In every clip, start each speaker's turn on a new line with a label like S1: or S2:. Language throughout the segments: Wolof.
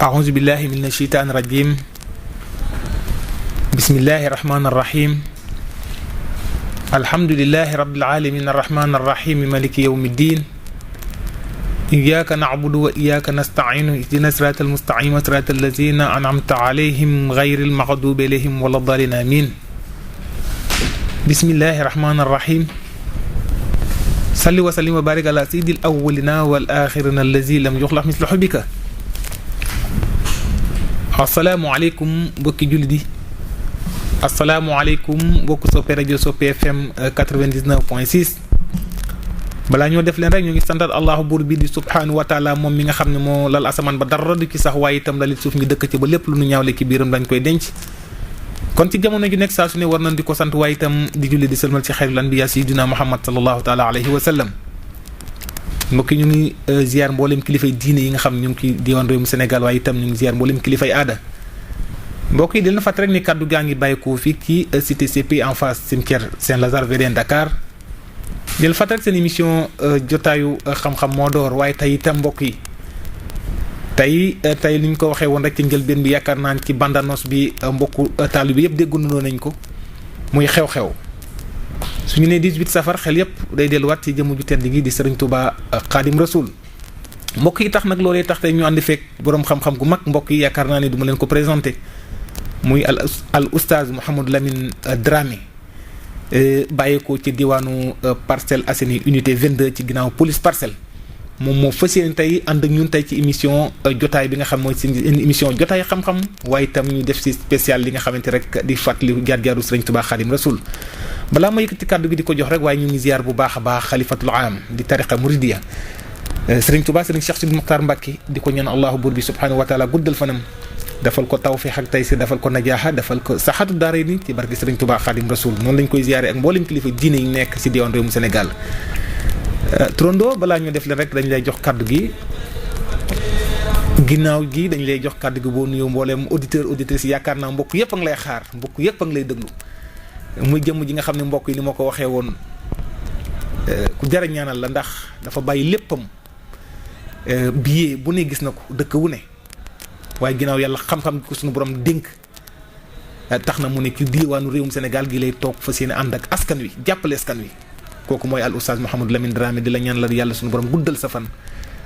S1: أعوذ بالله من الشيطان الرجيم بسم الله الرحمن الرحيم الحمد لله رب العالمين الرحمن الرحيم مالك يوم الدين إياك نعبد وإياك نستعين اهدنا الصراط المستقيم صراط الذين أنعمت عليهم غير المغضوب عليهم ولا الضالين آمين بسم الله الرحمن الرحيم صل وسلم وبارك على سيد الأولين والآخرين الذي لم يخلق مثله بك asalaamaaleykum mbokki jullit yi asalaamaaleykum mbokk soppe rajo Soppe FM 99.6 balaa ñoo def leen rek ñu ngi santat allahu buur bi di subhaanahu wa taala moom mi nga xam ne moo lal asamaan ba dara du ci sax waaye itam lalit suuf ngi dëkk ci ba lépp lu nu ñaawle ci biiram dañ koy denc kon ci jamono ju nekk saa su ne war nañ di ko sant waaye itam di julli di sëlmal ci xayrul anbiya sayyidina Muhammad sallallahu taala alayhi wa sallam mbokk ñu ngi ziar mboolem kilifay diine yi nga xam ñu ngi ci diwaan réewum Sénégal waaye itam ñu ngi ziar mboolem kilifay aada mbokk yi di leen fàttali rek ni kaddu gaa ngi bàyyeekoo fii ci cité CP en face cimetière Saint-Lazare VDN Dakar di leen fàttali seen émission jotaayu xam-xam moo door waaye tey itam mbokk yi tey ni ñu ko waxee woon rek ci njëlbeen bi yaakaar naa ci bandanos bi mbokku taalibe bi yëpp déggandoo nañ ko muy xew-xew. su ñu nee 18 safar xel yëpp day delluwaat ci jëmm ju tedd gi di Serigne Touba Khadim Rasoul mbokk yi tax nag loolee tax tey ñu àndi fekk boroom xam-xam gu mag mbokk yi yaakaar naa ne du ma leen ko présenté muy al oustaz Mouhamadou Lamine Dramé bàyyeekoo ci diwaanu Parcelles Assainies unité 22 ci ginnaaw police parcelle moom moo fas yéene tey ànd ak ñun tey ci émission jotaay bi nga xam mooy seen émission jotaay xam-xam waaye itam ñu def ci spécial li nga xamante rek di fàttali jaar-jaaru Serigne Touba Khadim Rasoul balaa ma yëkkati kàddu gi di ko jox rek waaye ñu ngi ziar bu baax a baax xalifatul aam di tariqa muridiya Serigne Touba Serigne Cheikh Sidi Mokhtar Mbacké di ko ñaan allahu buur bi subhanahu wa taala guddal fanam defal ko tawfiix ak taysir defal ko najaaxa defal ko saxatu daara ni ci barke Serigne Touba Khadim Rasoul noonu lañ koy ziare ak mboolem kilifa diine yi nekk ci diwaan réewum Sénégal Trondo balaa ñu def leen rek dañ lay jox kàddu gi ginnaaw gi dañ lay jox kàddu gi boo nuyoo mboolem auditrice yaakaar naa mbokk yëpp a ngi lay xaar mbokk yëpp a ngi lay déglu muy jëmm ji nga xam ne mbokk yi ni ma ko waxee woon ku jar a ñaanal la ndax dafa bàyyi léppam billet bu ne gis na ko dëkk wu ne waaye ginnaaw yàlla xam-xam ko suñu borom dénk tax na mu ne ci diwaanu réewum Sénégal gi lay toog fas yéene ànd ak askan wi jàppale askan wi kooku mooy al oustaz Mouhamadou Lamine Dramé di la ñaan la yàlla suñu borom guddal sa fan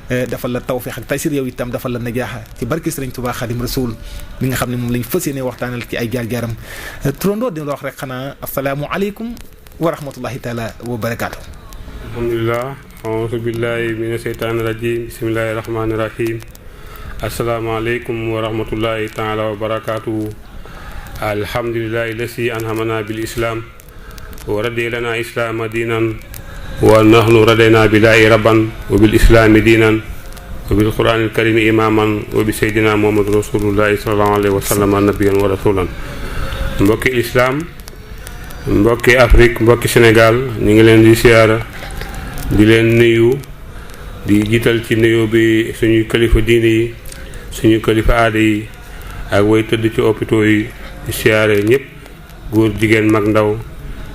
S1: defal la tawfiix ak taysir yow itam defal la najaaxa ci barke Serigne Touba Khadim Rasoul mi nga xam ne moom lañ fas yéene waxtaanal ci ay jaar-jaaram turandoo dina wax rek xanaa asalaamualeykum wa rahmatullahi taala wa barakaatu.
S2: alhamdulilah aouzu billahi mina sheytaani rajim bismillahi rahmaani rahim asalaamaaleykum wa rahmatullahi taala wa barakaatu. alhamdulilahi lasi anhamana bil islam wa radi lana islaama diinan wa nahnu radayna billahi rabban wa bil islaami diinan wa bil quraanil karimi imaaman wa bi seydina muhammadu rasulullahi sallallahu alayhi wa sallam nabiyan wa rasulan. mbokki islaam mbokki Afrique mbokki Sénégal ñu ngi leen di siyaara di leen nuyu di jiital ci nuyu bi suñu kilifa diine yi suñu kilifa aada yi ak way tëdd ci hôpitaux yi di siyaare ñëpp góor jigéen mag ndaw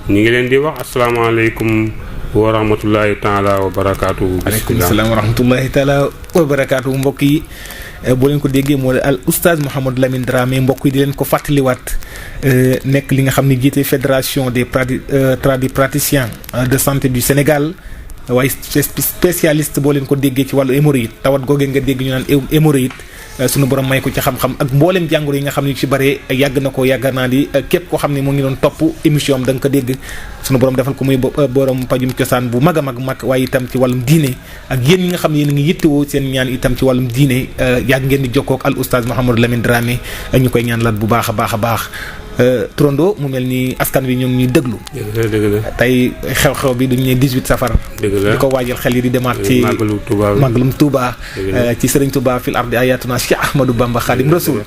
S2: ñu ngi leen di wax asalaamaaleykum wa rahmatullahi taala wa barakaatu.
S1: aleykum salaam wa rahmatullahi taala wa barakaatu mbokk yi boo leen ko déggee moo al oustaz Mouhamadou Lamine Dramé mbokk yi di leen ko fàttaliwaat nekk li nga xam ne jiite fédération des praticiens de santé du Sénégal waaye spécialiste boo leen ko déggee ci wàllu hémorroïde tawat googee nga dégg ñu naan hémorroïde sunu borom may ko ci xam-xam ak mboolem jàngoro yi nga xam ne yu ci bare yàgg na ko yàgg naa di képp koo xam ne mu ngi doon topp émission am da nga ko dégg sunu borom defal ko muy borom pajum cosaan bu mag a mag waaye itam ci wàllum diine ak yéen ñi nga xam ne yéen a ngi yittewoo seen ñaan itam ci wàllum diine yàgg ngeen di jokkoo ak al oustaz Mouhamadou Lamine Dramé ñu koy ñaan lat bu baax a baax a baax. Trondo mu mel ni askan wi ñoo ngi ñuy déglu.
S2: dëgg la
S1: tey xew-xew bi duñu ne 18 safar.
S2: dëgg la
S1: di ko waajal xel yi di demaat ci màggalum Touba ci Serigne Touba fil ardi ayatuna Cheikh Ahmadou Bamba Khadim Rasoul.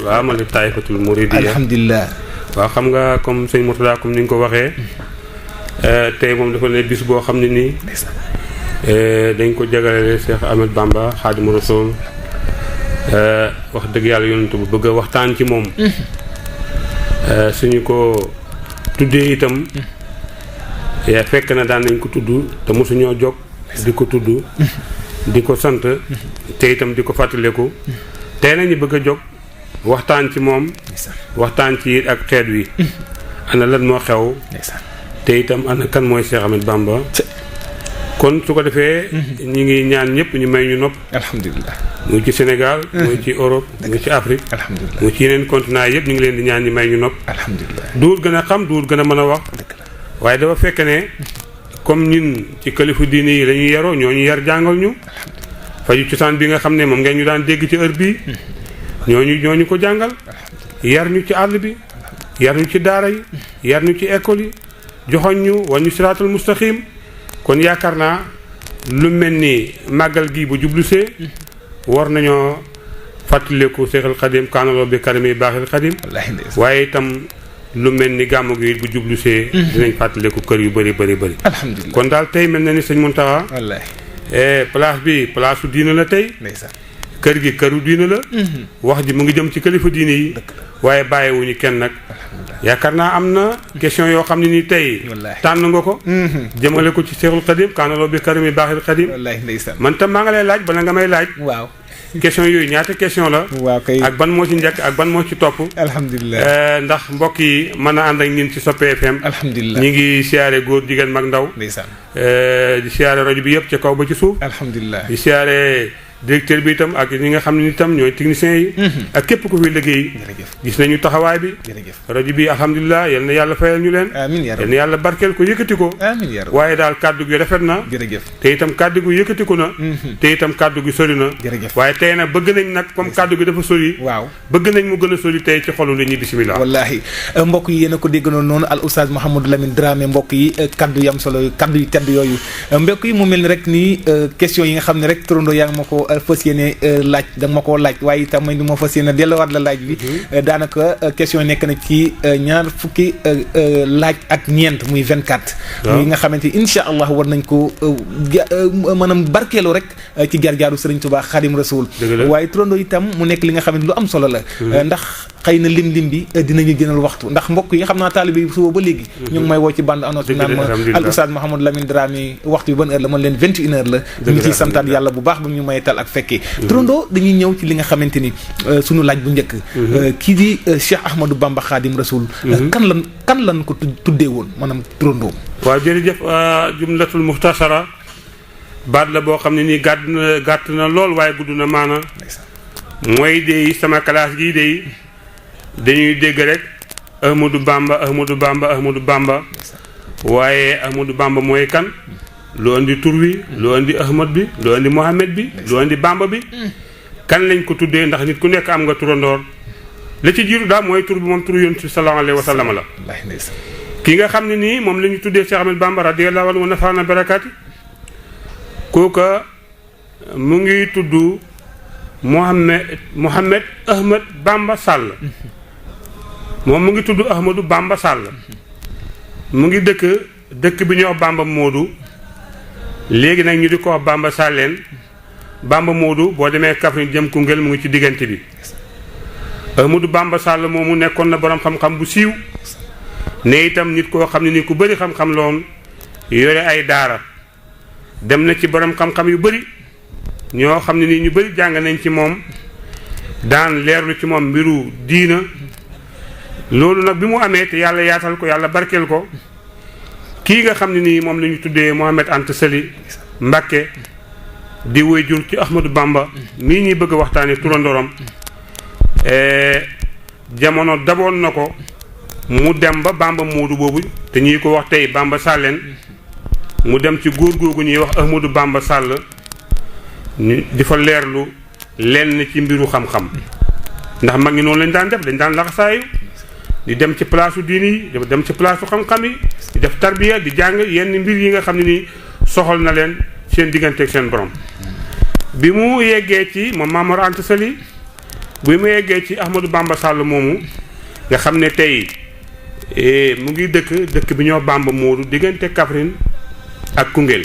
S2: waaw man taifatul muridiyya
S1: alhamdulilah.
S2: waaw xam nga comme sëñ Mourtada comme ni nga ko waxee. tey moom dafa ne bis boo xam ne nii. dañ ko jagleel Cheikh Ahmadou Bamba Khadim Rasoul. wax dëgg yàlla yonent bu bëgg a waxtaan ci moom. suñu ko tuddee itam yaa fekk na daan nañ ko tudd te mosuñoo jóg di ko tudd di ko sant te itam di ko fàttaleku tey nañu bëgg a jóg waxtaan ci moom waxtaan ci ak xeet wi ana lan moo xew te itam ana kan mooy Cheikh Ahmed Bamba kon su ko defee ñi ngi ñaan ñëpp ñu may ñu nopp
S1: alhamdulilah
S2: muy ci Sénégal muy ci Europe muy ci Afrique
S1: alhamdulilah
S2: muy ci yeneen continent yëpp ñu ngi leen di ñaan ñu may ñu nopp
S1: alhamdulilah
S2: duur gën a xam duur gën a mën a wax waaye dafa fekk ne comme ñun ci kalifu diine yi lañuy yaroo ñoo ñu yar jàngal ñu faju cosaan bi nga xam ne moom ngeen ñu daan dégg ci heure bii ñooñu ko jàngal yar ñu ci àll bi yar ñu ci daara yi yar ñu ci école yi joxoñ ñu wan ñu siraatul mustaqim kon yaakaar naa lu mel ni màggal gi bu jublusee war nañoo fàttaliku Seexul Xadim kaanaloo bi karami baaxil Xadim waaye itam lu mel ni gàmmu gi bu jublusee dinañ fàttaliku kër yu bëri
S1: alhamdulilah
S2: kon daal tey mel na ni sëñ Mountakha place bi place su diina la tey kër gi këru diina la wax ji mu ngi jëm ci kilifa diine yi waaye bàyyiwuñu kenn nag yaakaar naa am na question yoo xam ne ni tey tànn nga ko jëmale ko ci Seexul Xadim kaanaloo bi karami baaxil Xadim man tam maa nga lay laaj bala nga may laaj
S1: waaw
S2: question yooyu ñaata question la
S1: waaw kay
S2: ak ban moo ci njëkk ak ban moo ci topp
S1: alhamdulilah
S2: ndax mbokk yi mën a ànd ak ñun ci Soppe FM
S1: alhamdulilah
S2: ñi ngi siyaare góor jigéen mag ndaw
S1: ndeysaan
S2: di siyaare rajo bi yëpp ci kaw ba ci suuf
S1: alhamdulilah
S2: di siyaare directeur bi itam ak ñi nga xam ne itam ñooy techniciens yi ak képp ku fi liggéey gis nañu taxawaay bi rajo bi alhamdulilah yal na yàlla fayal ñu leen
S1: amiin
S2: yal na yàlla barkeel ko yëkkati ko
S1: amiin yaa
S2: waaye daal kàddu gi rafet na te itam kàddu gi yëkkatiku na te itam kàddu gi sori na waaye tey nag bëgg nañ nag comme kàddu gi dafa sori
S1: waaw
S2: bëgg nañ mu gën a sori tey ci xolu nit ñi bisimilah
S1: wallahi mbokk yi yéen a ko dégganoon noonu al oustaz Mouhamadou Lamine Dramé mbokk yi kàddu yam solo kàddu yu tedd yooyu mbokk yi mu mel ni rek nii question yi nga xam ne rek turandoo yaa ngi ma ko fas yéene laaj da ma koo laaj waaye itam may du ma fas yéene delluwaat la laaj bi daanaka question nekk na ci ñaar fukki laaj ak ñeent muy 24 muy nga xamante incha allah war nañ ko maanaam barkeeloo rek ci jaar-jaaru Sëriñ Tuubaa Xaadim Rasuul waaye turandoo itam mu nekk li nga xamante lu am solo la ndax xëy na lim bi dinañu gënal waxtu ndax mbokk yi nga xam naa taalibe yi suba ba léegi ñu ngi may woo ci bande annonce bi naan ma al oustaz Mouhamadou Lamine Dramé waxtu bi ban heure la man leen 21 heures la ñu ngi ciy santaat yàlla bu baax ba ñu may tal ak fekkee turandoo dañuy ñëw ci li nga xamante ni sunu laaj bu njëkk kii di Cheikh Ahmadou Bamba Xaadim Rasuul kan lan ko tuddee woon maanaam turandoo
S2: waaw jërëjëf jumlatul muxtasara baat la boo xam ne nii gàtt na lool waaye gudd na maana mooy de sama classe gii de dañuy dégg rek Ahmadou Bamba waaye Ahmadou Bamba mooy kan lu andi tur wi lu andi Ahmad bi lu andi Mohamed bi lu andi Bamba bi kan lañ ko tuddee ndax nit ku nekk am nga turandoor la ci jiitu daal mooy tur bi moom tur yonent bi sallallahu alayhi wa sallam la ki nga xam ne nii moom la ñu tuddee Cheikh Ahmed Bamba radiyallahu anhu wa nafaana barakaati kooka mu ngi tudd Mohamed Ahmed Bamba Sall moom mu ngi tudd Ahmadou Bamba Sall mu ngi dëkk bi ñuy wax Bamba Moodu léegi nag ñu di ko wax Bamba Salleen Bamba Moodu boo demee Kaffrine jëm Koungheul mu ngi ci diggante bi Ahmadou Bamba Sall moomu nekkoon na borom xam-xam bu siiw ne itam nit koo xam ne ni ku bëri xam-xam loon yore ay daara dem na ci borom xam-xam yu bëri ñoo xam ne ni ñu bëri jàng nañ ci moom daan leerlu ci moom mbiru diina loolu nag bi mu amee te yàlla yaatal ko yàlla barkeel ko kii nga xam ne nii moom la ñu tuddee Mohamed Anta Sali Mbakke di waajur ci Ahmadou Bamba mii ñuy bëgg a waxtaane turandorom jamono daboon na ko mu dem ba Bamba Moodu boobu te ñuy ko wax tey Bamba Salleen mu dem ci góor googu ñuy wax Ahmadou Bamba Sall di fa leerlu lenn ci mbiru xam-xam ndax mag ñi noonu lañ daan def dañ daan laxasaayu di dem ci place diini yi di dem ci place xam-xam yi di def tarbiya di jàng yenn mbir yi nga xam ne nii soxal na leen seen diggante ak seen borom bi mu yeggee ci moom Maam Mor Anta Sali bi mu yeggee ci Ahmadou Bamba Sall moomu nga xam ne tey mu ngi dëkk bi ñoo Bamba Moodu diggante Kaffrine ak Koungheul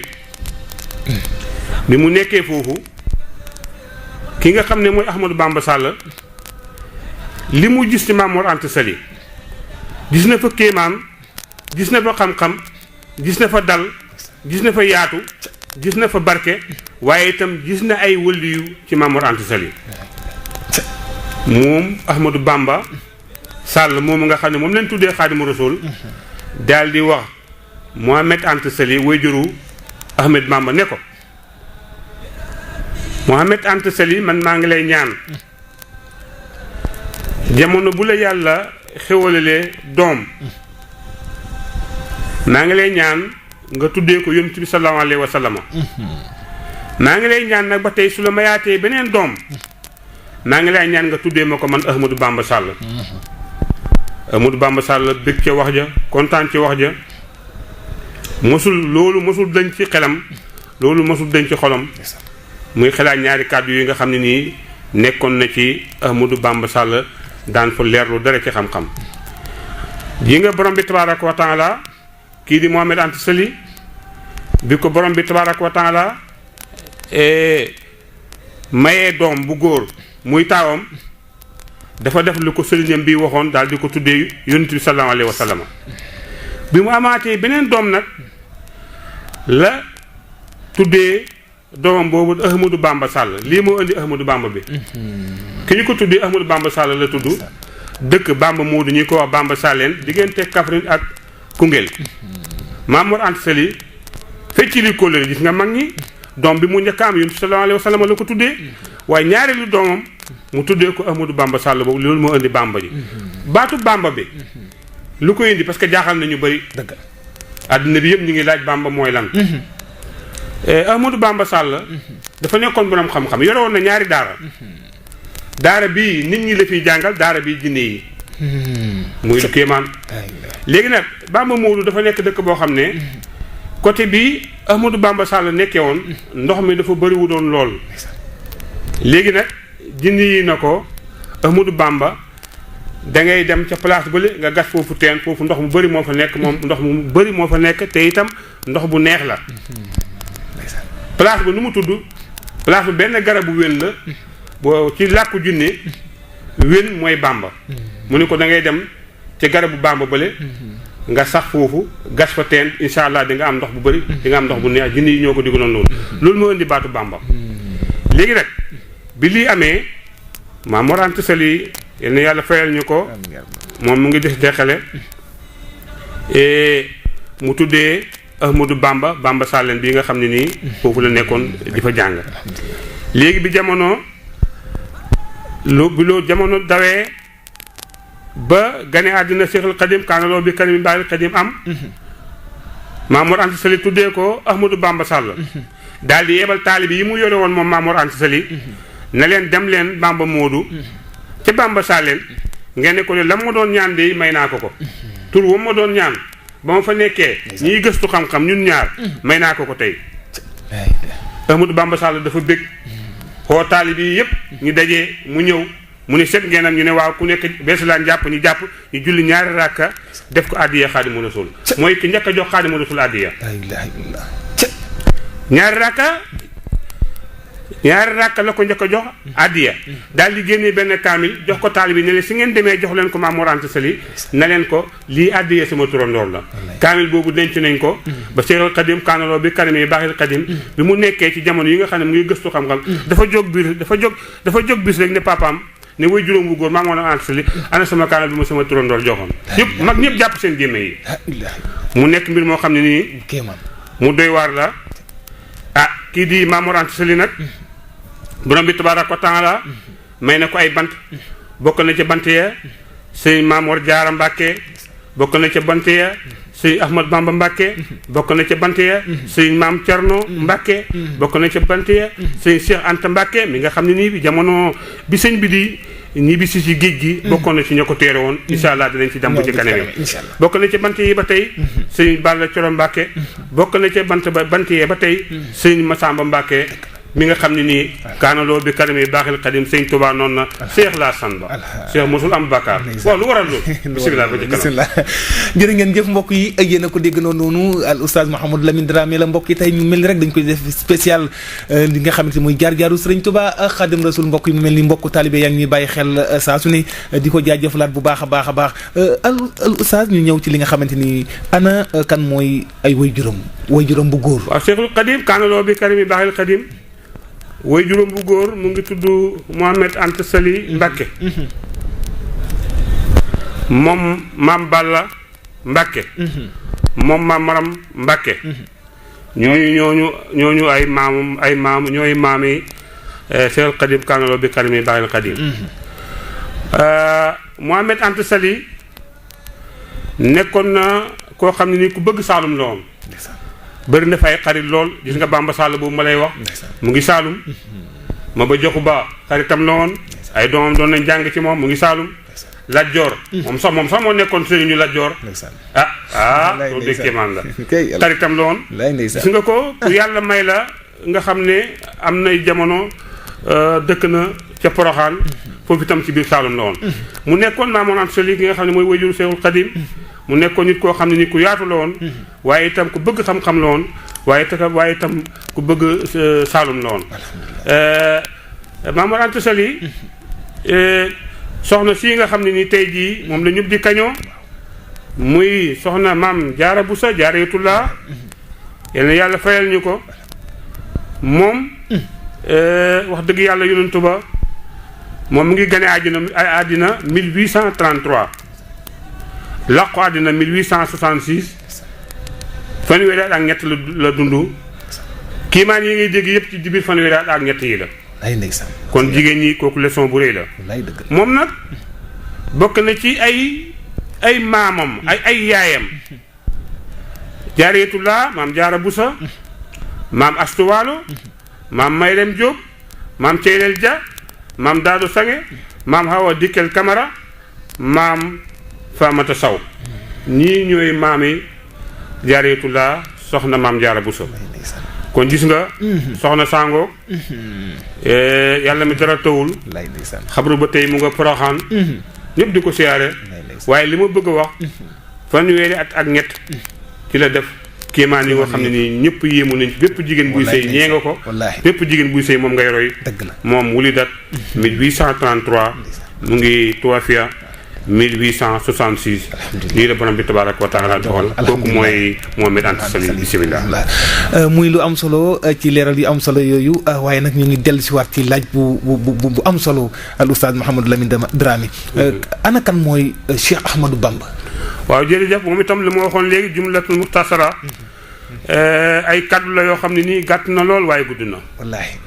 S2: bi mu nekkee foofu ki nga xam ne mooy Ahmadou Bamba Sall li mu gis ci Maam Mor Anta Sali gis na fa kéemaan gis na fa xam-xam gis na fa dal gis na fa yaatu gis na fa barke waaye itam gis na ay wëliyu ci Maam Mor Anta Sali moom Ahmadou Bamba Sall moom nga xam ne moom lañ tuddee Xaadimu Rasuul daal di wax Mohamed Anta Sali wayjuru Ahmed Bamba ne ko Mohamed Anta Sali man maa ngi lay ñaan jamono bu la yàlla xewalalee doom maa ngi lay ñaan nga tuddee ko yonent bi sallallahu alayhi wa sallam maa ngi lay ñaan nag ba tey su la mayaatee beneen doom maa ngi lay ñaan nga tuddee ma ko man Ahmadou Bamba Sall Ahmadou Bamba Sall bëgg ca wax ja kontaan ci wax ja mosul dañ ci xelam loolu mosul dañ ci xolam muy xelaat ñaari kàddu yi nga xam ne nii nekkoon na ci Ahmadou Bamba Sall daan fa leerlu dara ci xam-xam yi nga borom bi tabaaraka wa taala kii di Mohamed Anta Sali bi ko borom bi tabaaraka wa taala mayee doom bu góor muy taawam dafa def lu ko sëriñam bi waxoon daal di ko tuddee yonent bi sallallahu alayhi wa sallam bi mu amaatee beneen doom nag la tuddee doomam boobu Ahmadou Bamba Sall lii moo indi Ahmadou Bamba bi ki ñu ko tuddee Ahmadou Bamba Sall la tudd dëkk Bamba Moodu ñu ko wax Bamba Salleen diggante Kaffrine ak Koungheul Maam Mor Anta Sali fecci li kóllëre gis nga mag ñi doom bi mu njëkkaam yonent sallallahu alayhi wa sallam la ko tuddee waaye ñaareelu doomam mu tuddee ko Ahmadou Bamba Sall boobu loolu moo indi Bamba ji baatu Bamba bi lu ko indi parce que jaaxal na ñu bëri dëgg àdduna bi yëpp ñu ngi laaj Bamba mooy lan Ahmadou Bamba Sall dafa nekkoon borom xam-xam yore woon na ñaari daara bii nit ñi la fiy jàngal daara bii jinne yi muy lu kéemaan léegi nag Bamba Moodu dafa nekk dëkk boo xam ne côté bi Ahmadou Bamba Sall nekkee woon ndox mi dafa bëriwu doon lool léegi nag jinne yi na ko Ahmadou Bamba da ngay dem ca place bële nga gas foofu teen foofu ndox mu bëri moo fa nekk moom ndox mu bëri moo fa nekk te itam ndox bu neex la place ba nu mu tudd place ba benn garabu wén la boo ci làkku junne wén mooy Bamba mu ne ko da ngay dem ci garabu Bamba bële nga sax foofu gas fa teen incha allah di nga am ndox bu bëri di nga am ndox bu neex jinne yi ñoo ko digaloon loolu moo indi baatu Bamba léegi nag bi lii amee Maam Mor Anta Sali yal na yàlla fayal ñu ko moom mu ngi des deqale mu tuddee Ahmadou Bamba Salleen bii nga xam ne nii foofu la nekkoon di fa jàng léegi bi jamono jamono dawee ba gane àddina Seexul Xadim kaanaloo bi kanami baaxil Xadim am Maam Mor Anta Sali tuddee ko Ahmadou Bamba Sall daal di yebal taalibi yi mu yore woon moom Maam Mor Anta Sali na leen dem leen Bamba Moodu ca Bamba Salleen ngeen ne ko ne la ma doon ñaan de may naa ko tur wa ma doon ñaan ba ma fa nekkee ñiy gëstu xam-xam ñun ñaar may naa ko tey Ahmadou Bamba Sall dafa bëgg xoo taalibe yi yëpp ñu dajee mu ñëw mu ne set ngeenam ñu ne waaw ku nekk bees laan jàpp ñu julli ñaari rakka def ko addiya Xaadimu Rasuul mooy ki njëkk a jox Xaadimu Rasuul addiya ñaari rakka la ko njëkk a jox addiya daal di génnee benn kaamil jox ko taalibe yi ne leen si ngeen demee jox leen ko Maam Mor Anta Sali na leen ko lii addiya sama turandoor la kaamil boobu denc nañ ko ba Seexul Xadim kaanaloo bi kanami baaxil Xadim bi mu nekkee ci jamono yi nga xam ne mu ngi gëstu xam-xam dafa jóg bis rek ne papaam ne way juróom bu góor Maam Mor Anta Sali ana sama kaamil bi ma sama turandoor joxoon ñëpp mag ñëpp jàpp seen gémme yi mu nekk mbir moo xam ne nii mu doy waar la kii di Maam Mor Anta Sali nag borom bi tabaaraka wa taala may na ko ay bant bokk na ca bant ya sëñ Maam Mor Jaara Mbàkke bokk na ca bant ya sëñ Ahmad Bamba Mbàkke bokk na ca bant ya sëñ Maam Cerno Mbàkke bokk na ca bant ya sëñ Cheikh Anta Mbàkke mi nga xam ne nii bi jamono bi sëñ bi di ñi bi si géej gi bokkoon na ci ña ko téere woon incha allah dinañ ci dem bu ci kanam bokk na ca bant yi ba tey sëñ Balla Coro Mbàkke bokk na ca bant yee ba tey sëñ Masamba Mbàkke mi nga xam ne nii kaanaloo bi kanami baaxil Xadim sëñ Tuubaa noonu na Cheikh laa san ba Cheikh mosul am bàkkaar waaw lu waral loolu bisimilah ba ci kanam
S1: jërë ngeen jëf mbokk yi ak yéen a ko dégg noonu al oustaz Mouhamadou Lamine Dramé la mbokk yi tey mu mel ni rek dañ koy def spécial li nga xamante muy jaar-jaaru Sëriñ Tuubaa Xadim Rasul mbokk yi mu mel ni mbokku taalibe yaa ngi ñuy bàyyi xel saa su ne di ko jaajëfalaat bu baax a baax a baax al oustaz ñu ñëw ci li nga xamante ni ana kan mooy ay way juróom bu góor
S2: waaw Cheikhul Xadim kaanaloo bi kanami baaxil Xadim way juróom bu góor mu ngi tudd Mohamed Anta Sali Mbàkke moom maam Balla Mbàkke moom maam Maram Mbàkke ñooñu ay maam ñooy maam yi Seexul Xadim kaanaloo bi karimi baaxil Xadim Mohamed Anta Sali nekkoon na koo xam ne ni ku bëgg Saalum la woon bëri na fay xarit lool gis nga Bamba Sall boobu ma lay wax mu ngi Saalum ma ba joxu ba xaritam la woon ay doomam doon nañ jàng ci moom mu ngi Saalum Lat Joor moom sax moo nekkoon sëriñu Lat Joor loolu dégg kéemaan la xaritam la woon gis nga ko ku yàlla may la nga xam ne am nay jamono dëkk na ca Poroxaan foofu itam ci biir Saalum la woon mu nekkoon Maam Anta Sali ki nga xam ne mooy wajuru Seexul Xadim mu nekkoon nit koo xam ne ni ku yaatu la woon waaye itam ku bëgg xam-xam la woon waaye itam ku bëgg Saalum la woon Maam Anta Sali soxna si nga xam ne ni tey jii moom la ñëpp di kañoo muy soxna Maam Jaara Buso Jaaratullah yal na yàlla fayal ñu ko moom wax dëgg yàlla yonentu ba moom mu ngi gane àddina 1833 làqu àddina 1866 fanweeri at ak ñett la dund kiimaan yi ngay dégg yëpp ci biir fanweeri at ak ñett yi la kon jigéen ñi kooku leçon bu rëy la moom nag bokk na ci ay maamam ay yaayam Jaaratullah maam Jaara Buso maam Astu Waalo maam Mayrem Jóob maam Ceylel Ja maam Daado Sange maam Hawa Dikkel Kamara maam Faamata Saw ñii ñooy maami Jaaratullah soxna maam Jaara Buso kon gis nga soxna Sango yàlla mi dara tawul xabru ba tey mu nga Poroxaan ñëpp di ko siyaare waaye li ma bëgg a wax fanweeri at ak ñett ci la def kéemaan yi nga xam ne nii ñëpp yéemu nañ bépp jigéen buy sëy ñee nga ko bépp jigéen buy sëy moom ngay roy moom wulidat 1833 mu ngi Tuwafiya 1866 lii la borom bi tabaaraka wa taala doxal kooku mooy Mohamed Anta Sali bismillah
S1: muy lu am solo ci leeral yu am solo yooyu waaye nag ñu ngi dellu si waat ci laaj bu am solo al oustaz Mouhamadou Lamine Dramé ana kan mooy Cheikh Ahmadou Bamba.
S2: waaw jërëjëf moom itam li ma waxoon léegi jumlatul muxtasara ay kaddu la yoo xam ne nii gàtt na lool waaye gudd na
S1: wallaahi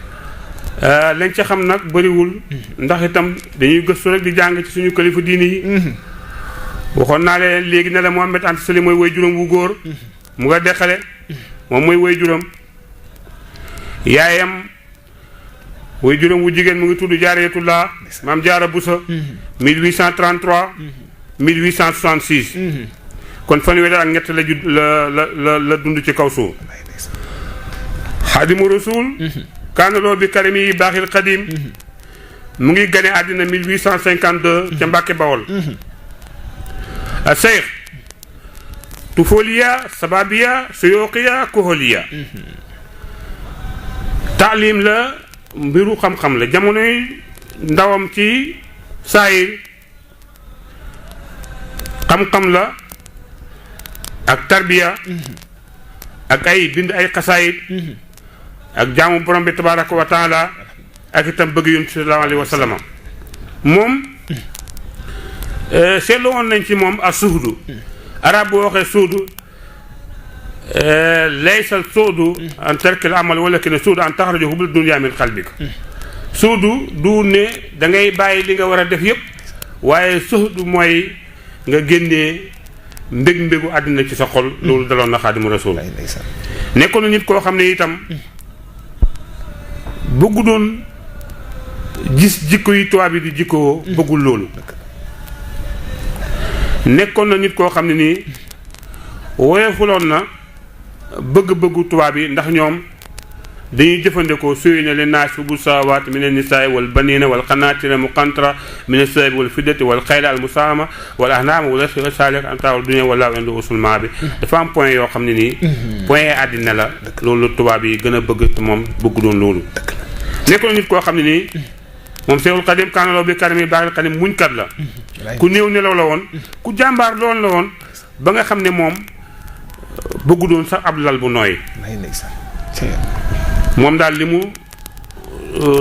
S2: lañ ca xam nag bëriwul ndax itam dañuy gëstu rek di jàng ci suñu kilifa diini yi waxoon naa leen léegi ne la Mohamed Anta Sali mooy way juróom wu góor mu nga deqale moom mooy way juróom yaayam way juróom wu jigéen mu ngi tudd Jaaratullah maam Jaara Buso 1833 1866 kon fanweeri ak ñett la dund ci kaw suuf Xaadimu Rasuul kaanaloo bi karimi baaxil Xadim mu ngi gane àddina 1852 ca Mbàkke Bawol a Seex tufoliya sababiya suyooqiya kuholiya taalim la mbiru xam-xam la jamonoy ndawam ci saayir xam-xam la ak tarbiya ak ay bind ay xasaayit ak jaamu borom bi tabaaraka wa taala ak itam bëgg yonent sallallahu alayhi wa sallam moom seetlu woon nañ ci moom a suudu arab boo waxee suudu laysal suudu an tarkil amal walakin suudu an taxraja hubul dunya min qalbika suudu du ne da ngay bàyyi li nga war a def yëpp waaye suudu mooy nga génnee mbég-mbégu àddina ci sa xol loolu daloon na Xaadimu Rasuul nekkoon na nit koo xam ne itam bëggu doon gis jikko yi tubaab yi di jikkoo bëggul loolu nekkoon na nit koo xam ne nii woyofuloon na bëgg-bëggu tubaab yi ndax ñoom dañuy jëfandikoo suy na leen naas bu sawaat min an-nisaa wal baniina wal qanaatira muqantara min as-zahabi wal fiddati wal xayla al musaama wal ahnaam wal saalik an taawal dunya wala indi usul maa bi dafa am point yoo xam ne nii point àddina la loolu tubaab yi gën a bëgg te moom bëgg doon loolu nekkoon nit koo xam ne nii moom Seexul Xadim kaanaloo bi karami baaxil Xadim muñkat la ku néew nelaw la woon ku jàmbaar lool la woon ba nga xam ne moom bëggu doon sax ab lal bu nooy moom daal li mu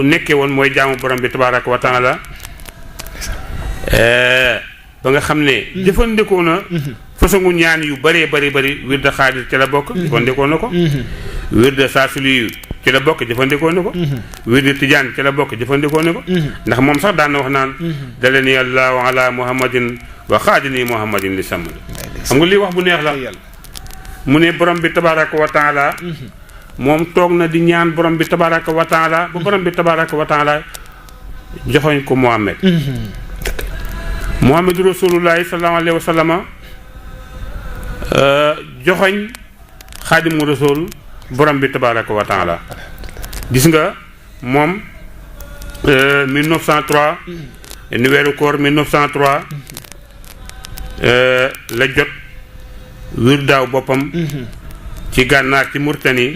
S2: nekkee woon mooy jaamu borom bi tabaaraka wa taala ba nga xam ne jëfandikoo na façon ñaan yu bëree bëri wirda xaadir ci la bokk jëfandikoo na ko wirda saasuli ci la bokk jëfandikoo na ko wirda tijaan ci la bokk jëfandikoo na ko ndax moom sax daan na wax naan dalani allahu ala muhammadin wa xaadini muhammadin li sàmm xam nga lii wax bu neex la mu ne borom bi tabaaraka wa taala moom toog na di ñaan borom bi tabaaraka wa taala ba borom bi tabaaraka wa taala joxoñ ko Muhammad Muhammadu rasulullahi sallallahu alayhi wa sallama joxoñ xaadimu rasul borom bi tabaaraka wa taala gis nga moom 1903 ni weeru koor 1903 la jot wirdaaw boppam ci gànnaar ci Murtani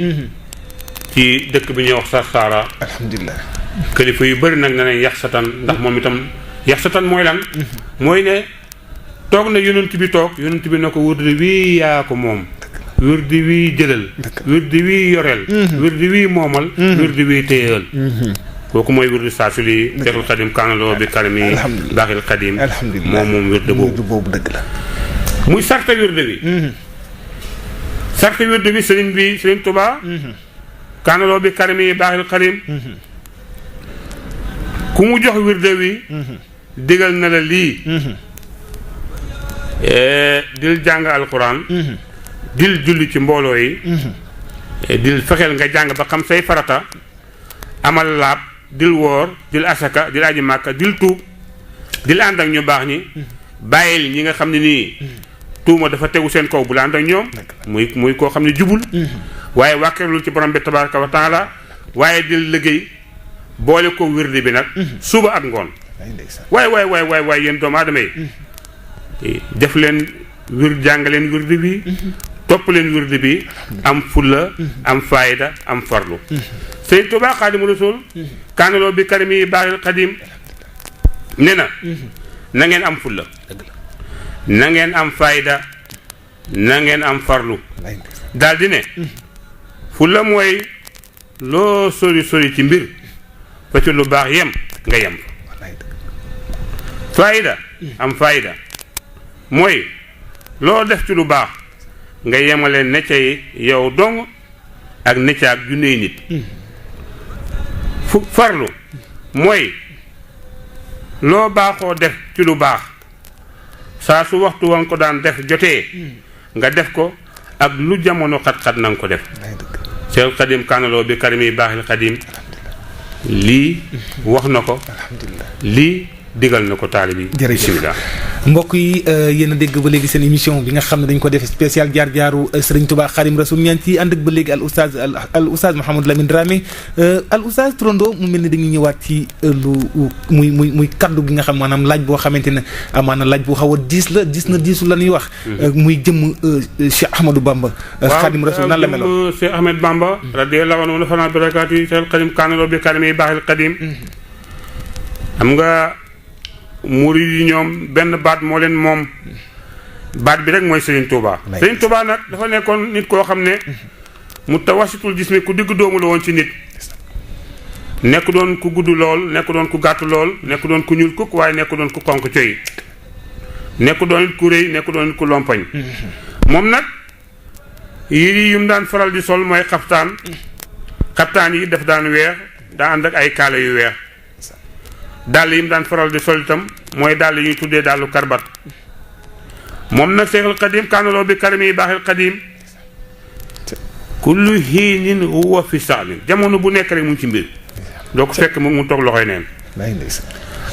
S2: ci dëkk bi ñuy wax Sarsara
S1: alhamdulilah
S2: kilifa yu bëri nag ne nañ yaxsatan ndax moom itam yaxsatan mooy lan mooy ne toog na yonent bi toog yonent bi na ko wirdi wii yaa ko moom wirdi wii jëlal wirdi wii yoreel wirdi wii moomal wirdi wii téyeel kooku mooy wirdi saasuli Seexul Xadim kaanaloo bi karami baaxil Xadim moom wirdi boobu dëgg la muy sarta wirdi bi sarta wirdi bi Sëriñ Tuubaa kaanaloo bi karami baaxil Xadim ku mu jox wirde wi digal na la lii dil jàng alquran dil julli ci mbooloo yi dil fexeel nga jàng ba xam say farata amal laab dil woor dil asaka dil aji màkka dil tuub dil ànd ak ñu baax ñi bàyyil ñi nga xam ne nii tuuma dafa tegu seen kaw bu la ànd ak ñoom muy koo xam ne jubul waaye wàkkeerlul ci borom bi tabaraka wa taala waaye dil liggéey boole ko wirdi bi nag suba ak ngoon waay yéen doomu aadama yi def leen jàng leen wirdi bi topp leen wirdi bi am fulla am faayda am farlu Sëriñ Tuubaa Xaadimu Rasuul kaanaloo bi karimi baaxil Xadim ne na ngeen am fulla na ngeen am faayda na ngeen am farlu daal di ne fulla mooy loo sori ci mbir fa ci lu baax yem nga yem faayda am faayda mooy loo def ci lu baax nga yemale necca yi yow dong ak necca ak junney nit farlu mooy loo baaxoo def ci lu baax saa su waxtu wa nga ko daan def jotee nga def ko ak lu jamono xat-xat na nga ko def Seexul Xadim kaanaloo bi karimi baaxil Xadim lii wax na ko lii digal na ko taalib yi bismillah
S1: mbokk yi yéen a dégg ba léegi seen émission bi nga xam ne dañ ko def spécial jaar-jaaru Serigne Touba Xadim Rasul ñaan ci ànd ak ba léegi al oustaz Mouhamadou Lamine Dramé al oustaz Trondo mu mel ni dañuy ñëwaat ci lu muy kaddu gi nga xam maanaam laaj boo xamante ne amaana laaj bu xaw a diisu la ñuy wax muy jëmm Cheikh Ahmadou Bamba Xadim Rasul nan la meloon
S2: Cheikh Ahmed Bamba radiyallahu anhu nafana barakaatu Cheikh Xadim kaanaloo bi karimi baaxil Xadim xam nga murid yi ñoom benn baat moo leen moom baat bi rek mooy Serigne Touba Serigne Touba nag dafa nekkoon nit koo xam ne mu tawasitul gis mi ku digg doomu la woon ci nit nekk doon ku gudd lool nekk doon ku gàtt lool nekk doon ku ñuul kukk waaye nekk doon ku xonq coy nekk doon nit ku rëy nekk doon nit ku lompañ moom nag yii yu mu daan faral di sol mooy xaftaan yi daf daan weex daa ànd ak ay kaala yu weex dàll yi mu daan faral di sol itam mooy dàll yi ñuy tuddee dàllu karbat moom nag Seexul Xadim kaanaloo bi karimi baaxil Xadim kullu hiinin huwa fi saalin jamono bu nekk rek mu ngi ci mbir doo ko fekk mu toog loxoy neen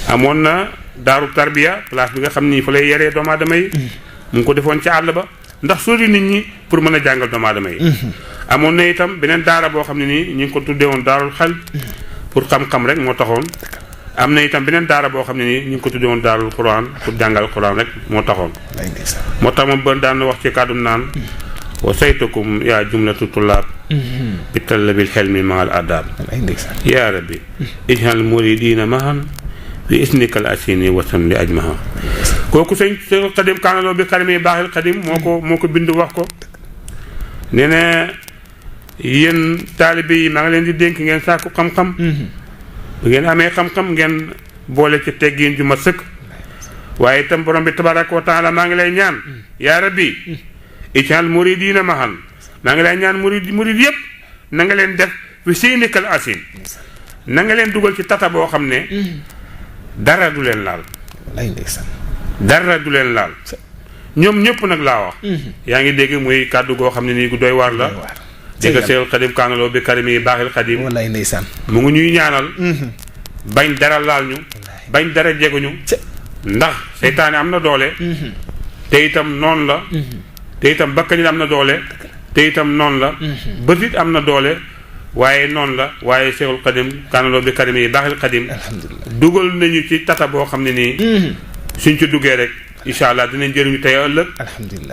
S2: amoon na daaru tarbiya place bi nga xam ni fa lay yaree doomu aadama yi mu ngi ko defoon ci àll ba ndax sori nit ñi pour mën a jàngal doomu aadama yi amoon na itam beneen daara boo xam ne nii ñu ngi ko tuddee woon daarul xel pour xam-xam rek moo taxoon am na itam beneen daara boo xam ne nii ñu ngi ko tuddee woon daarul quran pour jàngal quran rek moo taxoon moo tax moom ba daan wax ci kàddum naan wa saytukum yaa jumlatu tullaab bi talabil xelmi maal adab yaa rabbi ijhal muridina mahan bi isnikal asini wasan li ajmaha kooku sëñ Seexul Xadim kaanaloo bi karimi baaxil Xadim moo ko bind wax ko nee na yéen taalibe yi maa ngi leen di dénk ngeen sàkku xam-xam bu ngeen amee xam-xam ngeen boole ci teggin ju ma sëkk waaye itam borom bi tabaraka wa taala maa ngi lay ñaan yaa rabbi ijal muridina mahan maa ngi lay ñaan murid yëpp na nga leen def fi seynikal asin na nga leen dugal ci tata boo xam ne dara du leen laal dara du leen laal ñoom ñëpp nag laa wax yaa ngi dégg muy kàddu goo xam ne nii gu doy waar la dégg Seexul Xadim kaanaloo bi karimi baaxil Xadim
S1: wallaay ndeysaan
S2: mu ngi ñuy ñaanal bañ dara laal ñu bañ dara jeguñu ndax seytaane am na doole te itam noonu la te itam bakkañit am na doole te itam noonu la bëtit am na doole waaye noonu la waaye Seexul Xadim kaanaloo bi karimi baaxil Xadim dugal nañu ci tata boo xam ne nii suñ ci duggee rek incha allah dinañ jëriñu tey ëllëg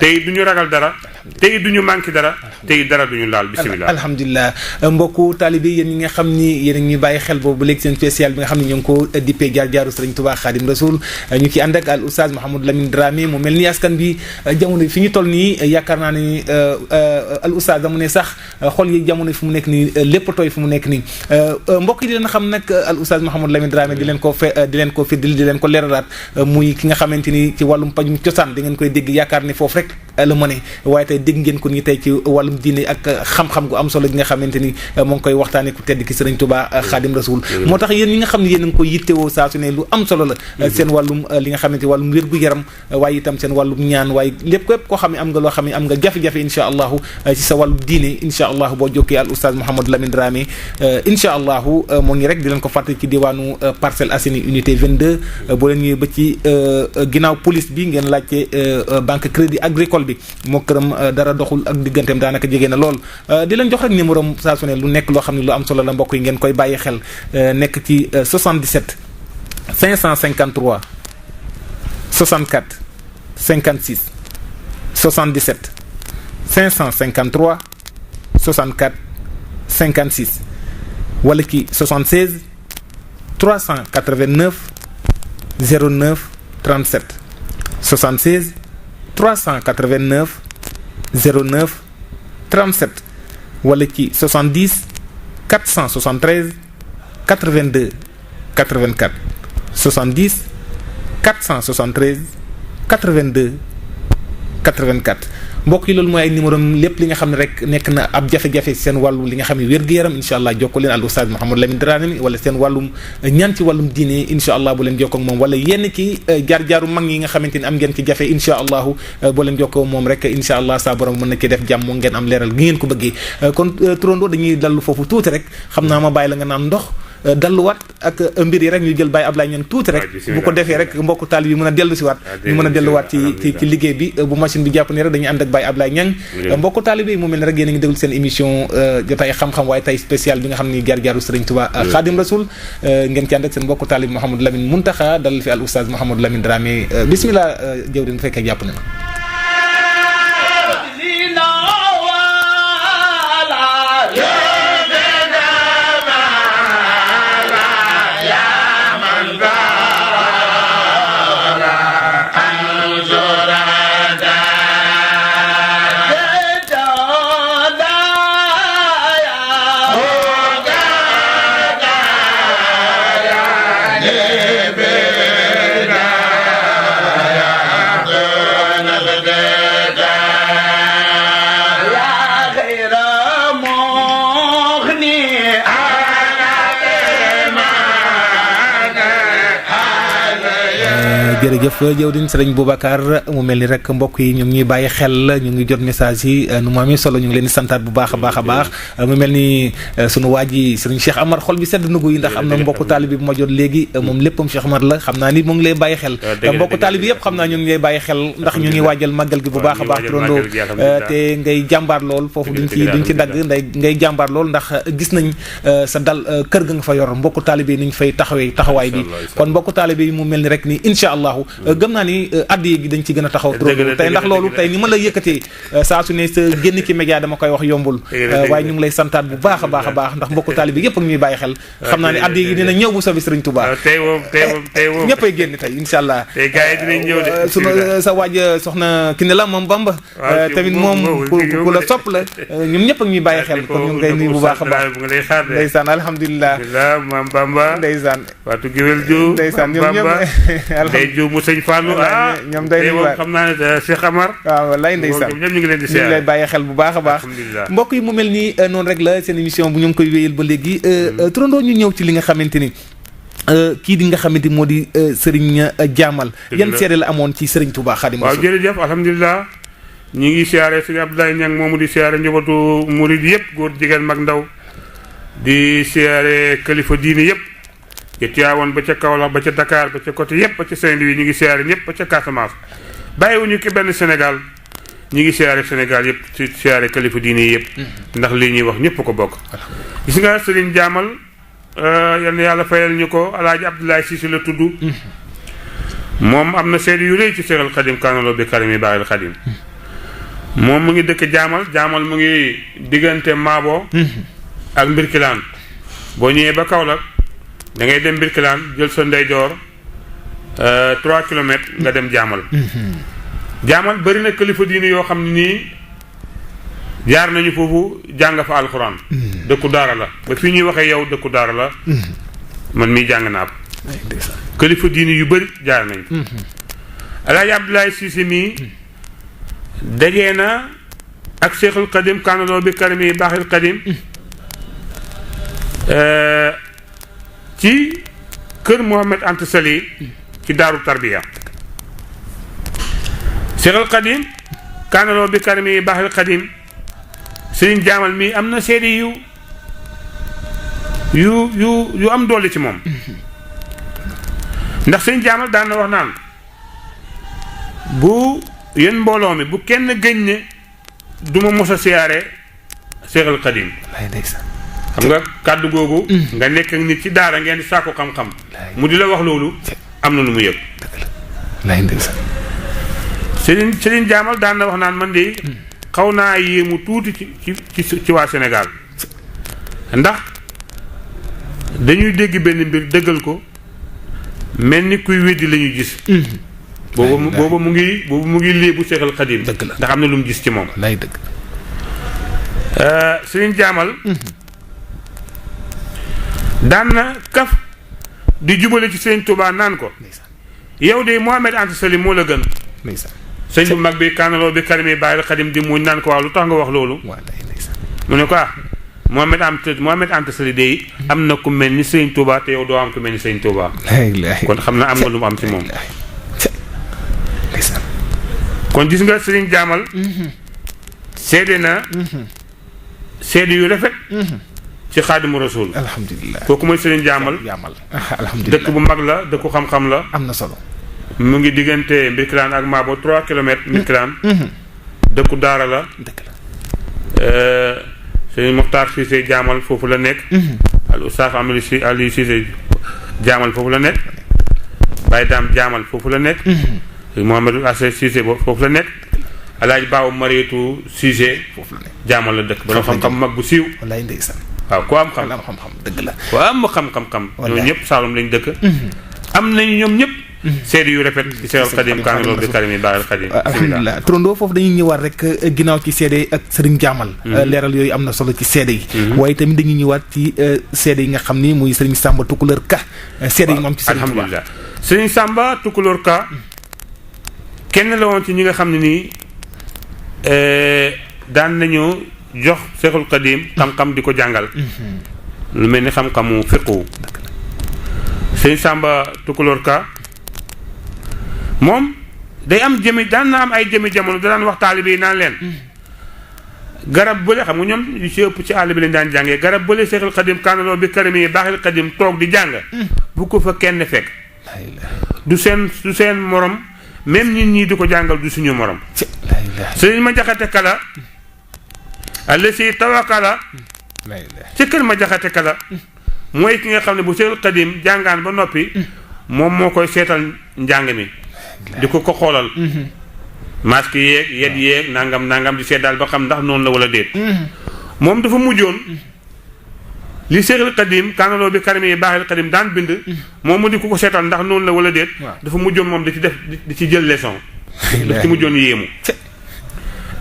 S2: tey du ñu ragal dara tey du ñu manqué dara tey dara du ñu laal bisimilah
S1: alhamdulilah mbokku taalibe yéen ñi nga xam ni yéen a ngi bàyyi xel boobu léegi seen spécial bi nga xam ne ñoo ngi ko dippee jaar-jaaru Sëriñ Tuubaa Xaadim Rasul ñu ci ànd ak al oustaz Mouhamadou Lamine Dramé mu mel ni askan bi jamono fi ñu toll nii yaakaar naa ni al oustaz damu ne sax xol yi jamono fi mu nekk nii lépp tooy fi mu nekk nii mbokk yi di leen xam nag al oustaz Mouhamadou Lamine Dramé di leen ko fiddil di leen ko leeralaat muy ki nga xamante ni ci wàllum pajum cosaan da ngeen koy dégg yaakaar ni foofu rek la mëne waaye tey dégg ngeen ko ni tey ci wàllum diine ak xam-xam gu am solo gi nga xamante ni moo ngi koy waxtaane ku tedd ki Sëriñ Tuubaa Xaadim Rasul moo tax yéen ñi nga xam ne yéen a ngi koy yittewoo saa su ne lu am solo la seen wàllum li nga xamante wàllum wér-gu-yaram waaye itam seen wàllum ñaan waaye lépp képp koo xam ne am nga loo xam ne am nga jafe-jafe insha allahu ci sa wàllum diine insha allahu boo jokkee al oustaz Mouhamadou Lamine Dramé insha allahu moo ngi rek di leen ko fàttali ci diwaanu Parcelles Assainies unité 22 boo leen ñëwee ba ci ginnaaw police bi ngeen laajte banque crédit agricole bi moo këram dara doxul ak digganteem daanaka jege na lool di leen jox rek numéro am saa su ne lu nekk loo xam ne lu am solo la mbokk yi ngeen koy bàyyi xel nekk ci 77 553 64 56 77 553 64 56 wala ci 76 389 09 37 76 389 09 37 wala ci 70 473 82 84 70 473 82 84 mbokk yi loolu mooy ay numéro lépp li nga xam ne rek nekk na ab jafe-jafe seen wàllu li nga xam ne wér-gu-yaram incha allah jokkoo leen al oustaz Mouhamadou Lamine Dramé wala seen wàllum ñaan ci wàllum diine incha allah bu leen jokkoo ak moom wala yenn ci jaar-jaaru mag yi nga xamante ni am ngeen ci jafe incha allahu bu leen jokkoo moom rek incha allah saa borom mën na ci def jàmm ngeen am leeral gi ngeen ko bëggee kon turandoo dañuy dallu foofu tuuti rek xam naa ma bàyyi la nga naan ndox dalluwaat ak mbir yi rek ñu jël Baye Ablaye Niang tuuti rek bu ko defee rek mbokku taal bi mën a dellu si waat ñu mën a delluwaat ci liggéey bi bu machine bi jàpp ni rek dañuy ànd ak Baye Ablaye Niang mbokku taal bi mu mel ne rek yéen a ngi déglu seen émission jotaay xam-xam waaye tey spécial bi nga xam ni jaar-jaaru Sëriñ Tuubaa Xaadim Rasul ngeen ci ànd ak seen mbokku taal bi Mouhamadou Lamine Muntaxa dalal fi al oustaz Mouhamadou Lamine Dramé bismillah jëwrin bu fekkee jàpp na jërëjëf jëwriñ Sëriñ Boubacar mu mel ni rek mbokk yi ñu ngi ñuy bàyyi xel ñu ngi jot message yi nu mu amee solo ñu ngi leen di santaat bu baax a baax a baax mu mel ni sunu waa ji Sëriñ Cheikh Amar xol bi sedd nugu yi ndax am na mbokku taalibi bu ma jot léegi moom léppam Cheikh Amar la xam naa ni mu ngi lay bàyyi xel mbokku taalibi yëpp xam naa ñu ngi lay bàyyi xel ndax ñu ngi waajal màggal gi bu baax a baax turandoo te ngay jàmbaar lool foofu duñ ci dagg ngay jàmbaar lool ndax gis nañ sa dal kër ga nga fa yor mbokku taalibi ni ñu fay taxawaay bi kon mbokku taalibi mu mel ni rek ni incha allah allahu gëm naa ni addiya gi dañ ci gën a taxaw tey ndax loolu tey ni ma la yëkkatee saa su ne sa génn ci média dama koy wax yombul waaye ñu ngi lay santaat bu baax a baax a baax ndax mbokku taalibe yëpp ak ñuy bàyyi xel xam naa ne addiya gi dina ñëw bu soobee Sëriñ Tuubaa
S2: tey moom
S1: ñëppay génn tey insha allah
S2: tey gars yi dinañ ñëw de
S1: sunu sa waaj soxna ki ne la moom Bamba tamit moom ku la sopp la ñun ñëpp ak ñuy bàyyi xel kon ñu ngi lay nuyu bu baax a baax ndeysaan alhamdulilah
S2: maam Bamba
S1: ndeysaan
S2: Fatou Guewel Diouf
S1: ndeysaan ñoom ñëpp
S2: day Diouf mu sëñ Fallou
S1: ñoom day
S2: moom xam naa ne Cheikh Amar
S1: waaw wallaay ndeysaan
S2: ñoom ñu ngi leen di
S1: ñu ngi lay bàyyi xel bu baax a baax mbokk yi mu mel ni noonu rek la seen émission bu ñu ngi koy wéyal ba léegi turandoo ñu ñëw ci li nga xamante ni kii di nga xamante moo di Serigne Diamal yan seede la amoon ci Serigne Touba Xaadimu
S2: waaw
S1: Rasuul
S2: jërëjëf alhamdulilah ñi ngi siyaare Serigne Abdoulaye Niang moomu di siyaare njabootu murid yëpp góor jigéen mag ndaw di siyaare kilifa diini yëpp ca Tivaouane ba ca Kaolack ba ca Dakar ba ca côté yëpp ba ca Saint-Louis ñu ngi siyaare ñëpp ba ca Casamance bàyyiwuñu ki benn Sénégal ñi ngi siyaare Sénégal yëpp ci siyaare kilifa diini yëpp ndax lii ñuy wax ñëpp ko bokk gis nga Serigne Diamal yal na yàlla fayal ñu ko Alaaji Abdoulaye Cissé la tudd moom am na seede yu rëy ci Seexal Xadim kaanaloo bi karami baaxil Xadim moom mu ngi dëkk Jaamal mu ngi diggante Maabo ak Mbirkilaan boo ñëwee ba Kaolack da ngay dem Mbirkilaan jël sa ndeyjoor 3 kilomètres nga dem Jaamal bëri na kilifa diini yoo xam ne nii jaar nañu foofu jàng fa alxuraan dëkku daara la ba fii ñuy waxee yow dëkku daara la man mii jàng naa ko kilifa diini yu bëri jaar nañ Alaaji Abdoulaye Cissé mii dajee na ak Seexul Xadim kaanaloo bi karami baaxil Xadim ci kër Mohamed Anta Sali ci daaru tarbiya Seexul Xadim kaanaloo bi karami baaxil Xadim Serigne Diamal mii am na seede yu am doole ci moom ndax Serigne Diamal daan na wax naan bu yéen mbooloo mi bu kenn gëñ ne du ma mos a siyaare Seexul Xadim xam nga kàddu googu nga nekk ak nit ci daara ngeen di sàkku xam-xam mu di la wax loolu am na lu mu yëg Serigne Diamal daan na wax naan man de xaw naa yéemu tuuti ci waa Sénégal ndax dañuy dégg benn mbir dëggal ko mel ni kuy weddi la ñuy gis booba mu ngi léebu Seexal Xadim ndax am na lu mu gis ci moom
S1: lay dëgg
S2: Serigne Diamal daan na kaf di jubale ci Serigne Touba naan ko yow de Mohamed Anta Sali moo la gën sëñ bu mag bi kaanaloo bi karimi bàyyil Xadim di muñ naan ko waaw lu tax nga wax loolu mu ne ko Mohamed Anta Sali de am na ku mel ni Serigne Touba te yow doo am ku mel ni Serigne Touba kon xam na am nga lu mu am ci moom kon gis nga Serigne Diamal seede na seede yu rafet ci Xaadimu Rasuul
S1: alhamdulilah
S2: kooku mooy Serigne Diamal
S1: alhamdulilah
S2: dëkk bu mag la dëkku xam-xam la
S1: am na solo
S2: mu ngi diggante Mbirkilaan ak Maabo 3 kilomètres Mbirkilaan dëkku daara la Serigne Mokhtar Cissé Diamal foofu la nekk al Oustaz Ali Cissé Diamal foofu la nekk Baye Dame Diamal foofu la nekk Mouhamadou Assé Cissé foofu la nekk Alaaji Baaw Mariétu Cissé foofu la nekk Diamal la dëkk ba xam-xam mag bu siiw
S1: wallaay ndeysaan
S2: waaw ku am xam-xam
S1: dëgg la
S2: ku am xam-xam ñoo ñëpp Saalum lañ dëkk am nañu ñoom ñëpp seede yu rafet ci Seexul Xadim kaanaloo bi karimi baaxil Xadim
S1: alhamdulilah turandoo foofu dañuy ñëwaat rek ginnaaw ci seede ak Serigne Diamal leeral yooyu am na solo ci seede yi waaye tamit dañuy ñëwaat ci seede yi nga xam ni muy Serigne Samba Tukulóor Ka seede yi mu am ci Serigne Touba
S2: alhamdulilah Serigne Samba Tukulóor Ka kenn la woon ci ñi nga xam ne nii daan nañu jox Seexul Xadim xam-xam di ko jàngal lu mel ni xam-xamu fiqu Serigne Samba Tukulóor Ka moom day am daan na am ay jëmi jamono daan wax taalibe yi naan leen garab bële xam nga ñoom yu ci ëpp ci àll bi lañ daan jàngee garab bële Seexul Xadim kaanaloo bi karimi baaxil Xadim toog di jàng bu ko fa kenn fekk du seen morom même nit ñi di ko jàngal du suñu morom sëriñ ma jaxate kala alla si tawakala ci kër ma jaxate kala mooy ki nga xam ne bu Seexul Xadim jàngaan ba noppi moom moo koy seetal njàng mi di ko xoolal masque yeeg yet yeeg nangam di seet daal ba xam ndax noonu la wala déet moom dafa mujjoon li Seexul Xadim kaanaloo bi karami yi baaxil Xadim daan bind moom mu di ko seetal ndax noonu la wala déet dafa mujjoon moom di ci def di ci jël leçon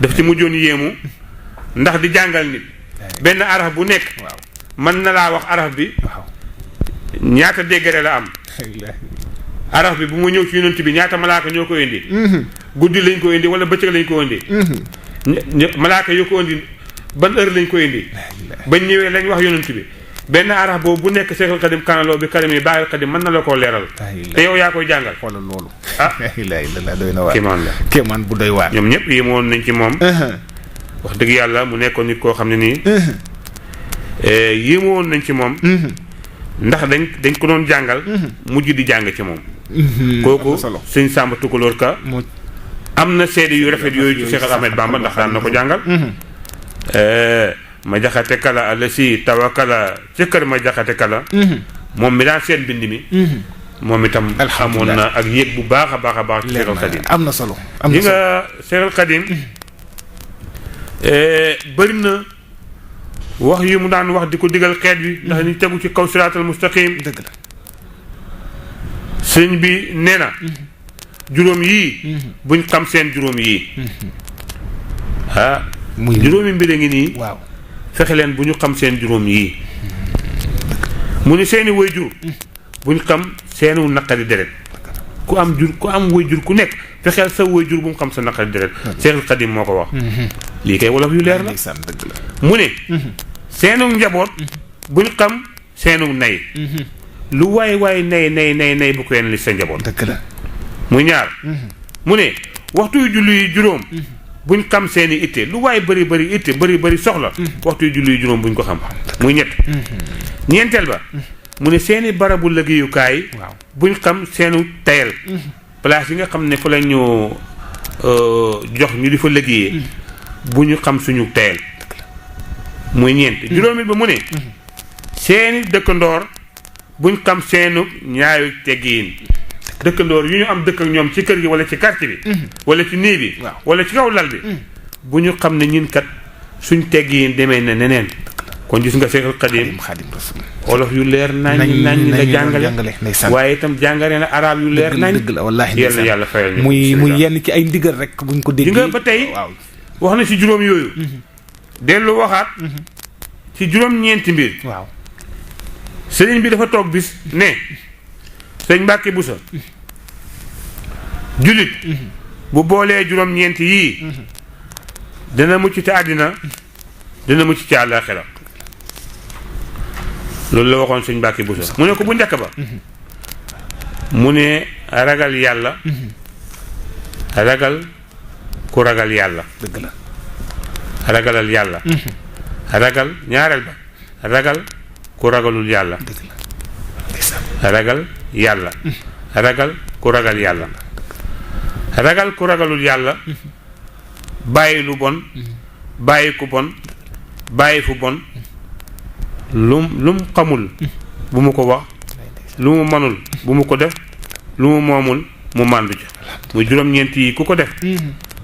S2: daf ci mujjoon yéemu ndax di jàngal nit benn araf bu nekk mën na laa wax araf bi ñaata degré la am araf bi bu mu ñëw ci yonent bi ñaata malaaka ñoo ko indi guddi lañ ko indi wala bëccëg lañ ko indi malaaka yoo ko indi ban heure lañ ko indi bañ ñëwee lañ wax yonent bi benn araf boobu bu nekk Seexul Xadim kanaloo bi karami baaxil Xadim mën na la koo leeral te yow yaa koy jàngal
S1: xoolal loolu
S2: doy na waar
S1: kéemaan bu doy waar
S2: ñoom ñëpp yéemoon nañ ci moom wax dëgg yàlla mu nekkoon nit koo xam ne nii yéemoon nañ ci moom ndax dañ ko doon jàngal mujj di jàng ci moom kooku sëñ Samba Tukulóor Ka am na seede yu rafet yooyu ci Cheikh Ahmed Bamba ndax daan na ko jàngal ma jaxate kala ala si tawakala ci kër ma jaxate kala moom mi daan seen bind mi moom itam amoon na ak yéeg bu baax a baax a baax ci Seexul Xadim
S1: am na solo
S2: yi nga Seexul Xadim bëri na wax yi mu daan wax di ko digal xeet wi ndax ñu tegu ci kaw siraatal mustaqim
S1: dëgg la
S2: sëñ bi nee na juróom yii buñ xam seen juróom yii juróomi mbir a ngi nii
S1: waaw
S2: fexe leen bu ñu xam seen juróom yii mu ni seeni waajur buñ xam seenu naqari deret ku am waajur ku nekk fexeel sa waajur bu mu xam sa naqari deret Seexul Xadim moo ko wax lii kay wolof yu leer la mu ne seenu njaboot buñ xam seenu nay lu waay nay bu ko yenn li sa njaboot
S1: dëgg la
S2: muy ñaar mu ne waxtu yu julli yi juróom buñ xam seeni itte lu waay bëri itte bëri soxla waxtu yu julli yi juróom buñ ko xam muy ñett ñeenteel ba mu ne seeni barabu liggéeyukaay buñ xam seenu tayal place yi nga xam ne fa la ñu jox ñu di fa liggéeyee bu ñu xam suñu tayal muy ñeent juróomit ba mu ne seeni dëkkandoor buñ xam seenu ñaayu teggiin dëkkandoor yu ñu am dëkk ak ñoom ci kër gi wala ci quartier bi wala ci néeg bi wala ci kaw lal bi bu ñu xam ne ñun kat suñ teggiin demee na neneen kon gis nga Seexul Xadim olof yu leer nañ la jàngale waaye itam jàngale na arab yu leer nañ yal na yàlla fayal ñu
S1: muy yenn ci ay ndigal rek buñ ko déggee
S2: nga ba tey wax na ci juróom yooyu dellu waxaat ci juróom-ñeenti mbir sëriñ bi dafa toog bis ne sëñ Mbàkke Buso jullit bu boolee juróom-ñeenti yii dana mucc ci àddina dana mucc ci àllaaxira loolu la waxoon sëñ Mbàkke Buso mu ne ko bu njëkk ba mu ne ragal yàlla ragal ku ragal yàlla
S1: dëgg la
S2: ragalal yàlla ragal ñaareel ba ragal ku ragalul yàlla ragal yàlla ragal ku ragal yàlla ragal ku ragalul yàlla bàyyi lu bon bàyyi ku bon bàyyi fu bon lu mu xamul bu mu ko wax lu mu manul bu mu ko def lu mu moomul mu màndu ci muy juróom-ñeent yi ku ko def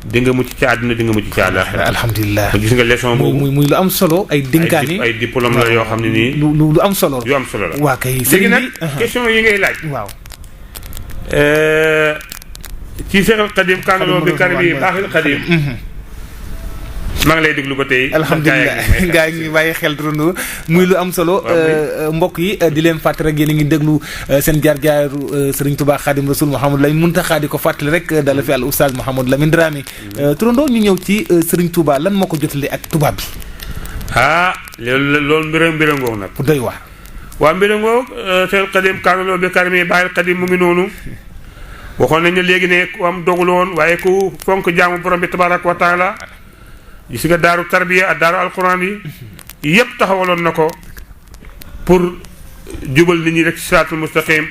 S2: di nga mucc ci àdduna di nga mucc ci àllaaxira
S1: alhamdulilah
S2: gis nga leçon boobu
S1: muy lu am solo ay dénkaane
S2: ay diplôme la yoo xam ne nii
S1: lu am solo
S2: yu am solo la
S1: waa kay
S2: léegi nag question yi ngay laaj ci Seexul Xadim kaanaloo bi karami baaxil Xadim maa ngi lay déglu ba tey
S1: alhamdulilah gaa ngi bàyyi xel turandoo muy lu am solo mbokk yi di leen fàttali rek yéen a ngi déglu seen jaar-jaaru Serigne Touba Khadim Rasoul Mouhamadou Lamine Muntaxa di ko fàttali rek dala fi al oustaz Mouhamadou Lamine Dramé turandoo ñu ñëw ci Serigne Touba lan moo ko jotale ak tubaab bi
S2: loolu mbira ngoog nag
S1: ku doy waar
S2: waa mbira ngoog Seexul Xadim kaanaloo bi karami baaxil Xadim mu ngi noonu waxoon nañ ne léegi ne ku am dogul woon waaye ku fonk jaamu borom bi tabaaraka wa taala gis nga daaru tarbiya ak daaru alquran yi yépp taxawaloon na ko pour jubal nit ñi rek siraatul mustaqim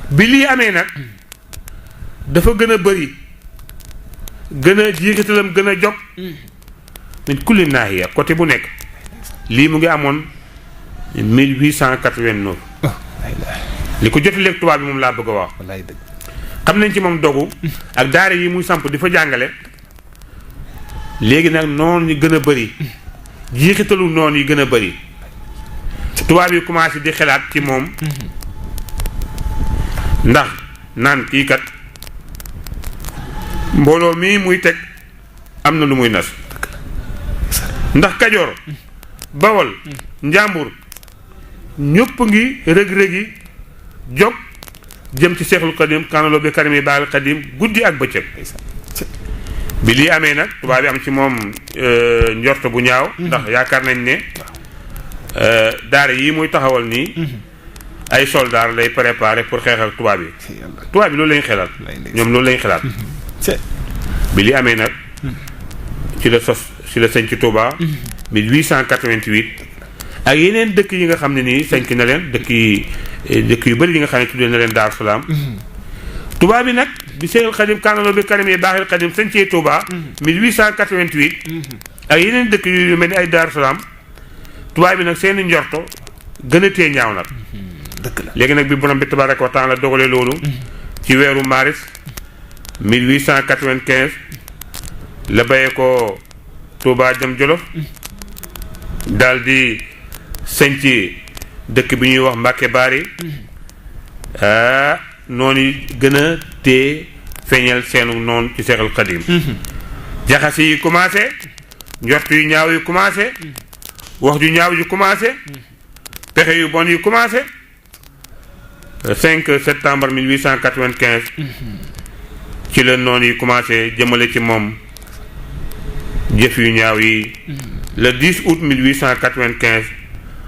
S2: bi lii amee nag dafa gën a bëri gën a jiikatalam gën a jog min kulli naahiya côté bu nekk lii mu ngi amoon 1889 li ko jotaleeg tubaab bi moom laa bëgg a wax.
S1: wallaay dëgg.
S2: xam nañ ci moom dogu ak daara yi muy samp di fa jàngale. léegi nag noonu yi gën a bëri jiixitalu noonu yi gën a bëri tubaab yi commencé di xalaat ci moom ndax naan kii kat mbooloo mii muy teg am na lu muy nas ndax Kajoor Bawol Njàmbur ñëpp ngi rëg-rëgi jóg jëm ci Seexul Xadim kanaloo bi karim yi baaxal Xadim guddi ak bëccëg bi lii amee nag tubaab bi am ci moom njort bu ñaaw ndax yaakaar nañ ne daara yii muy taxawal nii ay soldaar lay préparé pour xeex ak tubaab yi tubaab bi loolu lañ xelaat ñoom loolu lañ xelaat bi lii amee nag ci la sañ ci Touba 1888 ak yeneen dëkk yi nga xam ne nii sañc na leen dëkk yu bëri yi nga xam ne tuddee na leen Daaru Salaam tubaab bi nag bi Seexul Xadim kanaloo bi karim yi baaxil Xadim sañcee Touba 1888 ak yeneen dëkk yu mel ni ay Daaru Salaam tubaab bi nag seeni njorto gën a tee ñaaw nag
S1: dëgg la
S2: léegi nag bi borom bi tabaaraka wa taala dogale loolu ci weeru maris 1895 la bayee ko Touba jëm Jolof daal di sañc dëkk bi ñuy wax Mbàkke Baari noonu gën a tee feeñal seenu noonu ci Seexul Xadim jaxase yi commencé njort yu ñaaw yi commencé wax ju ñaaw yu commencé pexe yu bon yu commencé 5 septembre 1895 ci la noonu yi commencé jëmale ci moom jëf yu ñaaw yi le 10 août 1895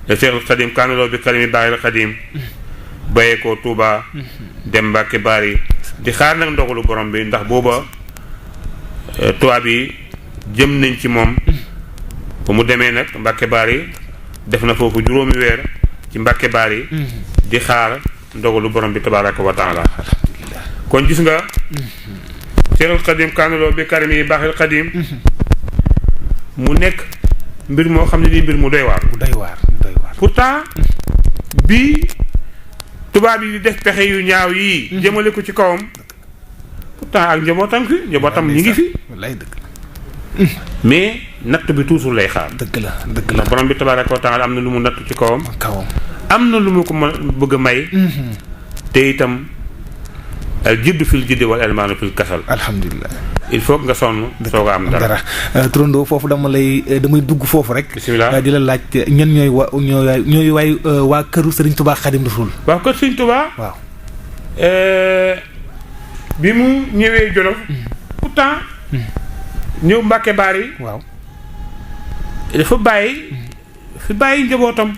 S2: le Seexul Xadim kanaloo bi karim yi baaxil Xadim bayee ko Touba dem Mbàkke Baari di xaar nag ndogalu borom bi ndax booba tubaab yi jëm nañ ci moom ba mu demee nag Mbàkke Baari def na foofu juróomi weer ci Mbàkke Baari di xaar ndogalu borom bi tabaaraka wa taala kon gis nga Seexul Xadim kanaloo bi karim yi baaxil Xadim mu nekk mbir moo xam ne nii mbir mu doy waar pourtant bi tubaab yi di def pexe yu ñaaw yii jëmale ko ci kawam pourtant ak njabootam ñi ngi fi
S1: wallaay dëgg
S2: mais natt bi toujours lay xaar
S1: dëgg la
S2: ndax borom bi tabaaraka wa taala am na lu mu natt ci kawam am na lu mu ko bëgg a may te itam al jiddu fil jiddi wal elmaanu fil kasal
S1: alhamdulilah
S2: il faut nga sonn soog a am dara
S1: turandoo foofu damay dugg foofu rek
S2: bismillah
S1: di la laaj ñan ñooy waay waa këru Serigne Touba Xadim Rasul
S2: waaw kër Serigne Touba
S1: waaw
S2: bi mu ñëwee Jolof pourtant ñëw Mbàkke Baari
S1: waaw
S2: dafa bàyyi njabootam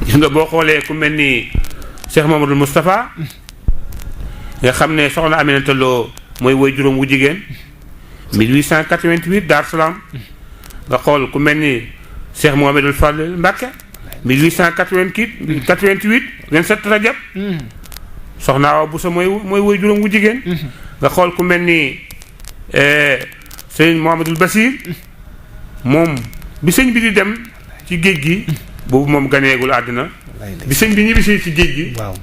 S2: gis nga boo xoolee ku mel ni Cheikh Mamadou Moustapha nga xam ne soxna Aminata Lo mooy woy juróom wu jigéen 1888 Dar Salaam nga xool ku mel ni Cheikh Mouhamadul Fadel Mbacke 1888 27 Rajab soxna Awa Boussa mooy woy juróom wu jigéen nga xool ku mel ni sëñ Mouhamadul Basir moom bi sëñ bi di dem ci géej gi boobu moom ganeegul àddina bi sëñ bi ñibbisee ci géej gi
S1: waaw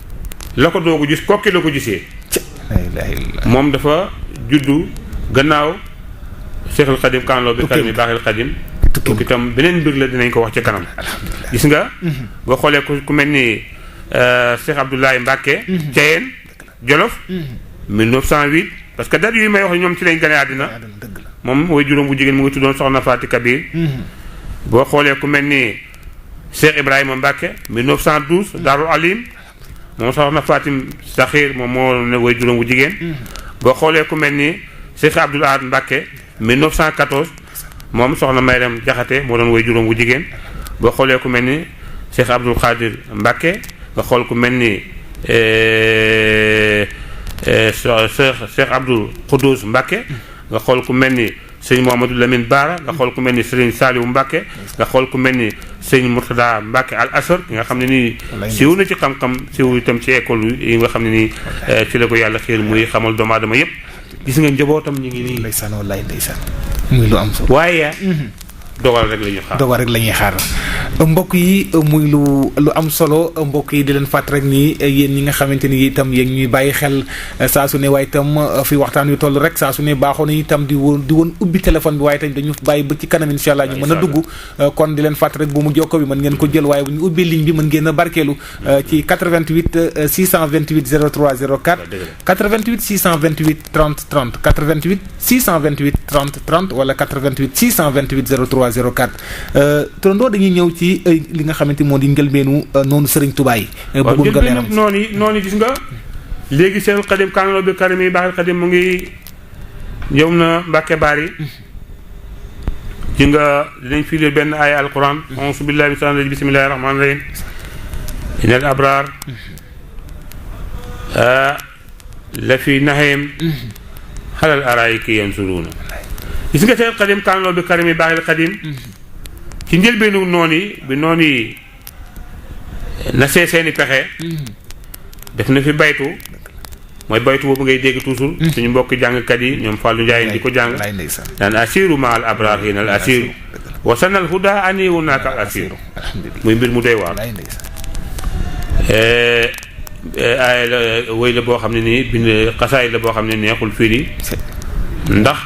S2: la ko doogu gis kokki la ko gisee moom dafa juddu gannaaw Seexul Xadim kanaloo bi karim yi baaxil Xadim tukki itam beneen mbir la dinañ ko wax ci kanam gis nga boo xoolee ku mel ni Cheikh Abdoulaye Mbacke Thiéyène Jolof 1908 parce que date yooyu may wax ñoom ci lañ gane àddina moom way juróom bu jigéen mu ngi tuddoon Soxna Faati Kabir boo xoolee ku mel ni Cheikh Ibrahima Mbacke 1912 Daarul Alim moom Soxna Fatim Saxiir moom moo ne way juróom bu jigéen boo xoolee ku mel ni Cheikh Abdoul Ahad Mbacke 1914 moom soxna Mayram Jaxate moo doon way juróom bu jigéen boo xoolee ku mel ni Cheikh Abdoul Khadir Mbacke nga xool ku mel ni Cheikh Abdoul Khoudous Mbacke nga xool ku mel ni sëñ Mouhamadou Lamine Bara nga xool ku mel ni Serigne Saliou Mbacke nga xool ku mel ni sëñ Mourtada Mbacke al Asar nga xam ne nii siiw na ci xam-xam siiw itam ci école yi nga xam ne nii ci la ko yàlla xiir muy xamal doomu aadama yépp gis nga njabootam ñu ngi nii
S1: ndeysaan wallaay ndeysaan muy lu am solo
S2: waaye dogal rek la ñuy xaar.
S1: dogal rek la ñuy xaar mbokk yi muy lu am solo mbokk yi di leen fàtt rek nii yéen ñi nga xamante ni itam yéen ñuy bàyyi xel saa su ne waaye itam fi waxtaan wi toll rek saa su ne baaxoon na itam di woon ubbi téléphone bi waaye itam dañu bàyyi ba ci kanam incha allah ñu mën a dugg kon di leen fàtt rek bu mu jokko bi mën ngeen ko jël waaye bu ñu ubbee ligne bi mën ngeen a barkeelu ci 88 628 03 04 88 628 30 30 88 628 30 30 wala 88 628 03 04 turandoo dañuy ñëw ci li nga xamante moo di njëlbeenu noonu Serigne Touba yi. bëggoon nga leeram
S2: noonu gis nga léegi Seexul Xadim kaanaloo bi karim yi baaxil Xadim mu ngi ñëw na Mbàkke Bari ci nga dinañ fi leen benn aaya alquran auzu billahi mina shaytaani rajiim bismillahi rahmaani rahiim innal abraar la fi naxiim alal araa'iki yanzuruuna gis nga Seexul Xadim kaanaloo bi karim yi baaxil Xadim ci njëlbeenu noonu yi bi noonu yi na seeni pexe def na fi baytu mooy baytu boobu ngay dégg toujours suñu mbokk jàngkat yi ñoom Fallou Ndiaye di ko jàng naan asiru ma al abraar hinal asiru wasanal huda aniwu naaka al asiru muy mbir mu doy waar ay la wéy la boo xam ne nii bind xasaay la boo xam ne neexul firi ndax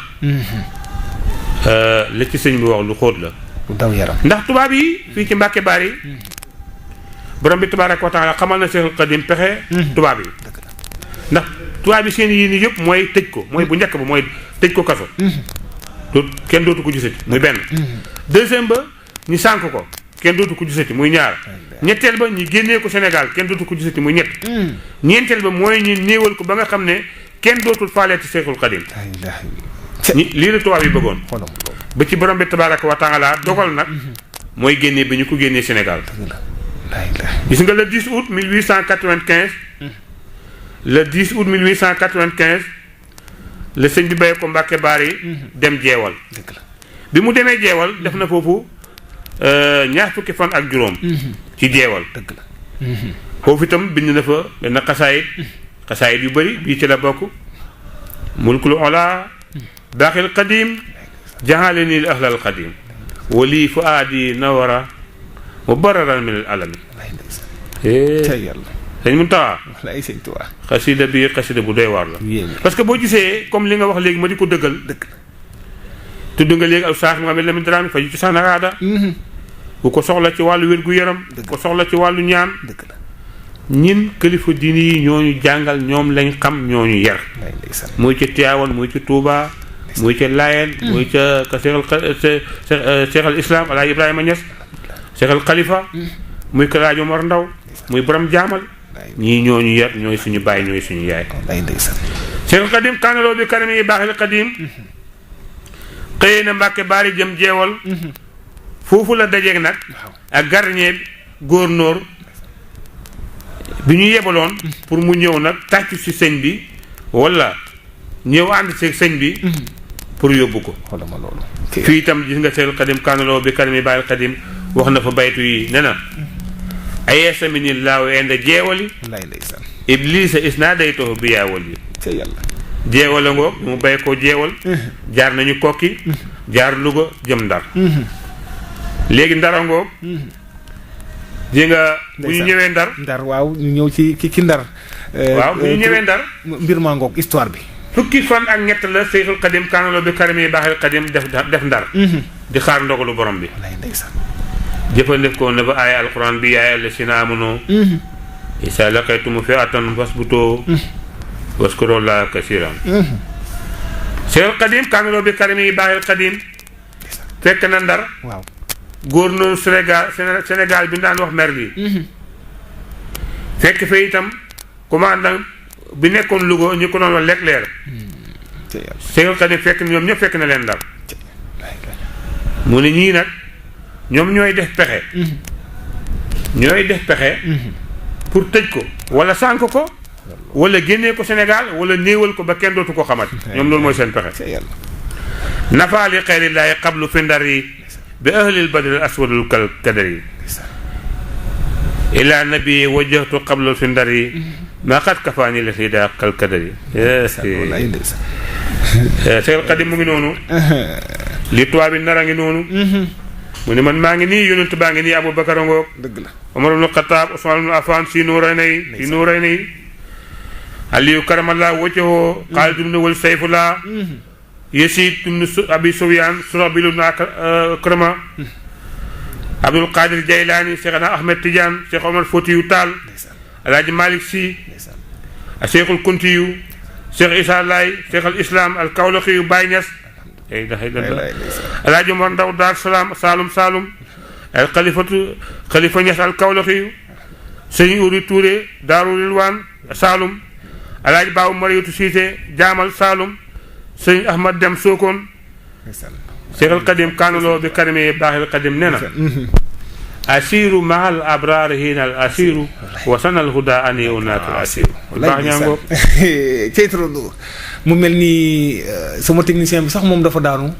S2: la ci sëñ bi wax lu xóot la
S1: daw yaram
S2: ndax tubaab yi fii ci Mbàkke Bari borom bi tabaaraka wa taala xamal na Seexul Xadim pexe tubaab yi ndax tubaab yi seen yii nii yëpp mooy tëj ko mooy bu njëkk ba mooy tëj ko kaso kenn dootu ko gisati muy benn deuxième ba ñu sànk ko kenn dootu ko gisati muy ñaar ñetteel ba ñu génnee ko Sénégal kenn dootu ko gisati muy ñett ñeenteel ba mooy ñu néewal ko ba nga xam ne kenn dootul faaleeti Seexul Xadim lii la tubaab yi bëggoon ba ci borom bi tabaaraka wa taala dogal nag mooy génnee bi ñu ko génnee Sénégal gis nga le 10 août 1895 le 10 août 1895 le sëñ bi bàyyi ko Mbàkke Bari dem jeewal bi mu demee jeewal def na foofu ñaar fukki fan ak juróom ci jeewal foofu itam bind na fa benn xasaayit yu bëri bii ci la bokk mulkul ola baaxil qadim jaxale nii ahlal qadim wali fu aadi nawara mu bararan min al alami sëñ Muntaxa xasida bi xasida bu doy waar la parce que boo gisee comme li nga wax léegi ma di ko dëggal tudd nga léegi al saax Mouhamed Lamine Dramé faju ci sanaraada bu ko soxla ci wàllu wér-gu-yaram bu ko soxla ci wàllu ñaan ñin kilifa diini yi ñooñu jàngal ñoom lañ xam ñooñu yar muy ca Tiwaawan muy ca Tuuba muy ca Laayeen muy ca Cheikh al Islam Alaaji Ibrahima Niass Cheikh al Khalifa muy ka Laaji Omar Ndaw muy borom jaamal ñii ñooñu yar ñooy suñu baay ñooy suñu yaay Cheikh al Xadim kaanaloo bi karim yi baaxil Xadim xëyee na Mbàkke Bari jëm jeewal foofu la dajeeg nag ak gardien gouverneur bi ñu yebaloon pour mu ñëw nag tàccu ci sëñ bi wala ñëw ànd ci sëñ bi pour yóbbu ko fii itam gis nga Seexul Xadim kaanaloo bi karim yi baaxil Xadim wax na fa baytu yi ne na ayeesa mi ni laaw inde jeewali iblisa isna day toho bi yaawal yi jeewal a ngoog mu bay ko jeewal jaar nañu kokki jaar Louga jëm Ndar léegi Ndar a ngoog ji nga bu ñu ñëwee Ndar
S1: waaw ñu ñëw ci Ndar
S2: waaw bu ñu ñëwee Ndar
S1: mbir maa ngoog histoire bi
S2: fukki fan ak ñett la Seexul Xadim kaanaloo bi karim yi baaxil Xadim def Ndar di xaar ndogalu borom bi jëfandikoo na ba aaya alquran bi yaay la si na amono isa laqaytumu fi'atan fasbutu waskuru llaha kasiran Seexul Xadim kaanaloo bi karim yi baaxil Xadim fekk na Ndar gouverneur Sénégal bi daan wax Merli fekk fa itam commandant bi nekkoon Louga ñu ko doon wax Leclerc Seexul Xadim fekk na ñoom ñëpp fekk na leen Ndar mu ne ñii nag ñoom ñooy def pexe pour tëj ko wala sànk ko wala génnee ko Sénégal wala néewal ko ba kenn dootu ko xamat ñoom loolu mooy seen pexe nafaali xeyrillaahi qablu fi Ndar yi bi ahlil badril aswadul kal kadar yi ila nabi wajjahtu qablu fi Ndar yi maa xat kafaani la fii daa kal kadar yi Seexul Xadim mu ngi noonu li tubaab bi Ndar a ngi noonu mu ne man maa ngi nii yonent baa ngi nii Aboubacar ngoog
S1: dëgg la
S2: Omar ibn Khattab Ousmane ibn Affan si nuuray Aliyu karamallahu wajhahu Xaalid ibn Walid Sayfullah Yasid ibn Abi Sufyan Surabil ibn Akrama Abdul Qadir Jaylani Cheikhna Ahmed Tidiane Cheikh Omar Foutiyou Tall Alhaji Malick Sy Cheikhul Kuntiyu Cheikh Issa Laye Cheikh al Islam al Kawlaxi Baye Niass Alhaji Omar Ndaw Dar Salaam Saalum al Khalifa Niass al Kawlaxi Sëñ Uri Touré Daaru Rilwaan Saalum Alhaji Baabu Mariyatu Siise Jaamal Saalum Sëñ Ahmad Dem Sokone Cheikh al Qadim kaanuloo bi karime baaxil Qadim nee na asiru mahal abraar hiinal asiru wasanal huda ani unaaka asiru baax ñaango
S1: ceytro mu mel ni sama technicien bi sax moom dafa daanu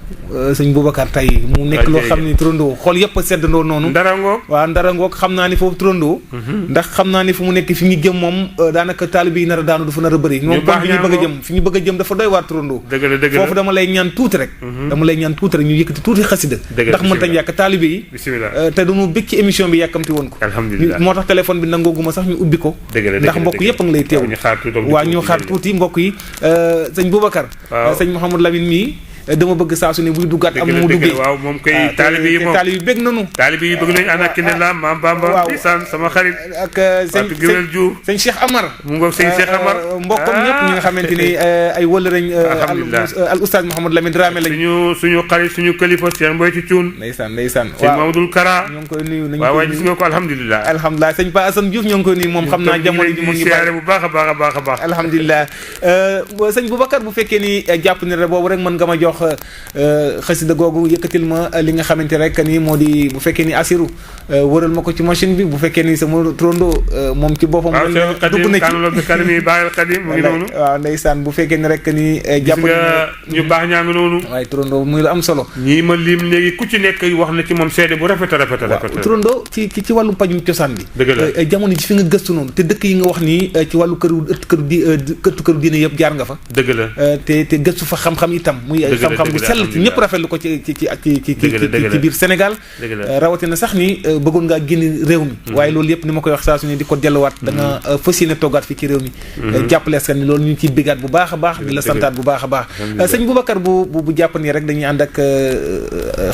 S1: sëñ Boubacar tey mu nekk loo xam ni turandoo xool yëpp a seddandoo noonu ndara ngoog xam naa ni foofu turandoo ndax xam naa ni fu mu nekk fi ñu jëm moom daanaka taalibe yi nar a daanu dafa nar a bëri moom kon fi ñu bëgg a jëm dafa doy waar turandoo foofu dama lay ñaan tuuti rek ñu yëkkati tuuti xasida ndax mën tañ yàkk taalibe yi te dañu bëgg ci émission bi yàkkamti woon ko moo tax téléphone bi nangooguma sax ñu ubbi ko ndax mbokk yëpp a ngi lay teew waaw ñu xaar tuuti mbokk yi sëñ Boubacar sëñ Mouhamadou Lamine mii dama bëgg saa su ne buy duggaat am mu duggee
S2: waaw moom koy taalibe yi bëgg nañu ànd ak Kiné Lam Maam Bamba ndeysaan sama xarit
S1: ak sëñ Cheikh Amar
S2: mu ngoog sëñ Cheikh Amar
S1: mbokkam ñëpp ñi nga xamante ni ay wëllëreñ al oustaz Mouhamadou Lamine Dramé lañ
S2: suñu xarit suñu kilifa Cheikh Mboy ci Cuun
S1: ndeysaan
S2: sëñ Mamadou Kara
S1: ñoo ngi koy nuyu
S2: waaw waaye gis nga ko alhamdulilah
S1: sëñ Pa Assane Diouf ñoo ngi koy nuyu moom xam naa jamono ji mu ngi
S2: siyaare bu baax a baax
S1: alhamdulilah sëñ Boubacar bu fekkee ni jàpp ni rek boobu rek mën nga ma jox xasida googu yëkkatil ma li nga xamante rek ni moo di bu fekkee ni asiru wëral ma ko ci machine bi bu fekkee ni sama trondo moom ci boppam dugg na ci waaw ndeysaan bu fekkee ni rek ni jàpp
S2: ñu baax ñaa ngi noonu
S1: waaye trondo muy lu am solo
S2: ñii ma lim léegi ku ci nekk wax na ci moom seede bu rafet
S1: trondo ci wàllu pajum cosaan bi jamono ji fi nga gëstu noonu te dëkk yi nga wax nii ci wàllu këru diine yëpp jaar nga fa
S2: dëgg la
S1: te gëstu fa xam-xam itam muy xam-xam bu sell ci ñëpp rafetlu ko ci biir Sénégal rawatina sax ni bëggoon ngaa génn réew mi waaye loolu yëpp ni ma koy wax saa su ne di ko delluwaat da nga fas yéene toggaat fii ci réew mi jàppale askan ni loolu ñu ciy béggaat bu baax a baax di la santaat bu baax a baax sëñ Boubacar bu jàpp nii rek dañuy ànd ak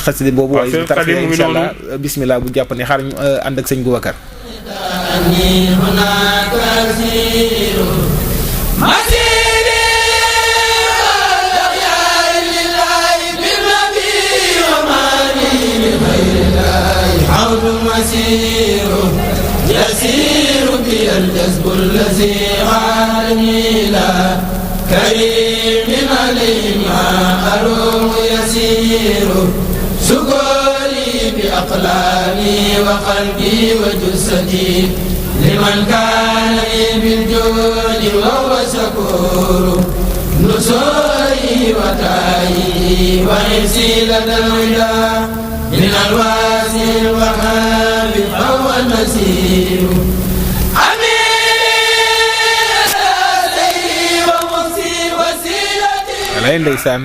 S1: xasida boobu waaye bu tarafee insha allah bismillah bu jàpp nii xaar ñu ànd ak sëñ Boubacar
S3: يسير بي الجذب الذي غارني لا كريم عليه ما أروم يسير سكولي بأقلامي وقلبي وجسدي لمن كان لي بالجود وهو شكور نصوري وتايي وحسي لدى الوداع من الواسع الوهاب فهو النسير
S1: lay ndeysaan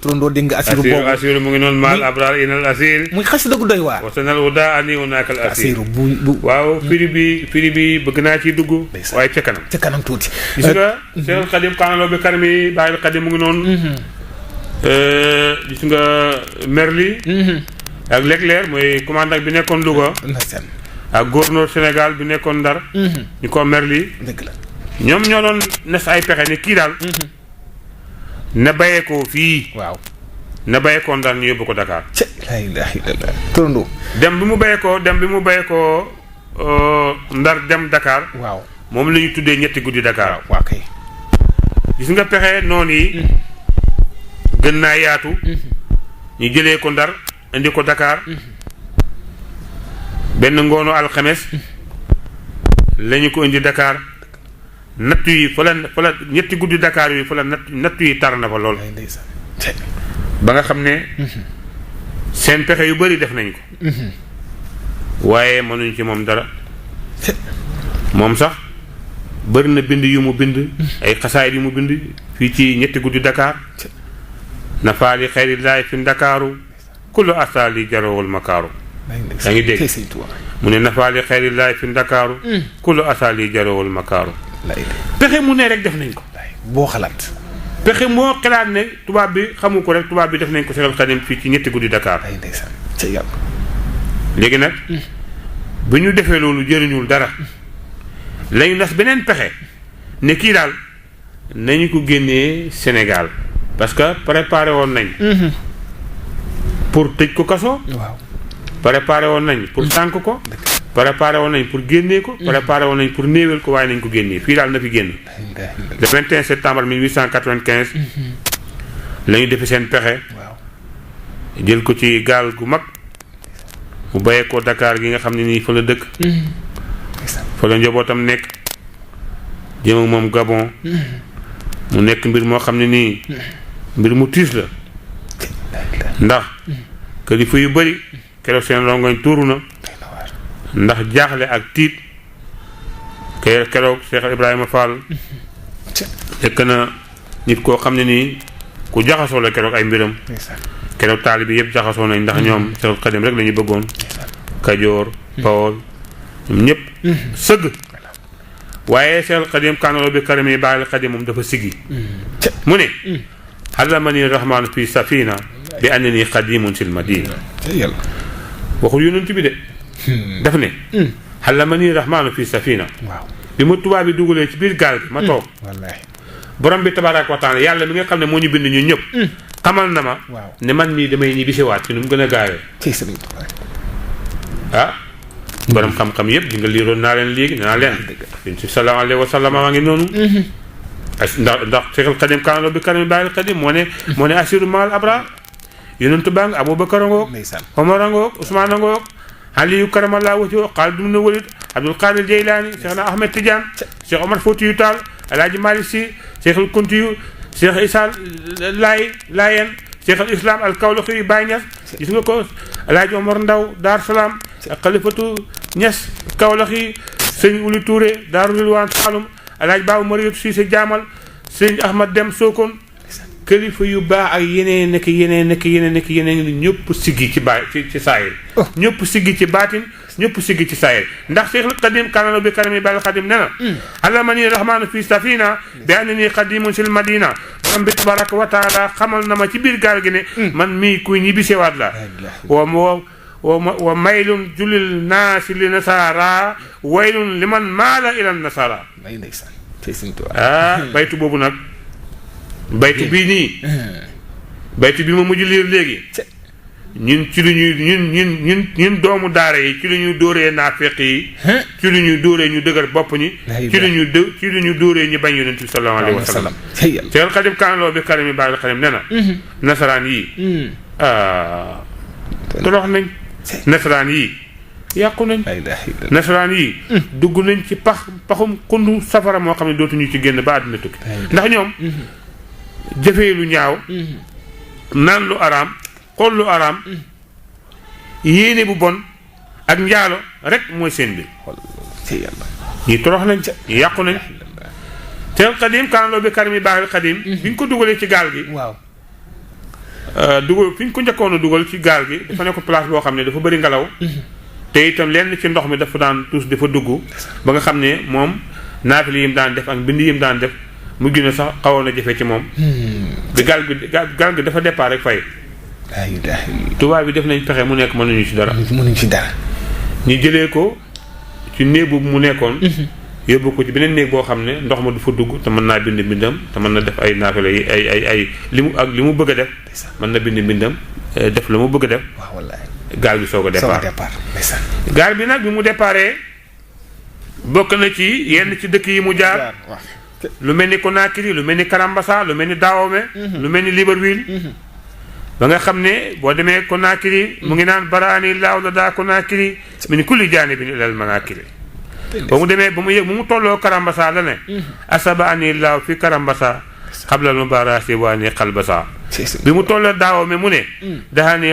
S1: turandoo dégg nga asiru boobu
S2: asiru mu ngi noonu maal abrar inal asir
S1: muy xasida gu doy waar
S2: wasanal uda ani unakal asir
S1: bu
S2: waaw firi bi bëgg naa ciy dugg waaye ca kanam
S1: tuuti
S2: gis nga Cheikh Khadim kaanaloo bi karmi bàyyil Khadim mu ngi noonu gis nga Merli ak Leclerc mooy commandant bi nekkoon Louga ak gouverneur Sénégal bi nekkoon Ndar ñu ko Merli
S1: dëgg la
S2: ñoom ñoo doon nes ay pexe ne kii daal na bàyyeekoo fii
S1: waaw
S2: na bàyyeekoo Ndar ñu yóbbu ko Dakar
S1: la ilaha illallah turandoo
S2: dem bi mu bàyyeekoo Ndar dem Dakar
S1: waaw
S2: moom la ñu tuddee ñetti guddi Dakar
S1: waaw kay
S2: gis nga pexe noonu yi gën naa yaatu ñu jëlee ko Ndar indi ko Dakar benn ngoonu alxames lañu ko indi Dakar nattu yi fa la ñetti guddi Dakar yi fa la nattu yi tar na fa lool ba nga xam ne seen pexe yu bari def nañ ko waaye mënuñ ci moom dara moom sax bari na bind yu mu bind ay xasaayit yu mu bind fii ci ñetti guddi Dakar na faali xayri laay fi Ndakaaru kullu asali jarawul makaaru yaa ngi dégg mu ne nafaali xeyrillaahi fi ndakaaru kullu asali jarawul makaaru pexe mu ne rek def nañ ko
S1: boo xalaat
S2: pexe moo xalaat ne tubaab bi xamu ko rek tubaab bi def nañ ko Seexul Xadim fii ci ñetti guddi Dakar léegi nag bi ñu defee loolu jëriñul dara lañu nas beneen pexe ne kii daal nañu ko génnee Sénégal parce que préparé woon nañ pour tëj ko kaso
S1: waaw
S2: préparé woon nañ pour tànk ko préparé woon nañ pour génnee ko préparé woon nañ pour néewal ko waaye nañ ko génnee fii daal na fi génn le 21 septembre 1895 la ñu defe seen pexe jël ko ci gaal gu mag mu bayee ko Dakar gi nga xam ne nii fa la dëkk fa la njabootam nekk jëm ak moom Gabon mu nekk mbir moo xam ne nii mbir mu tiis la ndax kilifa yu bari keroog seen rongoñ tuuru na ndax jaaxle ak tiit keroog Cheikh Ibrahima Fall nekk na nit koo xam ne nii ku jaxasoo la keroog ay mbiram keroog taalibe bi yëpp jaxasoo nañ ndax ñoom Seexul Xadim rek la ñu bëggoon Kajoor Bawol ñoom ñëpp sëgg waaye Seexul Xadim kaanaloo bi karami bàyyil Xadim moom dafa siggi mu ne allamani rahmaanu fi safina bi annani xadimun sil madina waxul yonent bi de daf ne allamani rahmaanu fi safina bi ma tubaab bi dugalee ci biir gaal gi ma toog borom bi tabaaraka wa taala yàlla mi nga xam ne moo ñu bind ñun ñëpp xamal na ma ne man mii damay ñibbisiwaat ci nu mu gën a gaawee ah borom xam-xam yëpp di nga liiroon naa leen léegi naa leen yéen si sallallahu alayhi wa sallam maa ngi noonu ndax Seexul Xadim kaanaloo bi karami bàyyil Xadim moo ne asiru maal abra yonentu baa ngi Abubakar a ngoog Omar a ngoog Usmaan a ngoog Aliyu karamallahu wajhahu Xaalid ibn Walid Abdul Qadir Jeylaani Cheikh na Ahmed Tidiane Cheikh Omar Foutiyou Tall Alaaji Malick Sy Cheikhul Kuntiyu Cheikh Issa Layen Cheikh al Islam al Kawlaxi Baye Niass gis nga ko Alaaji Omar Ndaw Dar Salaam ak Xalifatu Niass Kawlaxi sëñ Uli Touré Daaru Rilwaan Saalum Alaaji Baabu Mariyatu Siise Jaamal sëñ Ahmad Dem Sokone kilifa yu baax ak yeneen ñëpp siggi ci ci saayir ñëpp siggi ci baatin ñëpp siggi ci saayir ndax Seexul Xadim kaanaloo bi karami bàyyil Xadim ne na allamani rahmaanu fi safina bi annani xadimun sil madina borom bi tabaraka wa taala xamal na ma ci biir gaal gi ne man mii kuy ñibbisewaat la wa maylun julil naasi li nasara waylun liman maala ila nasara baytu boobu nag baytu bii nii baytu bi ma mujj liir léegi ñun ci lu ñuy ñun doomu daara yi ci lu ñuy dóoree naafeq yi ci lu ñuy dóoree ñu dëgër bopp ñi ci lu ñu dóoree ñu bañ yonent bi sallallahu alayhi wa sallam Seexul Xadim kaanaloo bi karami bàyyil Xadim ne na nasaraan yii torox nañ nasaraan yii yàqu nañ nasaraan yii dugg nañ ci paxum xundu safara moo xam ne dootuñu ci génn ba àddina tukki ndax ñoom jëfee lu ñaaw naan lu araam xool lu araam yéene bu bon ak njaalo rek mooy seen bi ñi torox nañ ñi yàqu nañ Seexul Xadim kaanaloo bi karami bàyyil Xadim bi ñu ko dugalee ci gaal gi dugal fi ñu ko njëkkoon a dugal ci gaal gi dafa nekk place boo xam ne dafa bëri ngelaw te itam lenn ci ndox mi dafa daan tuus dafa dugg ba nga xam ne moom naafile yi mu daan def ak mbind yi mu daan def mu gën a sax xawoon a jafe ci moom bi gaal gi dafa départ rek fay tubaab bi def nañ pexe mu nekk mënuñu ci dara ñu jëlee ko ci néeg bu mu nekkoon yóbbu ko ci beneen néeg boo xam ne ndox ma du fa dugg te mën naa bind mbindam te mën na def ay naafile yi ay li mu bëgg a def mën na bind mbindam def la mu bëgg a def gaal bi soog a départ gaal bi nag bi mu départee bokk na ci yenn ci dëkk yi mu jaar lu mel ni Conakry lu mel ni Karambasa lu mel ni Dahomey lu mel ni Libreville ba nga xam ne boo demee Conakry mu ngi naan baraani laaw la daa Conakry min kulli jaanibin ilal manakiri ba mu demee ba mu yëg mu tolloo Karambasa la ne asaba ani laaw fi Karambasa xablal mubarasi waa ni xalbasa bi mu tolloo Dahomey mu ne daxani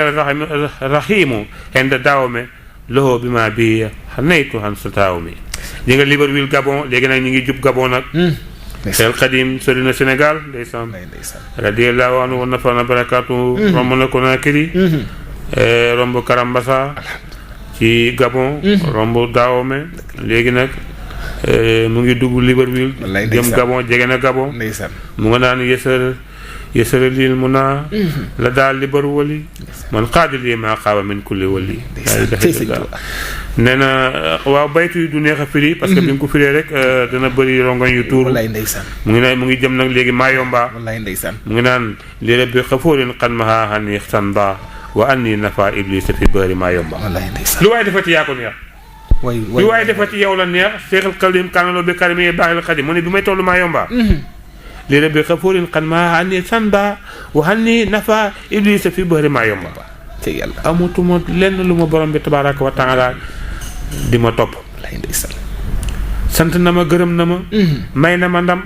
S2: rahimu xend Dahomey loxo bi ma bi xanaytu xan sa Dahomey ñi nga Libreville Gabon léegi nag ñu ngi jub Gabon nag Seexul Xadim sori na Sénégal ndeysaan radiyallahu anhu wa nafana barakaatu romb na Conakry romb Karambassa ci Gabon romb Dahomey léegi nag mu ngi dugg Libreville jëm Gabon jege na Gabon mu nga naan yësara lil mun naa la daal libar wali man xaadali maa xaaba min kulli wali nee na waaw baytu yi du neex a firi parce que bi nga ko firee rek dana bëri rongoñ yu tuuru mu ngi jëm nag léegi Mayomba mu ngi naan li rabbi xafóorin xan mahaa xani san ba wa anni nafa iblis fi bëri Mayomba lu waaye defati yaa ko neex lu waaye defati yow la neex Seexul Xadim kaanaloo bi karimi baaxil Xadim mu ne bi may tollu Mayomba li rabbi xafóorin xan mahaa xani san ba wa anni nafa iblis fi bëri Mayomba te yàlla amatuma lenn lu ma borom bi tabaaraka wa taala di ma topp sant na ma gërëm na ma may na ma ndam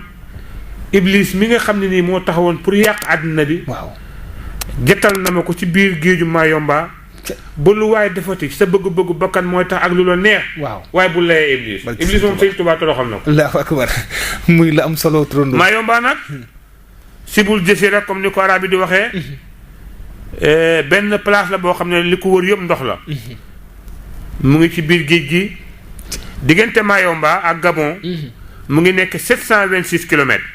S2: iblis mi nga xam ne nii moo taxawoon pour yàq àddina bi waaw jettal na ma ko ci biir géeju Mayomba ba lu waaye defati sa bëgg-bëggu bakkan mooy tax ak lu la neex waaw waaye bu layee iblis moom Sëñ Tuubaa toroxal na ko Allahu akbar muy la am solo trondo Mayomba nag sibul jësira comme ni ko arab yi di waxee benn place la boo xam ne li ko wër yëpp ndox la mu ngi ci biir géej gi diggante Mayomba ak Gabon mu ngi nekk 726 kilomètres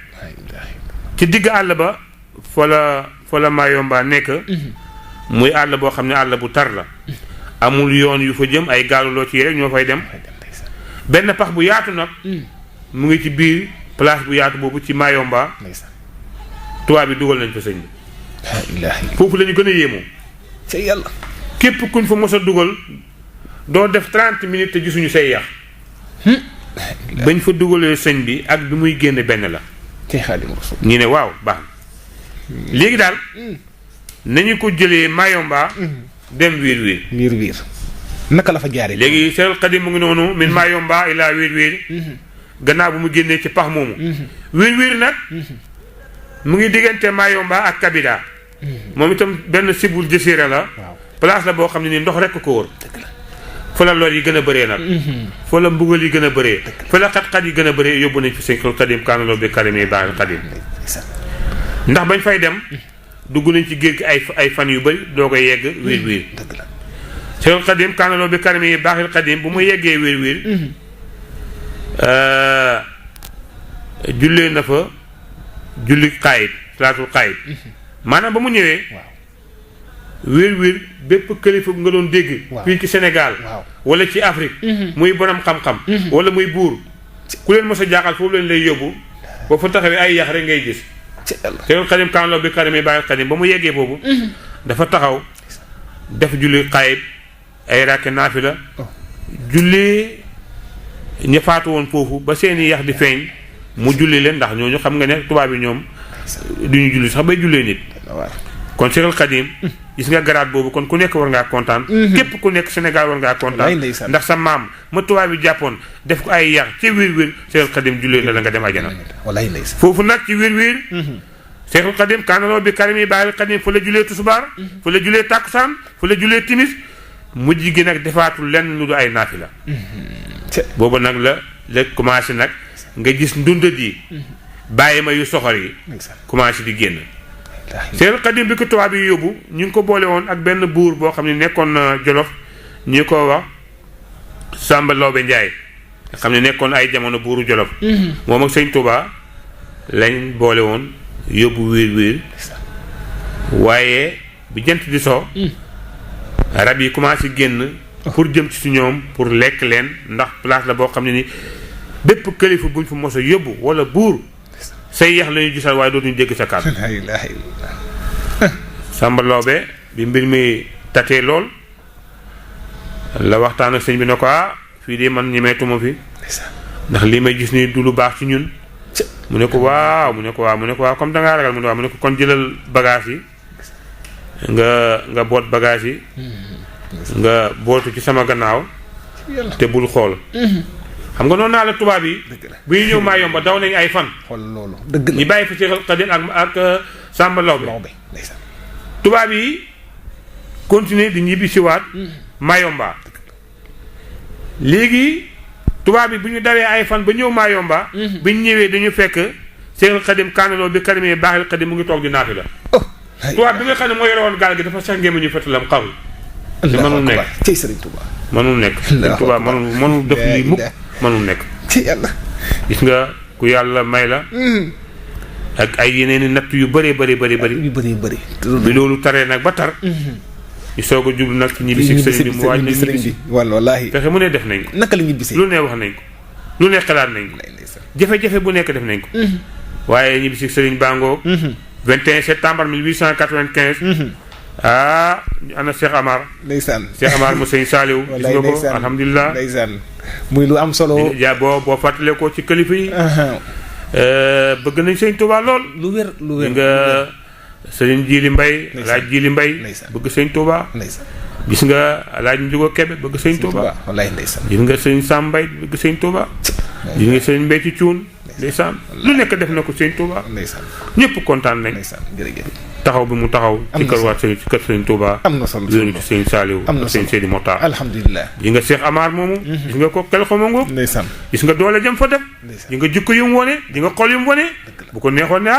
S2: ci digg àll ba fa la Mayomba nekk muy àll boo xam ne àll bu tar la amul yoon yu fa jëm ay gaaluloo ci rek ñoo fay dem benn pax bu yaatu nag mu ngi ci biir place bu yaatu boobu ci Mayomba tubaab bi dugal nañ fa sëñ bi foofu la ñu gën a yéemoo ca yàlla képp kuñ fa mos a dugal doo def 30 minutes te gisuñu say yax bañ fa dugalee sëñ bi ak bi muy génn benn la ñu ne waaw baax na léegi daal nañu ko jëlee Mayomba dem wiir naka la fa jaaree léegi Seexul Xadim mu ngi noonu min Mayomba ilaa wiir gannaaw bu mu génnee ci pax moomu wiir nag mu ngi diggante Mayomba ak Kabida moom itam benn sibul jësiira la place la boo xam ne nii ndox rekk ko wër fa la lor yi gën a bëree nag fa la mbugal yi gën a bëree fa la xat-xat yi gën a bëree yóbbu nañ fi Seexul Xadim kaanaloo bi karimi baaxil Xadim ndax bañ fay dem dugg nañ ci géej gi ay fan yu bëri doo koy yegg wiir Seexul Xadim kaanaloo bi karimi baaxil Xadim bu mu yeggee wiir jullee na fa julli xaayit salaatul xaayit maanaam ba mu ñëwee wiir bépp kilifa nga doon dégg fii ci Sénégal wala ci Afrique muy borom xam-xam wala muy buur ku leen mos a jaaxal foofu leen lay yóbbu boo fa taxawee ay yax rek ngay gis Seexul Xadim kaanaloo bi karimi baaxil Xadim ba mu yeggee boobu dafa taxaw def julli xaayit ay ràkke naafila julli ña faatu woon foofu ba seeni yax di feeñ mu julli leen ndax ñooñu xam nga ne tubaab yi ñoom duñu julli sax bay jullee nit kon Seexul Xadim gis nga garaat boobu kon ku nekk war ngaa kontaan képp ku nekk Sénégal war ngaa kontaan ndax sa maam ma tubaab yi jàppoon def ko ay yax ci wiir Seexul Xadim jullee la nga dem ajana foofu nag ci wiir Seexul Xadim kaanaloo bi karimi baaxil Xadim fa la jullee tusubaar fa la jullee tàkkusaan fa la jullee timis mujj gi nag defaatul lenn lu du ay naafila boobu nag la commencé nag nga gis ndundat yi bàyyi ma yu soxor yi commencé di génn Seexul Xadim bi ko tubaab yi yóbbu ñu ngi ko boole woon ak benn buur boo xam ne nekkoon na Jolof ñu ko wax Samba Lawbe Njaay nga xam ne nekkoon ay jamono buuru Jolof moom ak Sëñ Tuubaa lañ boole woon yóbbu wiir waaye bi jant di so rab yi commencé génn pour jëm ci ñoom pour lekk leen ndax place la boo xam ne ni bépp kilifa buñ fa mos a yóbbu wala buur say yax la ñuy gisal waaye dootuñu dégg sa kàddu Samba Lawbe bi mbir mi tatee lool la waxtaan ak sëñ bi ne ko fii de man ñemeetuma fi ndax lii may gis ni du lu baax ci ñun mu ne ko waaw comme dangaa ragal mu ne waaw mu ne ko kon jëlal bagage yi nga boot bagage yi nga bootu ci sama gannaaw te bul xool xam nga noonu naa la tubaab yi bu ñu ñëw Mayomba daw nañu ay fan ñu bàyyi fa Seexul Xadim ak Samba Lawbe tubaab yi continuer di ñibbi siwaat Mayomba léegi tubaab yi bu ñu dawee ay fan ba ñëw Mayomba bi ñu ñëwee dañu fekk Seexul Xadim kaanaloo bi karimi baaxil Xadim mu ngi toog di naafila tubaab bi nga xam ne moo yore woon gaal gi dafa sax ngéema ñu fetalam xaru li mënul nekk
S1: cey Serigne Touba
S2: mënul nekk Serigne Touba mënul def lii mukk mënul nekk
S1: ci yàlla
S2: gis nga ku yàlla may la ak ay yeneen i natt yu bëree bëri bi loolu taree nag ba tar ñu soog a jublu nag ci ñibbisi sëriñ bi mu waaj nañ ñibbisi
S1: wallaahi
S2: fexe mu ne def nañ ko
S1: naka la ñibbisi
S2: lu ne wax nañ ko lu ne xalaat nañ ko jafe-jafe bu nekk def nañ ko waaye ñibbisi sëriñ Bango 21 septembre 1895 ana Cheikh Amar
S1: ndeysaan
S2: Cheikh Amar mu sëñ Saliou gis nga ko alhamdulilah
S1: ndeysaan muy lu am solo
S2: ja boo fàttale ko ci kilifa yi bëgg nañ sëñ Touba lool
S1: lu wér
S2: nga sëriñ Jili Mbay alaaj Jili Mbay bëgg sëñ Touba gis nga alaaj Njugo Kebe bëgg sëñ Touba gis nga sëñ Sam Mbay bëgg sëñ Touba gis nga sëñ Mbay ci Cuun ndeysaan lu nekk def na ko sëñ Touba ñëpp kontaan nañ taxaw bi mu taxaw ci kër waat ci kër sëñ Touba
S1: am na solo
S2: yoonu ci sëñ Saliou ak sëñ Seydi Mokhtar
S1: alhamdulilah
S2: gis nga Cheikh Amar moomu gis nga ko kel xoma ngoog gis nga doole jëm fa def gis nga jikko yu mu wone gis nga xol yu mu wone bu ko neexoon ne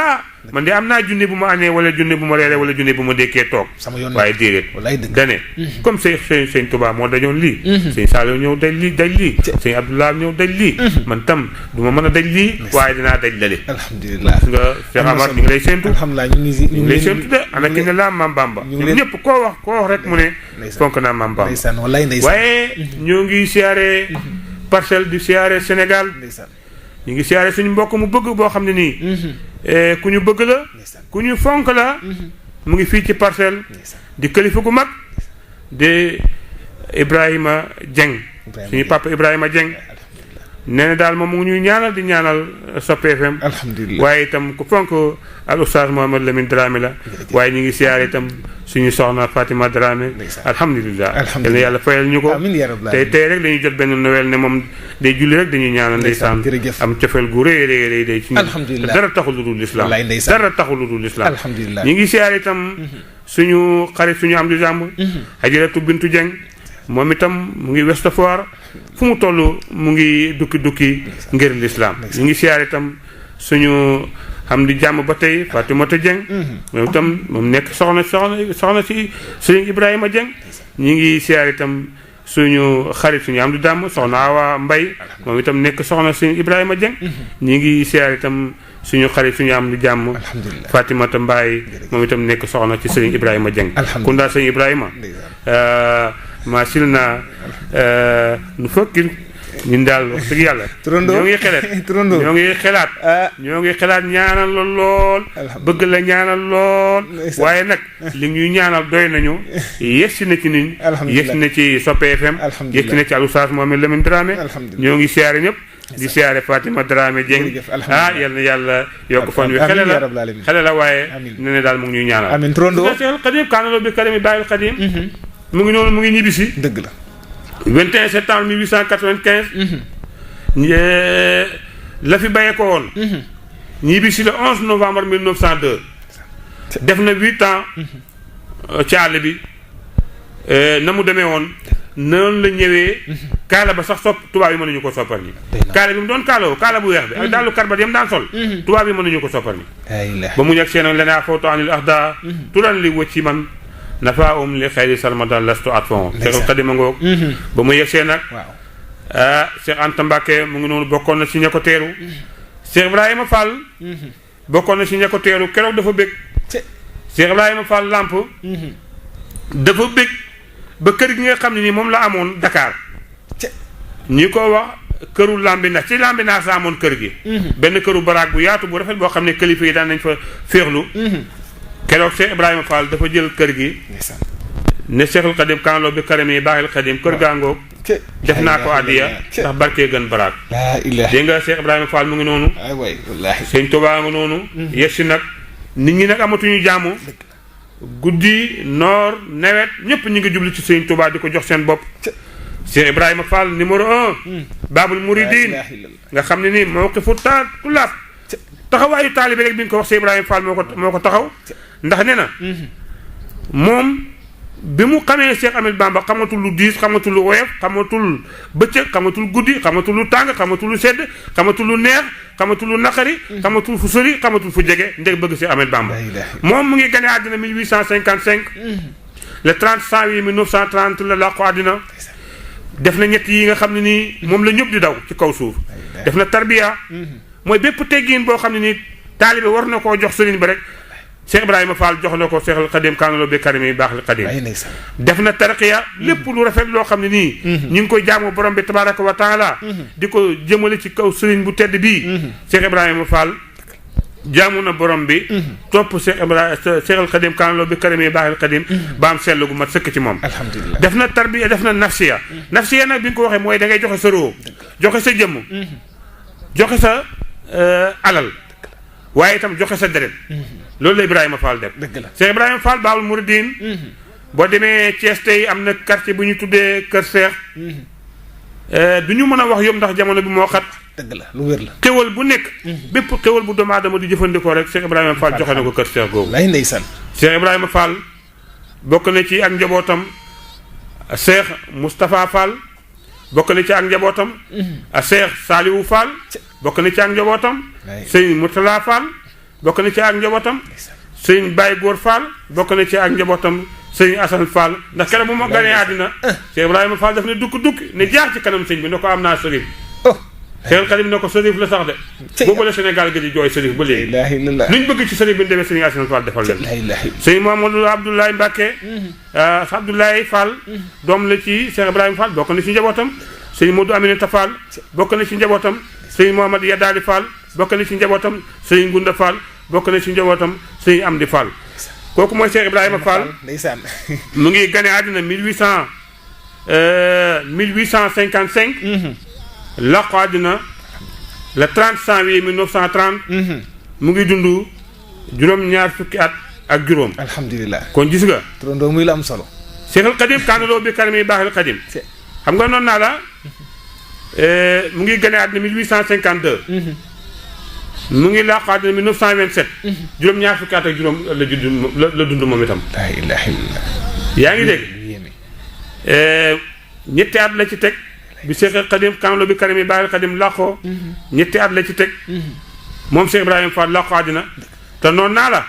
S2: man de am naa junne bu ma añee wala junne bu ma reere wala junne bu ma dékkee toog waaye déedéet dane comme sëñ Touba moo dañoon lii sëñ Saliou ñëw daj lii sëñ Abdoulaye ñëw daj lii man tam du ma mën a daj lii waaye dinaa daj lale
S1: alhamdulilah
S2: gis nga Cheikh Amar ñu ngi lay séntu ñu ngi lay séntu de ana ki ne laa Mam Bamba ñoom ñëpp koo wax rek mu ne fonk naa Mam Bamba waaye ñoo ngi siyaare Parcelles di siyaare Sénégal ñu ngi siyaare suñu mbokk mu bëgg boo xam ne nii ku ñu bëgg la ku ñu fonk la mu ngi fii ci Parcelles di kilifa gu mag de Ibrahima Dieng suñu papa Ibrahima Dieng nee na daal moom mu ngi ñuy ñaanal di ñaanal Sope FM
S1: alhamdulilah
S2: waaye itam ku fonk al oustaz Mohamed Lamine Dramé la waaye ñu ngi siyaare itam suñu soxna Fatima Dramé alhamdulilah yal na yàlla fayal ñu ko tey rek dañuy jot benn Noël ne moom day julli rek dañuy ñaanal ndeysaan am cofeel gu rëy day ci ñu dara taxul lu dul lislaam dara taxul lu dul lislaam ñu ngi siyaare itam suñu xarit suñu am di jàmm Ajaratu Bintu Dieng moom itam mu ngi Ouest Foire fu mu toll mu ngi dukki ngir lislaam ñu ngi siyaare itam suñu xam di jàmm ba tey Fatimata Dieng moom itam moom nekk soxna si Sëriñ Ibrahima Dieng ñu ngi siyaare itam suñu xarit suñu am di jàmm soxna Awa Mbay moom itam nekk soxna Sëriñ Ibrahima Dieng ñu ngi siyaare itam suñu xarit suñu am di jàmm Fatimata Mbaay moom itam nekk soxna ci Sëriñ Ibrahima Dieng kun daal Sëriñ Ibrahima maa sil naa nu fokki ñun daal wax dëgg yàlla ñoo ngi xelaat ñaanal la lool bëgg la ñaanal lool waaye nag li ñuy ñaanal doy nañu yegsi na ci niñ yegsi na ci Sope FM yegsi na ci al oustaz Mohamed Lamine Dramé ñoo ngi siyaare ñëpp di siyaare Fatima Dramé Dieng yal na yàlla yokk fan wi xale la waaye ne ne daal mu ngi ñuy ñaanal
S1: amiin trondo
S2: Xadim kaanalo bi karami bàyyil Xadim mu ngi noonu mu ngi ñibbisi
S1: dëgg la
S2: 21 septembre 1895 la fi bayee ko woon ñibbisi le 11 novembre 1902 def na 8 ans ci àll bi na mu demee woon noonu la ñëwee kaala ba sax tubaab yi mënuñu ko soppar ni kaala bi mu doon kaala bu weex bi ak daalu karbat yam daan sol tubaab yi mënuñu ko soppar ni ba mu ñeg seen lenaa footo anil ahda turan li wëcc man nafa li xayri salmadan lastu at fon Cheikh Xadima ngoog ba mu yegsee nag Cheikh Anta Mbacke mu ngi noonu bokkoon na si ña ko teeru Cheikh Ibrahima Fall bokkoon na si ña ko teeru keroog dafa bég Cheikh Ibrahima Fall Lamp dafa bég ba kër gi nga xam ne nii moom la amoon Dakar ñi ko wax këru Lambinaas ci Lambinaas la amoon kër gi benn këru baraag bu yaatu bu rafet boo xam ne kilifa yi daan nañ fa féexlu keroog Cheikh Ibrahima Fall dafa jël kër gi ne Cheikhul Khadim kaanloo bi karami baaxil Khadim kër gaangoog def naa ko addiya ndax barkee gën baraag dégg nga Cheikh Ibrahima Fall mu ngi noonu sëñ Tuubaa nga noonu yegsi nag nit ñi nag amatuñu jaamu guddi noor nawet ñëpp ñu ngi jublu ci sëñ Tuubaa di ko jox seen bopp Cheikh Ibrahima Fall numéro 1 Babul Mouridine nga xam ne ni mawqifu tulaab taxawaayu taalibe rek bi nga ko wax Cheikh Ibrahima Fall moo ko taxaw ndax nee na moom bi mu xamee Cheikh Ahmed Bamba xamatul lu diis xamatul lu woyof xamatul bëccëg xamatul guddi xamatul lu tàng xamatul lu sedd xamatul lu neex xamatul lu naqari xamatul fu sori xamatul fu jege ndeg bëgg Cheikh Ahmed Bamba moom mu ngi gane àddina 1855 le 30 janvier 1930 la làqu àddina def na ñett yi nga xam ne nii moom la ñëpp di daw ci kaw suuf def na tarbiya mooy bépp teggin boo xam ne nii taalibe war na koo jox sëriñ bi rek Cheikh Ibrahima Fall jox na ko Cheikh al Khadim kaanaloo bi karim yi baax al Khadim def na tarqiya lépp lu rafet loo xam ne nii ñu ngi koy jaamu borom bi tabaraka wa taala di ko jëmale ci kaw sëriñ bu tedd bii Cheikh Ibrahima Fall jaamu na borom bi topp Cheikh al Khadim kaanaloo bi karim yi baax al Khadim ba am sell gu mat sëkk ci moom
S1: alhamdulilah
S2: def na tarbiya def na nafsiya nafsiya nag bi nga ko waxee mooy da ngay joxe sa roo joxe sa jëmm joxe sa alal waaye itam joxe sa deret loolu la Ibrahima Fall def Cheikh Ibrahima Fall Baabul Mouridine boo demee Thiès tey am na quartier bu ñu tuddee Kër Cheikh du ñu mën a wax yëpp ndax jamono bi moo xat
S1: dëgg la lu wér la
S2: xéwal bu nekk bépp xéwal bu doomu aadama di jëfandikoo rek Cheikh Ibrahima Fall joxe na ko Kër Cheikh googu
S1: lay ndeysaan
S2: Cheikh Ibrahima Fall bokk na ci ak njabootam Cheikh Moustapha Fall bokk na ci ak njabootam Cheikh Saliou Fall bokk na ci ak njabootam sëñ Mourtala Fall bokk na ci ak njabootam sëñ Baye Góor Fall bokk na ci ak njabootam sëñ Assane Fall ndax keroog bu ma ganee àddina Cheikh Ibrahima Fall daf ne dukk ne jaar ci kanam sëñ bi ne ko am naa sërif Cheikh Khadim ne ko sërif la sax de boobu la Sénégal gi di jooy sërif ba léegi luñ bëgg ci sërif bi ñu demee sëñ Assane Fall defal leen sëñ Mamadou Abdoulaye Mbacke Abdoulaye Fall doom la ci Cheikh Ibrahima Fall bokk na ci njabootam sëñ Modou Aminata Fall bokk na ci njabootam sëñ Mohamad Yadali Fall bokk na ci njabootam sëñ Gunda Fall bokk na ci njabootam sëñ Amdi Fall kooku mooy Cheikh Ibrahima Fall
S1: ndeysaan
S2: mu ngi gane àddina 1855 làqu àddina le 30 janvier 1930 mu ngi dund juróom-ñaar fukki at ak juróom
S1: alhamdulilah
S2: kon gis nga
S1: turandoo muy la am solo
S2: Cheikh al Khadim kaanaloo bi karim yi baax al Khadim xam nga noonu naa la mu ngi gane àddina 1852 mu ngi làqu àddina 1927 juróom-ñaar fukki at ak juróom la dund moom itam
S1: la ilaha illallah
S2: yaa ngi dégg ñetti at la ci teg bi Cheikh al Khadim kaanaloo bi karim yi baax al Khadim làqoo ñetti at la ci teg moom Cheikh Ibrahima Fall làqu àddina te noonu naa la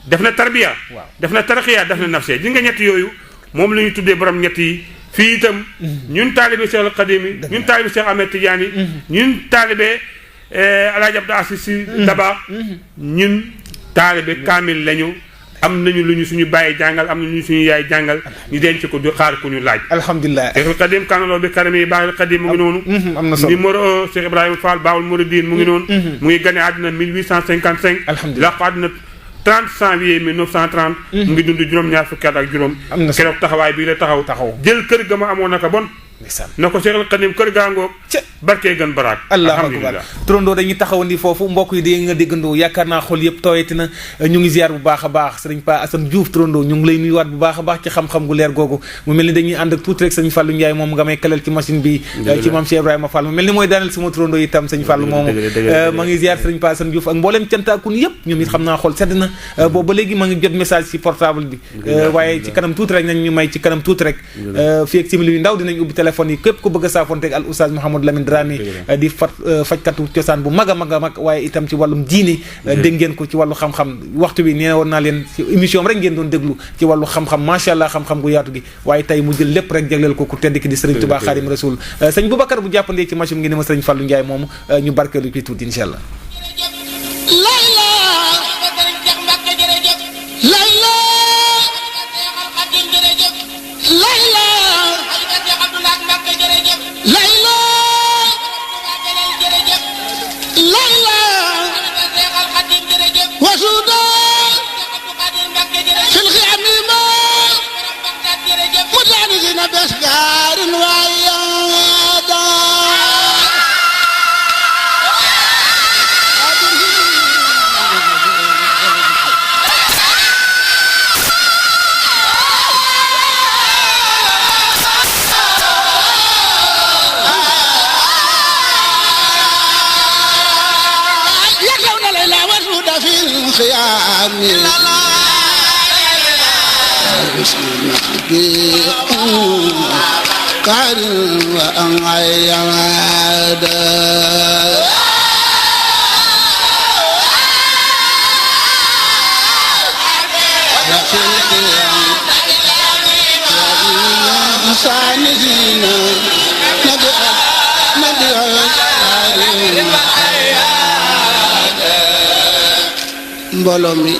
S2: def na tarbiya def na tarqiya def na nafsiya ji nga ñett yooyu moom la ñuy tuddee borom ñett yi fii itam ñun taalibe Cheikh al Khadim yi ñun taalibe Cheikh Ahmed Tidiane yi ñun taalibe Alaaji Abdou Aziz Sy Dabakh ñun taalibe kaamil lañu am nañu lu ñu suñu bàyyi jàngal am nañu suñu yaay jàngal ñu denc ko du xaar ku ñu laaj
S1: alhamdulilah
S2: Cheikh al Khadim kaanaloo bi karim yi baax al Khadim mu ngi noonu
S1: am na solo
S2: numéro 1 Cheikh Ibrahima Fall Baabul Mouridine mu ngi noonu mu ngi gane àddina 1855
S1: alhamdulilah
S2: làqu àddina 30 janvier 1930 mu ngi dund juróom-ñaar fukki at ak juróom keroog taxawaay bii la taxaw jël kër ga ma amoon naka bon na ko Cheikh al Khadim kër gaa ngoog barkee gën baraak
S1: allahu akbar turandoo dañuy taxawandi foofu mbokk yi di nga déggandoo yaakaar naa xol yëpp tooyati na ñu ngi ziar bu baax a baax sëriñ Pa Assane Diouf turandoo ñu ngi lay nuyuwaat bu baax a baax ci xam-xam gu leer googu mu mel ni dañuy ànd ak tuuti rek sëñ Fallou Ndiaye moom nga may kalal ci machine bi ci maam Cheikh Ibrahima Fall mu mel ni mooy daaneel sama turandoo itam sëñ Fallou moomu ma ngi ziar sëriñ Pa Assane Diouf ak mbooleem cantaakun yëpp ñoom it xam naa xol sedd na boobu ba léegi ma ngi jot message ci portable bi waaye ci kanam tuuti rek nañ ñu may ci kanam tuuti rek fii ak simili yu ndaw dinañ ubbi téléphone yi képp ku bëgg a saafonteeg al oustaz Mouhamadou Lamine Dramé di fajkatu cosaan bu mag a mag a mag waaye itam ci wàllum diine dégg ngeen ko ci wàllu xam-xam waxtu bi nee woon naa leen ci émission rek ngeen doon déglu ci wàllu xam-xam macha allah xam-xam gu yaatu gi waaye tey mu jël lépp rek jagleel ko ku tedd ki di Serigne Touba Khadim Rasoul sëñ Boubacar bu jàppandee ci machine ngi ne ma Serigne Fallou Ndiaye moomu ñu barkeelu ci tuuti incha allah
S4: قارن وأنعي عادا مساندين mbooloo mi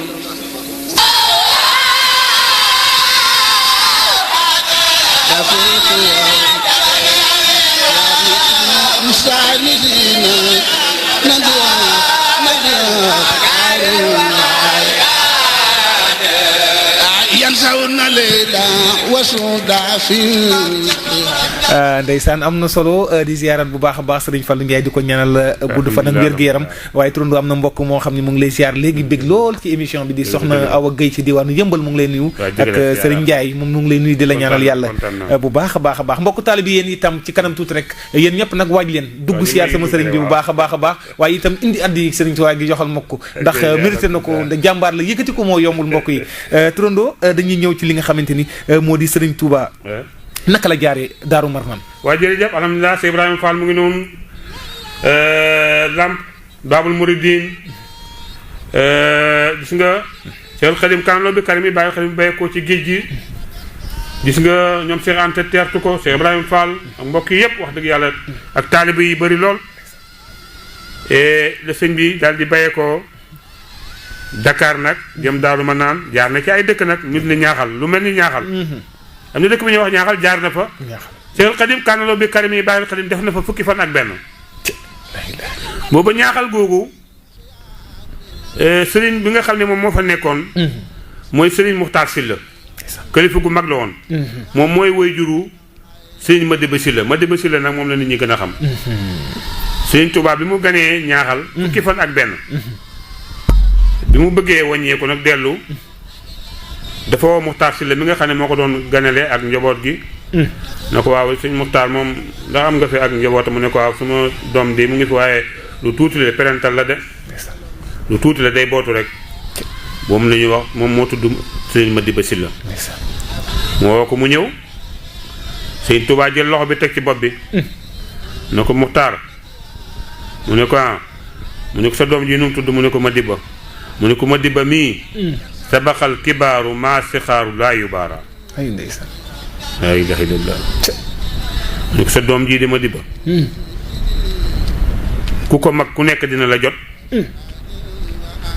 S1: ndeysaan am na solo di ziarat bu baax a baax Serigne Fallou Ndiaye di ko ñaanal gudd fan ak wér-gu-yaram waaye turando am na mbokk moo xam ne mu ngi lay ziar léegi bég lool ci émission bi di soxna Awa Gueye ci diwaanu Yëmbal mu ngi lay nuyu ak Serigne Ndiaye moom mu ngi lay nuyu di la ñaanal yàlla bu baax a baax a baax mbokk taalibe yéen itam ci kanam tuuti rek yéen ñëpp nag waaj leen dugg ziar sama Serigne bi bu baax a baax a baax waaye itam indi addi Serigne Touba gi joxal ma ko ndax mérité na ko jàmbaar la yëkkati ko moo yombul mbokk yi turando dañuy ñëw ci li nga xamante ni moo di Serigne Touba naka la jaaree Daaru Marnaan.
S2: waa jërëjëf alhamdulilah Cheikh Ibrahima Fall mu ngi noonu Lamp Babul Mouridine gis nga Cheikh Khadim Kanlo bi Karim yi bàyyi Khadim bay ko ci géej gi gis nga ñoom Cheikh Anta teertu ko Cheikh Ibrahima Fall ak mbokk yi yëpp wax dëgg yàlla ak taalibe yi bëri lool le sëñ bi daal di bayee ko Dakar nag jëm Daaru Marnaan jaar na ci ay dëkk nag ñu ne ñaaxal lu mel ni ñaaxal am na dëkk bi ñuy wax ñaaxal jaar na fa Cheikh Khadim Kanlo bi Karim yi bàyyi Khadim def na fa fukki fan ak benn booba ñaaxal googu sëriñ bi nga xam ne moom moo fa nekkoon mooy sëriñ Muxtaar Silla kilifa gu mag la woon moom mooy woy juru sëriñ Madiba Silla nag moom la nit ñi gën a xam sëriñ Touba bi mu ganee ñaaxal fukki fan ak benn bi mu bëggee wàññeeku nag dellu dafa woo Muxtaar Silla mi nga xam ne moo ko doon ganale ak njaboot gi na ko waaw sëñ Muxtaar moom ndax am nga fi ak njabootam mu ne ko waaw suma doom di mu ngi fi waaye lu tuuti la parental la de lu tuuti la day bootu rek moom la ñuy wax moom moo tudd sëñ Madiba Silla moo woo ko mu ñëw sëñ Tuubaa jël loxo bi teg ci bopp bi na ko Muxtaar mu ne ko mu ne ko sa doom ji nu mu tudd mu ne ko Madiba mu ne ko Madiba mii sabaxal kibaaru maa sixaaru laa yubaara
S1: ay ndeysaan
S2: laa ilaaha illallaah mu ne ko sa doom jii di Madiba ku ko mag ku nekk dina la jot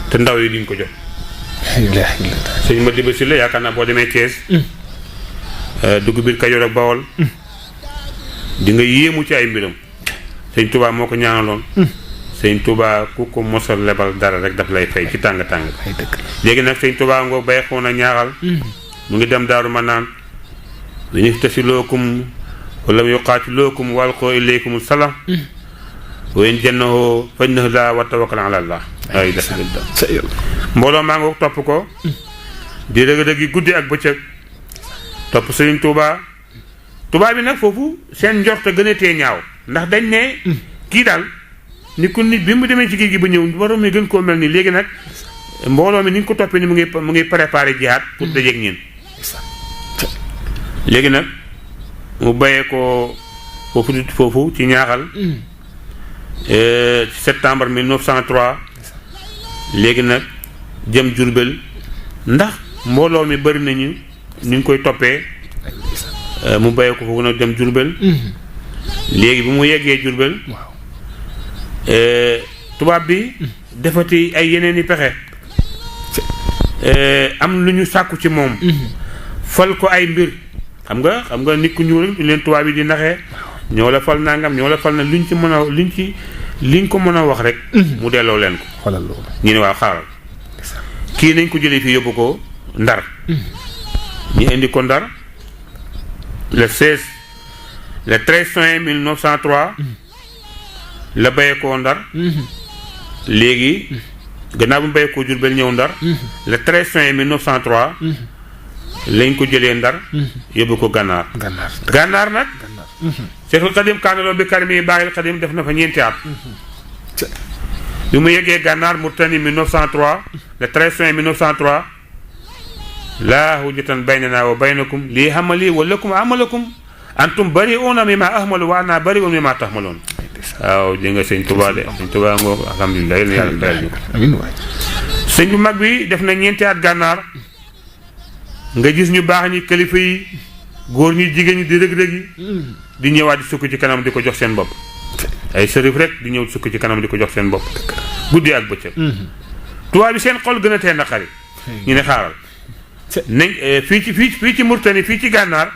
S2: te ndaw yi duñ ko jot sëñ Madiba Sylla yaakaar naa boo demee Thiès dugg biir Kajoor ak Bawol di nga yéemu ci ay mbiram sëñ Touba moo ko ñaanaloon sëñ Touba ku ko mosal lebal dara rek daf lay fay ci tàng-tàng léegi nag sëñ Touba ngoo bay xoon a ñaaxal mu ngi dem Daaru Marnaan li ñu tasi lookum wala mu yuqaati lookum wal ko ilaykum salam wa in jannahu fajnahu la wa tawakkal ala allah ay def mbooloo maa ngi topp ko di dëgg-dëgg yi guddi ak bëccëg topp sëñ Touba bi nag foofu seen njort gën a tee ñaaw ndax dañ ne kii daal ni ku nit bi mu demee ci géej gi ba ñëw waroon mi gën koo mel nii léegi nag mbooloo mi ni ñu ko toppee ni mu ngi préparé jihaad pour dajeeg ñin léegi nag mu bayee ko foofu ci ñaaxal septembre 1903 léegi nag jëm Jurbel ndax mbooloo mi bëri nañu ni ñu koy toppee mu bayee ko foofu nag dem Jurbel léegi bu mu yeggee Jurbel tubaab bi defati ay yeneen i pexe am lu ñu sàkku ci moom fal ko ay mbir xam nga nit ku ñuul leen tubaab yi di naxee ñoo la fal nangam ñoo la fal na luñ ko mën a wax rek mu delloo leen ko ñu ne waaw xaaral kii nañ ko jëlee fii yóbbu ko Ndar ñu indi ko Ndar le 13 juin 1903 la bayee koo Ndar léegi gannaaw bu mu bayee koo Jurbel ñëw Ndar le 13 juin 1903 lañ ko jëlee Ndar yóbbu ko Gànnaar nag Cheikhul Khadim Kanlo bi Karim yi bàyyil Khadim def na fa ñeenti at bi mu yeggee Gànnaar Mauritanie 1903 le 13 juin 1903 laa hujjatan baynana wa baynakum lii hamali wa lakum amalakum antum bari'una mimma ahmalu wa ana bari'un mimma tahmalun waaw di nga sëñ Touba de sëñ Touba ngoo alhamdulilah yéen yàlla dayal ñu ko amiin waay sëñ bu mag bi def na ñeenti at Gànnaar nga gis ñu baax ñi kilifa yi góor ñi jigéen ñi di rëg-rëg yi di ñëwaat di sukk ci kanam di ko jox seen bopp ay sërif rek di ñëw sukk ci kanam di ko jox seen bopp guddi ak bëccëg tubaab bi seen xol gën a tee naqari ñu ne xaaral nañ fii ci Mauritanie fii ci gànnaar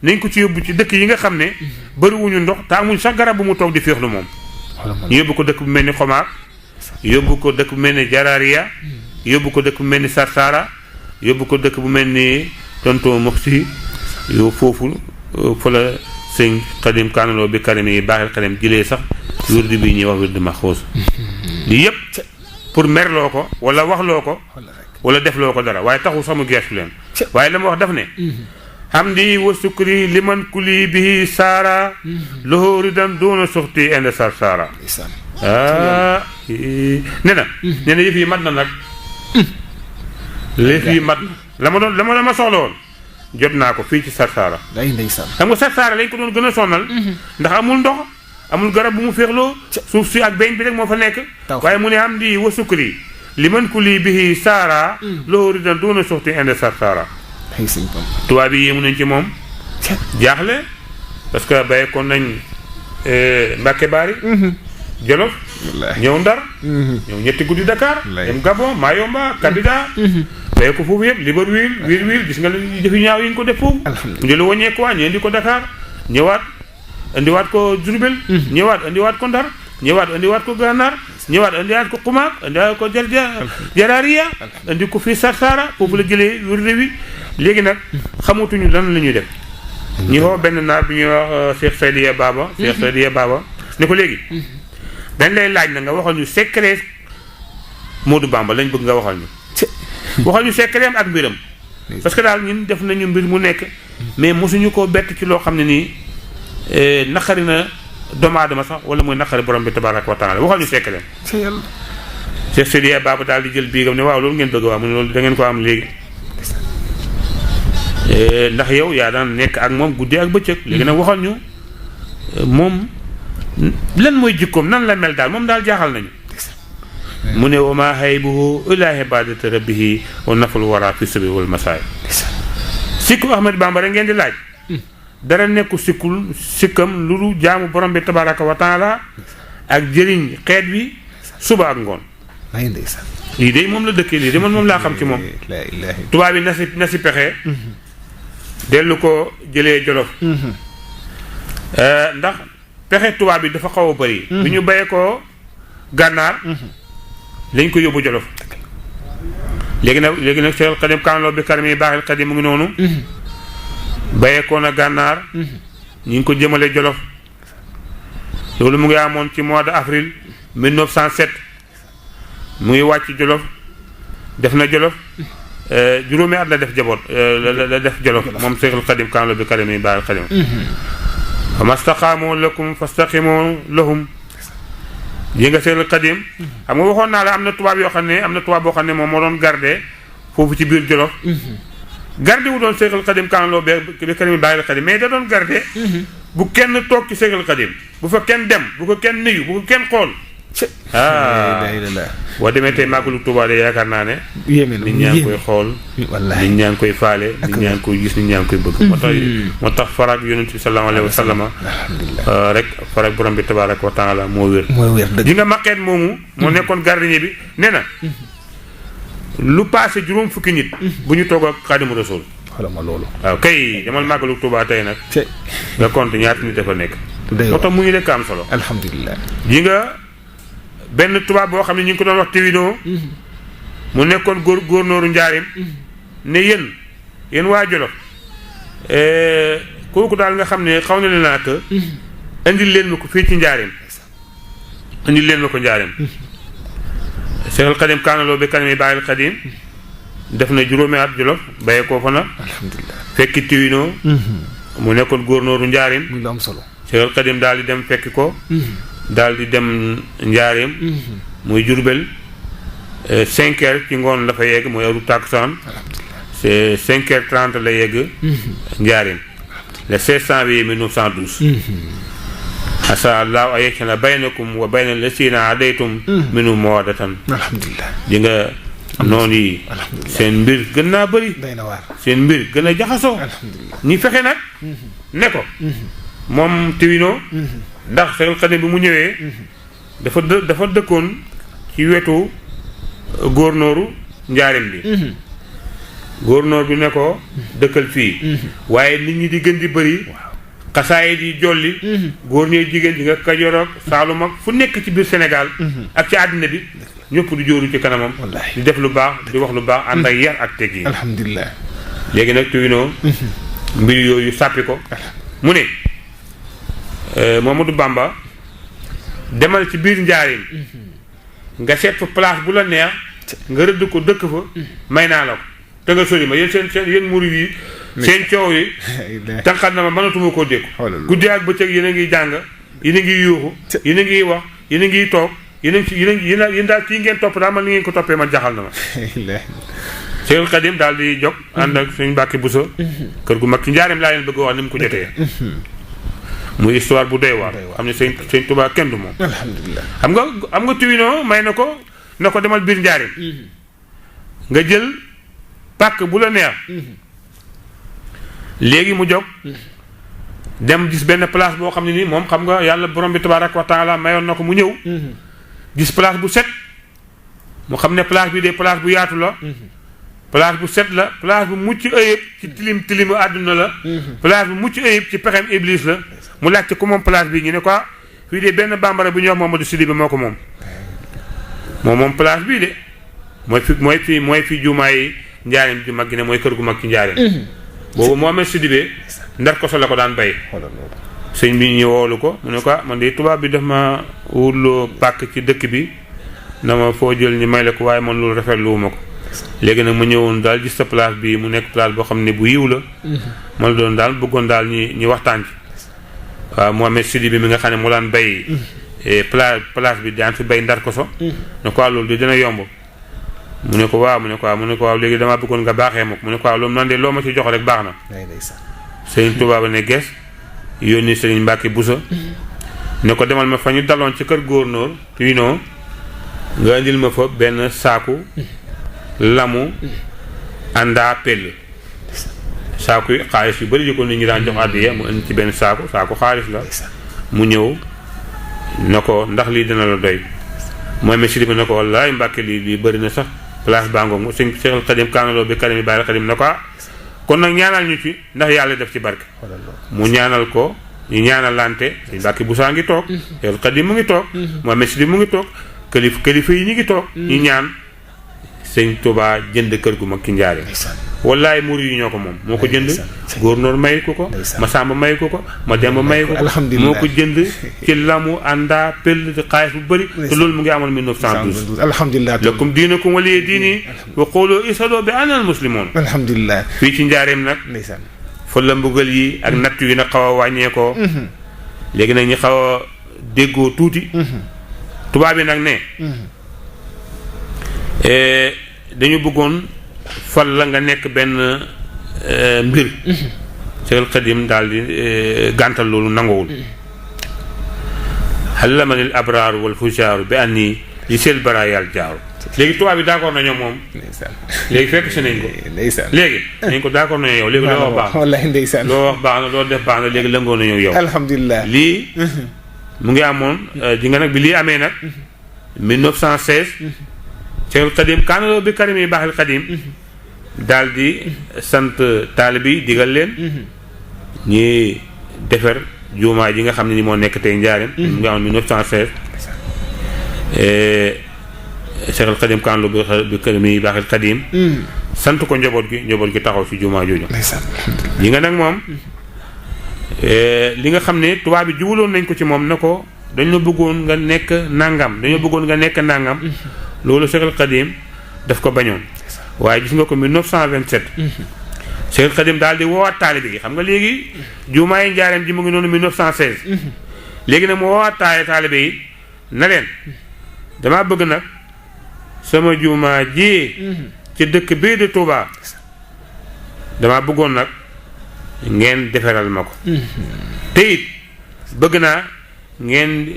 S2: nañ ko ci yóbbu ci dëkk yi nga xam ne bëriwuñu ndox te amuñ sax garab bu mu toog di féexlu moom ñu yóbbu ko dëkk bu mel ni Xomaar yóbbu ko dëkk bu mel ni Jaraariya yóbbu ko dëkk bu mel ni Sarsara yóbbu ko dëkk bu mel ni Tonton Moxsi yow foofu fa la sëñ Xadim kaanaloo bi karim yi baaxil xadim jëlee sax wirdi bi ñuy wax wirdi maxuus lii yëpp pour merloo ko wala waxloo ko wala defloo ko dara waaye taxul sax mu geesu leen waaye la ma wax daf ne hamdi wa sukri liman kuli bihi saara lahu ridan doona suxti inde sarsara ne na yëf yi mat na nag yëf yi mat na la ma soxla woon jot naa ko fii ci Sarsara xam nga Sarsara lañ ko doon gën a sonal ndax amul ndox amul garab bu mu féexloo suuf si ak beñ bi rek moo fa nekk waaye mu ne hamdi wa sukri liman kuli bihi saara lahu ridan doona suxti inde sarsara tubaab bi yéemu nañ ci moom jaaxle parce que bàyyeekoon nañ Mbàkke Baari Jolof ñëw Ndar ñëw ñetti guddi Dakar dem Gabon Mayomba Kadida bàyyi ko foofu yëpp Libreville wiir gis nga jëfi ñaaw yi ñu ko def foofu mu jëlu wàññeeku waa ñu indi ko Dakar ñëwaat indiwaat ko Diourbel ñëwaat indiwaat ko Ndar ñëwaat indiwaat ko Gànnaar ñëwaat indiwaat ko Xumaag indiwaat ko Jaraariya indi ko fii Sarsara foofu la jëlee wirde wi léegi nag xamatuñu lan la ñuy def ñu woo benn naar bi ñuy wax Cheikh Saydiya Baba ne ko léegi dañ lay laaj na nga waxal ñu secret Modou Bamba lañ bëgg nga waxal ñu secret am ak mbiram parce que daal ñun def nañu mbir mu nekk mais mosuñu koo bett ci loo xam ne nii naqari na doomu aadama sax wala muy naqari borom bi tabaraka wa taala waxal ñu secret Cheikh Saydiya Baba daal di jël biigam ne waaw loolu ngeen bëgg waaw mu ne loolu da ngeen ko am léegi ndax yow yaa daan nekk ak moom guddi ak bëccëg léegi nag waxal ñu moom lan mooy jikkoom nan la mel daal moom daal jaaxal nañu mu ne wa maa haybuhu illa ibadatu rabbihi wa naful wara fi sabi wal masaay sikku Ahmad Bamba rek ngeen di laaj dara nekku sikkam lu dul jaamu borom bi tabaraka wa taala ak jëriñ xeet wi suba ak ngoon lii de moom la dëkkee lii de man moom laa xam ci moom tubaab yi na si pexe dellu ko jëlee Jolof ndax pexe tubaab bi dafa xaw a bëri bi ñu bayee ko gànnaar lañ ko yóbbu Jolof léegi nag Seexul Xadim kaanaloo bi karim yi baaxil Xadim mu ngi noonu bayee ko na gànnaar ñu ngi ko jëmale Jolof loolu mu ngi amoon ci mois de avril 1907 mu ngi wàcc Jolof def na Jolof juróomi at la def la def Jolof moom Seexul Xadim kaanaloo bi karim yi baaxil Xadim fa mastaqaamu lakum fastaqimu lahum yi nga Seexul Xadim xam nga waxoon naa la am na tubaab boo xam ne moom moo doon garde foofu ci biir Jolof garde wu doon Seexul Xadim kaanaloo bi karim yi baaxil Xadim mais da doon garde bu kenn toog ci Seexul Xadim bu fa kenn dem bu ko kenn nuyu bu ko kenn xool boo demee tey màggalu Tuubaa de yaakaar naa ne nit ñaa ngi koy xool nit ñaa ngi koy faale nit ñaa ngi koy gis nit ñaa ngi koy bëgg moo tax farak yonent bi sallallahu alayhi wa sallam rek farak borom bi tabaraka wa taala moo wér ji nga maqeet moomu moo nekkoon gardien bi nee na lu passé juróom fukki nit bu ñu toog ak Xaadimu Rasuul waaw kay demal màggalu Tuubaa tey nag nga compte ñaata nit dafa nekk moo tax mu ngi lekk am solo
S1: alhamdulilah
S2: ji nga benn tubaab boo xam ne ñu ngi ko doon wax Tewino mu nekkoon góornóoru Njaarim ne yéen waa Jolof kooku daal nga xam ne xaw na leen ak indil leen ma ko fii ci Njaarim indil leen ma ko Njaarim Seexul Xadim kaanaloo bi karim yi baaxil Xadim def na juróomi at Jolof bayee koo fa na fekki Tewino mu nekkoon góornóoru Njaarim
S1: muy lu am solo
S2: Seexul Xadim daal di dem fekki ko daal di dem Njaareem muy Jurbel 5 heures ci ngoon la fa yegg mooy heure takkusaan c'est 5h30 la yegg Njaareem le 16 janvier 1912 asa allahu ayecana baynakum wa bayna lasina adaytum minhum mawaddatan
S1: alhamdulilah
S2: di nga noonu yi seen mbir gën naa bëri
S1: day na waar
S2: seen mbir gën a jaxasoo ñi fexe nag ne ko moom Tuwino ndax Seexul Xadim bi mu ñëwee dafa dëkkoon ci wetu góornóoru njaarim bi góornóor bi ne ko dëkkal fii waaye nit ñi di gën di bëri xasaay di jolli góor ñooy jigéen ji nga Kajoor ak Saalum ak fu nekk ci biir Sénégal ak ci àddina bi ñëpp di jóoru ci kanamam di def lu baax di wax lu baax ànd ak yar ak teg yi
S1: alhamdulilah
S2: léegi nag Tuwino mbir yooyu sàppi ko mu ne Mamadou Bamba demal ci biir njaarim nga seet fa place bu la neex nga rëdd ko dëkk fa may naa la ko te nga sori ma yéen yéen murid yi seen coow yi tànqal na ma mënatuma koo dégg guddi ak bëccëg yéen a ngi jàng yéen a ngi yuuxu yéen a ngi wax yéen a ngi toog yéen daal kii ngeen topp daal man ni ngeen ko toppee man jaxal na ma Seexul Xadim daal di jóg ànd ak suñu Mbàkke Buso kër gu mag ci njaarim laa leen bëgg wax ni mu ko jotee muy histoire bu doy waar xam ne sëñ Tuubaa kenn du moom
S1: alhamdulilah
S2: xam nga Tuwino may na ko demal biir njaarim nga jël pàkk bu la neex léegi mu jóg dem gis benn place boo xam ne nii moom xam nga yàlla borom bi tabaaraka wa taala mayoon na ko mu ñëw gis place bu set mu xam ne place bi de place bu yaatu la place bu set la place bu mucc ayib ci tilimu àdduna la place bu mucc ayib ci pexem iblis la mu laajte ku moom place bi ñu ne quoi fii de benn bambara bu ñuy wax Mamadou Sidibé moo ko moom place bii de mooy fi jumaa yi njaarim ju mag gi ne mooy kër gu mag ci njaarim boobu Mohamed Sidibé ndar koso la ko daan bay sëñ bi ñu woolu ko mu ne ko man de tubaab bi daf ma wurloo pàkk ci dëkk bi na ma foo jël ñu may la ko waaye man loolu rafetluwuma ko léegi nag mu ñëwoon daal gis sa place bi mu nekk place boo xam ne bu yiw la man doon daal bëggoon daal ñi waxtaan ci waaw Mohamed Sidibé mi nga xam ne mu daan bay place bi daan fi bay ndar koso ne ko loolu di dina yomb mu ne ko waaw léegi damaa bëggoon nga baaxee ma ko mu ne ko waaw loolu man de loo ma ci jox rek baax na Sëriñ Tuubaa ba ne gees yónni Sëriñ Mbàkke Buso ne ko demal ma fa ñu daloon ci kër góornóor Tuwino nga indil ma fa benn saaku lamu àndaa pell saaku yi xaalis yu bari yu ko nit ñi daan jox àddiya mu indi ci benn saaku xaalis la mu ñëw ne ko ndax lii dina la doy mooy me Sidibé ne ko wallaay Mbàkke lii bëri na sax place bangoom sëñ Seexul Xadim kaanaloo bi karim yi bàyyi Xadim ne ko kon nag ñaanal ñu ci ndax yàlla def ci barke mu ñaanal ko ñu ñaanalante sëñ Mbàkke Busaa ngi toog Seexul Xadim mu ngi toog mooy me Sidibé mu ngi toog kilifa yi ñu ngi toog ñu ñaan sëñ Tuubaa jënd kër gu mag ci njaarim wallaay murid yi ñoo ko moom moo ko jënd góornóor may ko Masamba may ko ma Demba may ko moo ko jënd ci lamu àndaa pell di xaalis bu bëri te loolu mu ngi amoon 1912
S1: alhamdulilah
S2: lakum diinukum waliya diini wa qulu ishhadu bi anna al muslimun
S1: alhamdulilah
S2: fii ci njaarim nag fa la mbugal yi ak natt yi nag xaw a wàññeekoo léegi nag ñi xaw a déggoo tuuti tubaab yi nag ne dañu bëggoon fal la nga nekk benn mbir Seexul Xadim daal di gàntal loolu nanguwul xalamanil abraaru wal fujaaru bi anni li seel barayal jaaru léegi tubaab bi d'accord nañoo moom léegi fekk si nañ ko léegi nañ ko d'accord nañoo yow léegi loo wax baax
S1: wallahi ndeysaan
S2: loo wax baax na loo def baax na léegi lëngoo nañoo yow
S1: alhamdulilah
S2: lii mu ngi amoon di nga nag bi lii amee nag 1916 Seexul Xadim kaanaloo bi karim yi baaxil Xadim daal di sant taalibe yi digal leen ñi defar jumaa ji nga xam ne ni moo nekk tey njaarim mu ngi amoon 1916 Seexul Xadim kaanaloo bi karim yi baaxil Xadim sant ko njaboot gi taxaw ci jumaa jooju yi nga nag moom li nga xam ne tubaab bi juwaloon nañ ko ci moom na ko dañoo bëggoon nga nekk nangam loolu Seexul Xadim daf ko bañoon waaye gis nga ko 1927 Seexul Xadim daal di woowaat taalibe yi xam nga léegi jumaa yi njaareem ji mu ngi noonu 1916 léegi nag mu woowaat taalibe yi na leen damaa bëgg nag sama jumaa ji ci dëkk bii di Touba damaa bëggoon nag ngeen defaral ma ko te it bëgg naa ngeen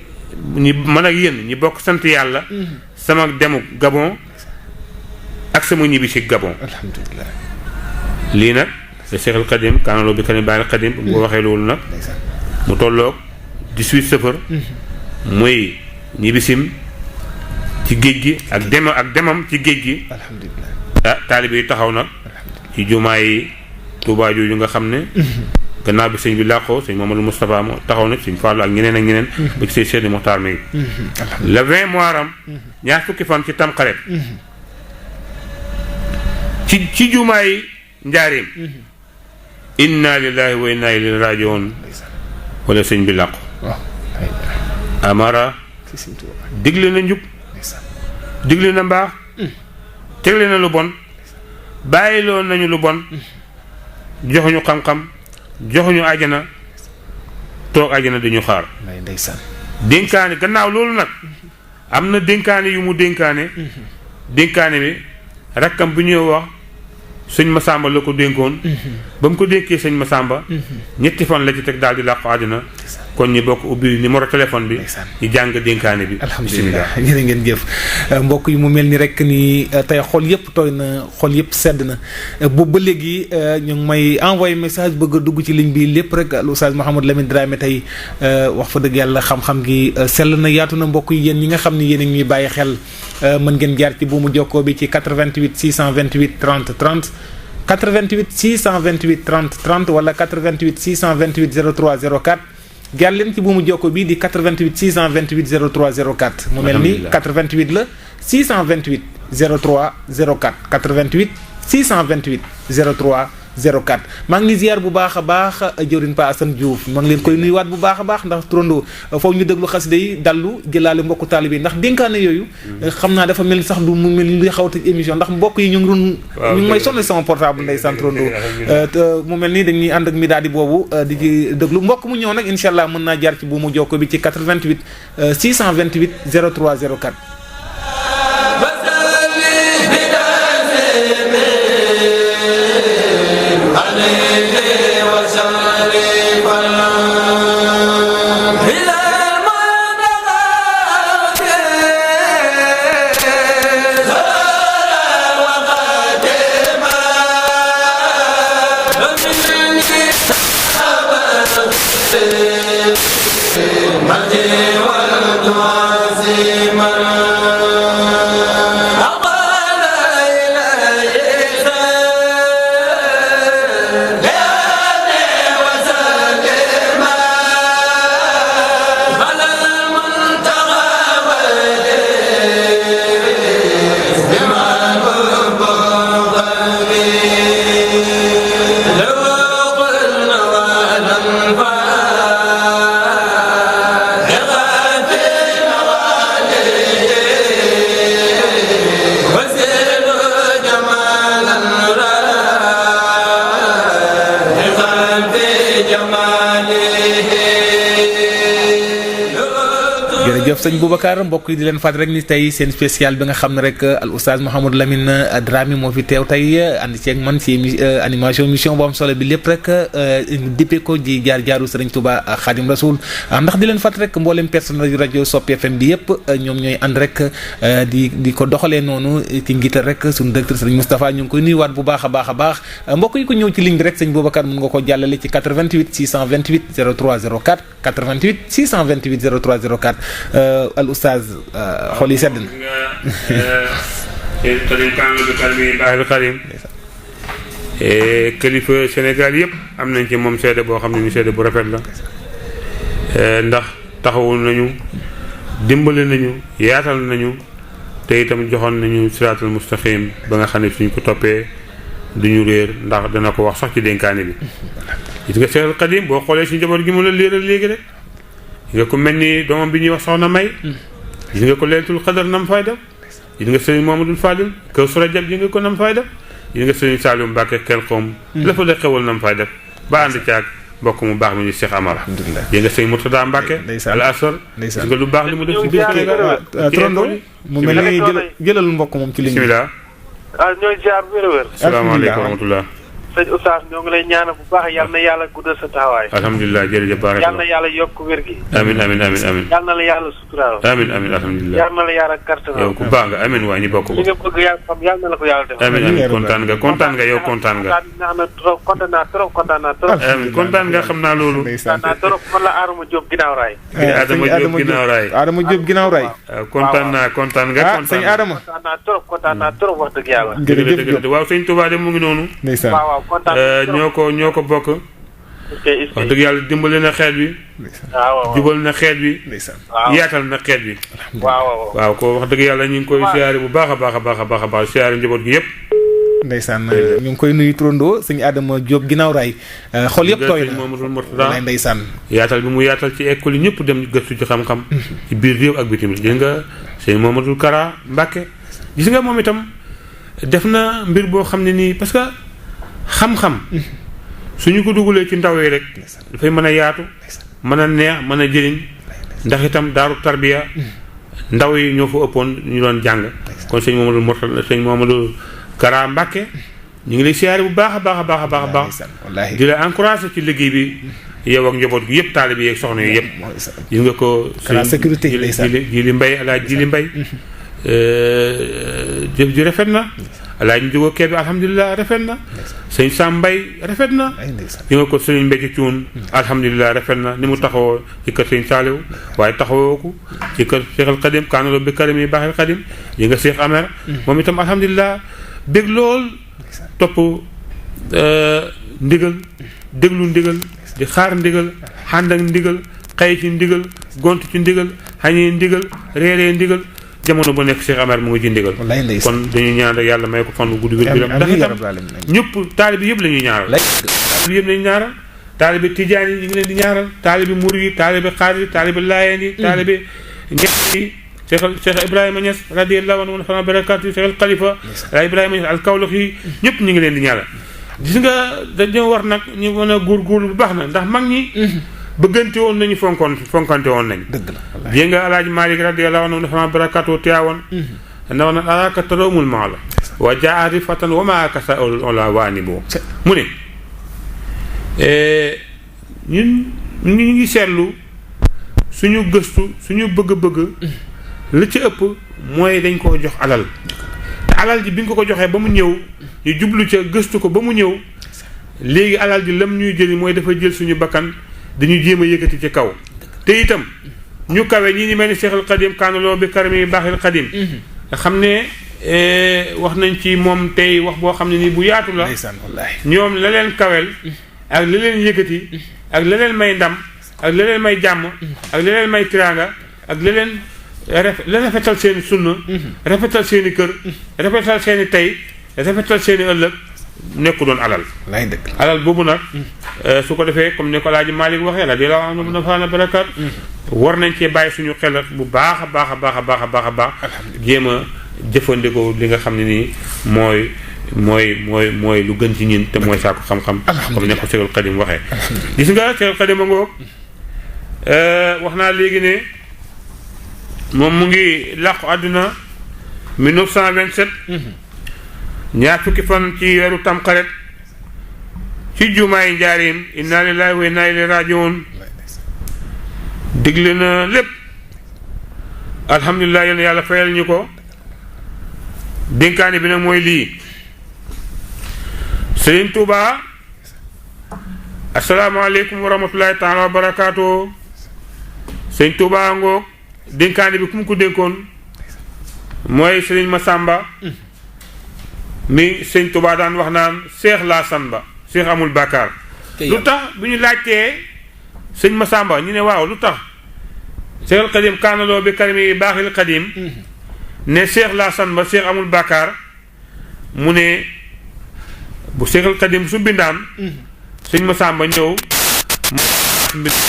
S2: ñi mën ak yéen ñi bokk sant yàlla sama demu Gabon ak sama ñibbi si Gabon.
S1: alhamdulilah.
S2: lii nag le Cheikh al Qadim kaanaloo bi kani bàyyi al Qadim bu ko waxee loolu nag mu tolloog 18 safar muy ñibbisim ci géej gi ak demam ci géej gi.
S1: alhamdulilah.
S2: taalibe yi taxaw nag ci jumaa yi Tuubaa jooju nga xam ne gannaaw bi sëñ bi làqoo sëñ Mamadou Moustapha moo taxaw nag sëñ Fallou ak ñeneen ak ñeneen ba ci sëñ Cheikh Mokhtar mi le 20 Muharram ñaar fukki fan ci Tamxarit ci jumaa yi njaareem inna lillahi wa inna ilayhi rajiun wala sëñ bi làqu amara digle na njub digle na mbaax tegle na lu bon bàyyiloo nañu lu bon joxuñu xam-xam joxuñu àjjana toog àjjana dañu xaar dénkaane gannaaw loolu nag am na dénkaane yu mu dénkaane dénkaane bi rakkam bu ñuy wax sëñ Masamba la ko dénkoon ba mu ko dénkee sëñ Masamba ñetti fan la ci teg daal di làqu àddina kon ñi bokk ubbi numéro téléphone bi ñu jàng dénkaane bi.
S1: alhamdulilah jërë ngeen jëf mbokk yi mu mel ni rek ni tey xol yëpp tooy na xol yëpp sedd na boobu ba léegi ñu ngi may envoyé message bëgg a dugg ci ligne bi lépp rek al Oustaz Mouhamadou Lamine Dramé tey wax fa dëgg yàlla xam-xam gi sell na yaatu na mbokk yi yéen ñi nga xam ni yéen a ngi ñuy bàyyi xel mën ngeen jaar ci buumu jokkoo bi ci 88 628 30 30 88 628 30 30 wala 88 628 03 04 jaar leen ci buumu jokko bi di 88 628 03 04 mu mel ni 88 la 628 03 04 88 628 03 04 maa ngi ziar bu baax a baax jëwriñ Pa Assane Diouf maa ngi leen koy nuyuwaat bu baax a baax ndax turandoo foofu ñu déglu xasida yi dallu jëlaale mbokku taalibe yi ndax dénkaane yooyu xam naa dafa mel ni sax du mu mel ni luy xaw a tëj émission ndax mbokk yi ñu ngi doon ñu ngi may sonné sama portable ndeysaan turandoo mu mel ni dañuy ànd ak mi daal di boobu di ci déglu mbokk mu ñëw nag incha allah mën naa jaar ci bu mu jokko bi ci 88 628 03 04 jërëjëf sëñ Boubacar mbokk yi di leen fàttali rek ni tey seen spécial bi nga xam ne rek al oustaz Mouhamadou Lamine Dramé moo fi teew tey ànd ceeg man ci animation émission bu am solo bi lépp rek dippee ko ji jaar-jaaru Sëriñ Touba Khadim Rasoul ndax di leen fàttali rek mboolem personnel rajo Sopi FM bi yëpp ñoom ñooy ànd rek di ko doxalee noonu ci njiital rek suñu directeur Sëriñ Moustapha ñu ngi koy nuyuwaat bu baax a baax a baax mbokk yi ko ñëw ci ligne bi rek sëñ Boubacar mën nga ko jàllale ci 88 628 03 04 88 628 03 04 al oustaz xol yi sedd na.
S2: kilifa Sénégal yëpp am nañ ci moom seede boo xam ne ni seede bu rafet la ndax taxawul nañu dimbale nañu yaatal nañu te itam joxoon nañu siraatal mustaqim ba nga xam ne suñ ko toppee duñu réer ndax dana ko wax sax ci dénkaane bi. gis nga Seexul Xadim boo xoolee si njaboot gi mu la léeral léegi rek. gis nga ko mel ni doomam bi ñuy wax soxna May. gis nga ko leetul xadar nam fay def. gis nga sëriñ Mamadou Fadil kaw su rajab gis nga ko nam fay def. gis nga sëriñ Saliou Mbacke xel xoom. la fa de xewal nam fay def. ba ànd caag mbokk mu baax mi ñu Cheikh Amar.
S1: alhamdulilah
S2: gis nga sëriñ Murtada Mbacke. al asar gis nga lu baax li mu def ci biir Sénégal.
S1: Trondo mu mel ni jëlal mbokk moom ci ligne bi.
S2: bisimilah.
S5: ñooy ziar bu wér a wér.
S2: asalaamaaleykum wa rahmatulah.
S5: sëñ Oustaz ñoo ngi lay ñaanal bu baax yal na yàlla guddal sa taxawaay.
S2: alhamdulilah jërëjëf baax
S5: yal na yàlla yokk wér gi.
S2: amin amin amin amin
S5: yal na la yàlla suturaal.
S2: amin amin alhamdulilah
S5: yal na la yàlla kartanal.
S2: yow ku baax nga amin waa ñu bokk ko.
S5: li nga bëgg yàlla xam yal na la ko yàlla def.
S2: amin amin kontaan nga yow kontaan nga.
S5: kontaan naa trop.
S2: amin kontaan nga xam naa loolu.
S5: kontaan naa trop man la Adama Diop ginnaaw raay.
S1: Adama Diop ginnaaw raay.
S2: kontaan nga.
S1: sëñ Adama.
S5: kontaan naa trop wax dëgg yàlla.
S1: jërëjëf Diop
S2: waaw sëñ Touba de mu ngi noonu.
S1: ndeysaan
S5: waaw kontaan
S2: ñoo ko bokk. wax dëgg yàlla dimbali na xeet bi. jubal na xeet bi. yaatal na xeet bi. waaw ko wax dëgg yàlla ñu ngi koy siyaare bu baax a baax a baax a baax a baax siyaare njaboot gi yëpp.
S1: ndeysaan ñu ngi koy nuyu turandoo sëñ Adama Diop ginnaaw raay xol yëpp tooy na ndeysaan
S2: yaatal bi mu yaatal ci école yi ñëpp dem gëstu ci xam-xam. ci biir réew ak bitim gis nga sëñ Mamadou Kara Mbacke gis nga moom itam def na mbir boo xam ne nii parce que xam-xam suñu ko dugalee ci ndaw yi rek dafay mën a yaatu mën a neex mën a jëriñ ndax itam daaru tarbiya ndaw yi ñoo fa ëppoon ñu doon jàng kon sëñ Mamadou Mourtala sëñ Mamadou Kara Mbacke ñu ngi lay siyaare bu baax a baax a baax a baax a baax di la encouragé ci liggéey bi yow ak njoboot gi yëpp taalibe yi ak soxna yi yëpp gis nga ko
S1: sécurité
S2: Jili Mbay alaaj Jili Mbay jëf ji rafet na alaaj ñu jógoo kee bi alhamdulilah rafet na sëñ Sam Mbay rafet na gis nga ko sëñ Mbay ci cuun alhamdulilah rafet na ni mu taxawoo ci kër sëñ Saaliw waaye taxawoo ko ci kër Cheikh al Xadim kaanalo bi karim yi baaxil Xadim yi nga Cheikh Amer moom itam alhamdulilah bég lool topp ndigal déglu ndigal di xaar ndigal xànd ak ndigal xëy ci ndigal gont ci ndigal xañee ndigal reeree ndigal jamono bu nekk Cheikh Amar mu ngi ci ndigal kon dañuy ñaan rek yàlla may ko fan bu gudd wér bi ndax itam ñëpp taalibi yëpp la ñuy ñaaral taalibi yëpp lañuy ñaaral taalibi tijaan yi ñu ngi leen di ñaaral taalibi murid yi taalibi xaadir yi taalibi laayeen yi taalibi ñett yi Cheikh Ibrahima Niass radiyallahu anhu wa barakatuh Cheikh al Khalifa Ibrahima Niass al Kawlax yi ñëpp ñu ngi leen di ñaaral gis nga dañoo war nag ñu mën a góorgóorlu bu baax na ndax mag ñi bëggante woon nañu fonkante woon nañ
S1: dëgg la
S2: jéeg nga alaaji Malik radiyallahu anhu dafa barakatu teewoon ndaw na araaka tarawmul maa la wa jaari fatan wa maa kasa ola waani boo mu ne ñun ñu ngi seetlu suñu gëstu suñu bëgg-bëgg li ci ëpp mooy dañ koo jox alal te alal ji bi nga ko joxee ba mu ñëw ñu jublu ca gëstu ko ba mu ñëw léegi alal ji lam ñuy jëli mooy dafa jël suñu bakkan dañu jéem a yëkkati ci kaw te itam ñu kawe ñii ni mel ni Cheikhul Xadim kaanaloo bi karami baaxil Xadim nga xam ne wax nañ ci moom tey wax boo xam ne nii bu yaatu la ñoom la leen kawel ak la leen yëkkati ak la leen may ndam ak la leen may jàmm ak la leen may tiraanga ak la leen rafetal seeni sunna rafetal seeni kër rafetal seeni tey rafetal seeni ëllëg nekku doon alal alal boobu nag su ko defee comme ni ko Alaaji Malik waxee la di la wax na faana barakat war nañ cee bàyyi suñu xel bu baax a baax a baax a baax a baax a baax jéem a jëfandikoo li nga xam ne nii mooy lu gën ci ñin te mooy saako xam-xam comme ne ko Cheikhul Xadim waxee gis nga Cheikhul Xadim a ngoog wax naa léegi ne moom mu ngi làqu àdduna 1927 ñaar fukki fan ci weeru tamxarit ci jumaay njaarim inna lillahi wa inna ilayhi rajiun digle na lépp alhamdulilah yéen yàlla fayal ñu ko dénkaani bi nag mooy lii Sëriñ Tuuba asalaamaaleykum wa rahmatullahi taala wa barakaatu Sëriñ Tuuba ngoog dénkaani bi ku mu ko dénkoon mooy Sëriñ Masamba mi Sëriñ Tuuba daan wax naan seex laa san ba seex amul bàkkaar lu tax bu ñu laajtee Sëriñ Masamba ñu ne waaw lu tax Seexul Xadim kaanaloo bi karimi baaxil Xadim ne seex laa san ba seex amul bàkkaar mu ne bu Seexul Xadim su bindaan Sëriñ Masamba ñëw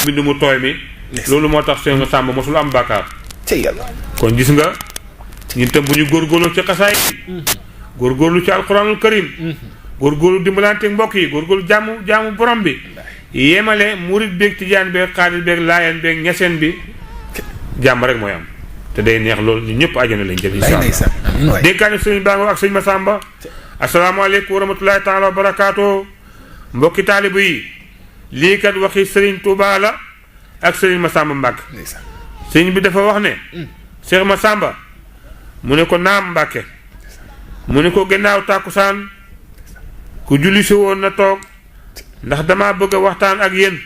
S2: mbind mu tooy mi loolu moo tax Sëriñ Masamba mosul am bàkkaar kon gis nga ñun tam bu ñu góorgóorlu ci xasaay góorgóorlu ci alquranul karim góorgóorlu dimbalante mbokk yi góorgóorlu jaamu borom bi yemale murit beeg tijaan beeg xaadir beeg laayeen beeg ñeseen bi jàmm rek mooy am te day neex loolu ñu ñëpp àjjana lañ jël insha Allah dénkaane sëriñ baa nga ak sëriñ Masamba asalaamaaleykum wa rahmatullahi taala wa barakaatu mbokki taalibu yi lii kat waxi Serigne Touba la ak Serigne Massamba Mbacke sëriñ bi dafa wax ne Cheikh Massamba mu ne ko naam Mbacke mu ne ko gannaaw tàkkusaan ku julli si woon na toog ndax dama bëgg a waxtaan ak yéen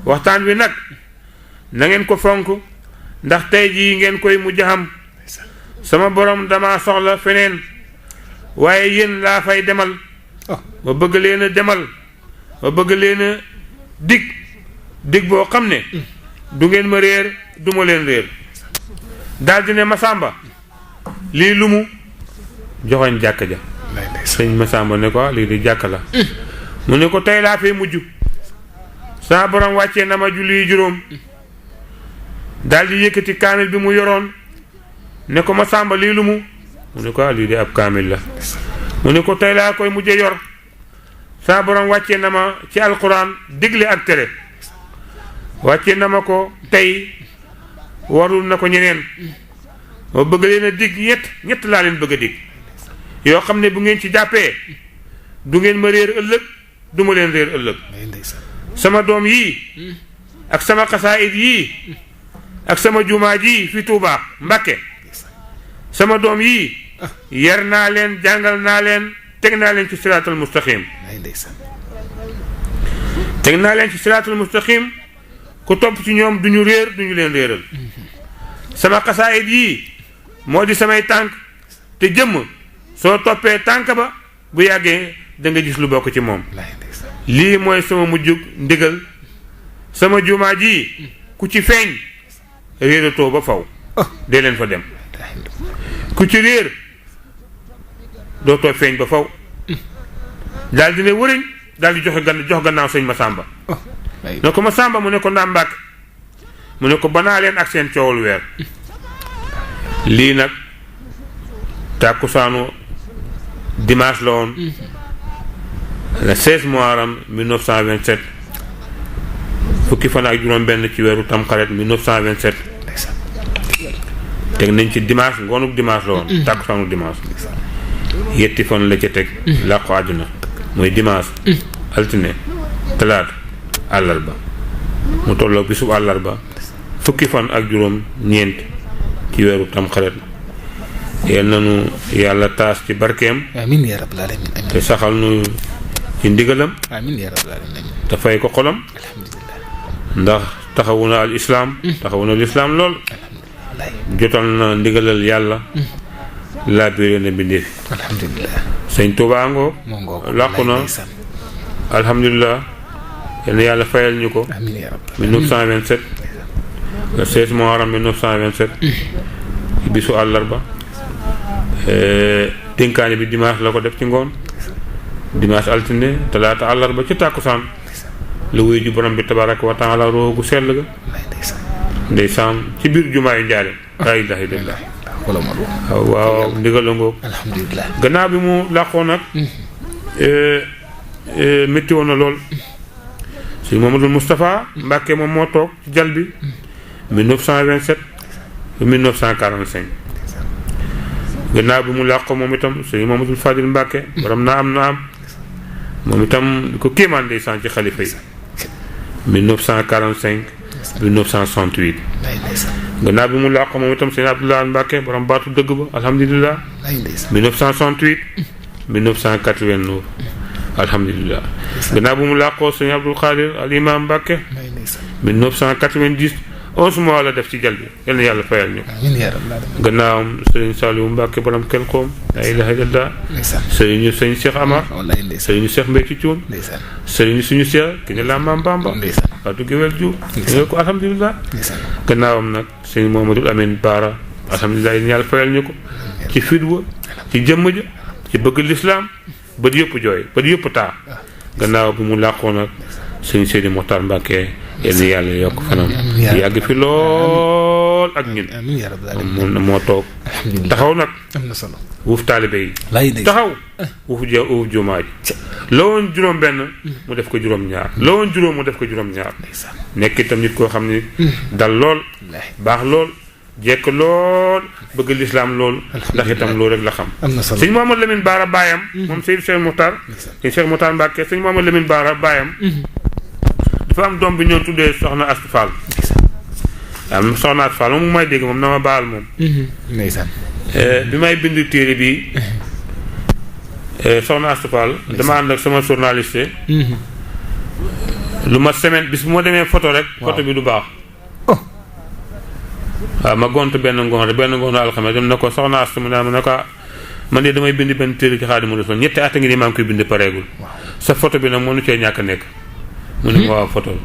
S2: waxtaan wi nag na ngeen ko fonk ndax tey jii ngeen koy mujj xam sama borom dama soxla feneen waaye yéen laa fay demal ma bëgg leen a demal ma bëgg leen a dig boo xam ne du ngeen ma réer du ma leen réer daldi ne Massamba lii lu mu joxoñ jàkk ja sëñ Massamba ne ko lii di jàkk la mu ne ko tey laa fay mujj sama borom wàccee na ma julli juróom daldi yëkkati kaamil bi mu yoroon ne ko Massamba lii lu mu ne ko lii di ab kaamil la mu ne ko tey laa koy mujje yor sama borom wàccee na ma ci alquran digle ak tere wàccee na ma ko tey warul na ko ñeneen ma bëgg leen a dig ñett laa leen bëgg a dig yoo xam ne bu ngeen ci jàppee du ngeen ma réer ëllëg du ma leen réer ëllëg sama doom yii ak sama xasaayid yii ak sama jumaa ji fi Tuubaa Mbàkke sama doom yii yar naa leen jàngal naa leen teg naa leen ci siraatal mustaqim teg naa leen ci siraatal mustaqim ku topp ci ñoom duñu réer duñu leen réeral sama xasaayid yii moo di samay tànk te jëmm soo toppee tànk ba bu yàggee da nga gis lu bokk ci moom lii mooy sama mujjug ndigal sama jumaa ji ku ci feeñ réeratoo ba faw dee leen fa dem ku ci réer dootoo feeñ ba faw daal di ne wëriñ daal di jox gannaaw sëñ Massamba ne ko Massamba mu ne ko ndaam Mbàkke mu ne ko banaa leen ak seen coowul weer lii nag tàkkusaanu dimanche la woon le 16 Muharram 1927 fukki fan ak juróom benn ci weeru Tamxarit 1927 teg nañ ci dimanche ngoonuk dimanche la woon tàkkusaanu dimanche yetti fan la ca teg làqu àdduna mooy dimanche altine talaata àllarba mu tolloo bisub àllarba fukki fan ak juróom ñeent ci weeru Tamxarit yal nanu yàlla taas ci barkeem
S1: amiin yaa rabbal aalamiin
S2: te saxal nu ci ndigalam
S1: amiin yaa rabbal aalamiin
S2: te fay ko xolam ndax taxawu na al islaam taxawu na lislaam lool jotal na ndigalal yàlla laa biire na bindéef
S1: alhamdulilah
S2: sëñ Tuubaa ngoo làqu na alhamdulilah yal na yàlla fayal ñu ko 1927 le 16 Muharram 1927 ci bisu àllarba dénkaane bi dimanche la ko def ci ngoon dimanche altine talaata àllarba ci tàkkusaan la wuyu ji borom bi tabaraka wa taala roo gu sell ga ndeysaan ci biir jumaa yu njaale laa ilaaha illallaah waaw ndigal la ngoog
S1: alhamdulilah
S2: gannaaw bi mu làqoo nag métti woon na lool si Mamadou Moustapha Mbàkke moom moo toog ci jal bi 1927 ba 1945 gannaaw bi mu làqoo moom itam si Mamadou Fadil Mbàkke borom na am moom itam di ko kéemaan ndeysaan ci xalifa yi 1945 1968 gannaaw bi mu làqoo moom itam sëñ Abdoulaye Mbàkke borom baatu dëgg ba alhamdulilah 1968 1989 alhamdulilah gannaaw bi mu làqoo sëñ Abdul Xaadir al imam Mbàkke 1990 11 mois la def ci jal bi yal na yàlla fayal ñu gannaawam sëriñ Saliou Mbàkke borom kenn xoom laa ilaaha illallaah sëriñu sëñ Cheikh Amar sëriñu Cheikh Mbay ci Cuun sëriñu suñu Cheikh ki ne la Maam Bamba Fatou Guewel Diouf ñoo ko alhamdulilah gannaawam nag sëñ Mohamadul Amin Baara alhamdulilah yal na yàlla fayal ñu ko ci fidwa ci jëmm ja ci bëgg lislaam bët yëpp jooy bët yëpp taa gannaaw bi mu làqoo nag sëñ Seydi Moxtaar Mbàkke yal na yàlla yokk fanam yàgg fi lool ak ñun moo toog taxaw nag wuuf taalibe yi taxaw wuuf jumaa ji la woon juróom benn mu def ko juróom ñaar la woon juróom mu def ko juróom ñaar nekk itam nit koo xam ni dal lool baax lool jekk lool bëgg lislaam lool ndax itam loolu rek la xam
S1: am na solo
S2: sëñ Mouhamadou Lamine Bara baayam moom Seydou Cheikh Moukhtar sëñ Cheikh Moukhtar Mbacke sëñ Mouhamadou Lamine Bara baayam dafa am doom bi ñoo tuddee soxna Astou Fall am soxna Astou Fall moom may dégg moom na ma baal moom
S1: ndeysaan
S2: bi may bind téere bi soxna Astou Fall dama ànd ak sama journaliste lu ma semaine bis bu ma demee photo rek photo bi du baax waaw ma gont benn ngoon alxames dem na ko soxna Astou mu ne ma ne ko man de damay bind benn téere ci Xaadimu Rasuul ñetti at a ngi nii maa ngi koy bind pareegul sa photo bi nag mënu cee ñàkk a nekk mu ne ma waaw photo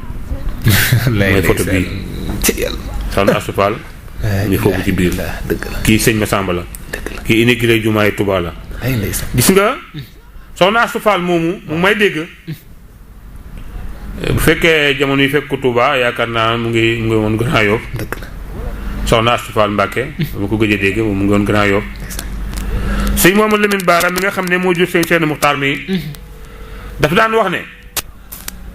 S2: mooy photo bii soxna Astou Fall mi foofu ci biir kii sëñ Massamba la kii inauguré jumaay Touba la gis nga soxna Astou Fall moomu mu may dégg bu fekkee jamono yi fekk ko Touba yaakaar naa mu ngi woon Grand Yoff soxna Astou Fall Mbacke mu ko gëj a dégg mu ngi woon Grand Yoff sëñ Mouhamadou Lamine Bara mi nga xam ne moo jur sëñ Cheikh Moukhtar mi dafa daan wax ne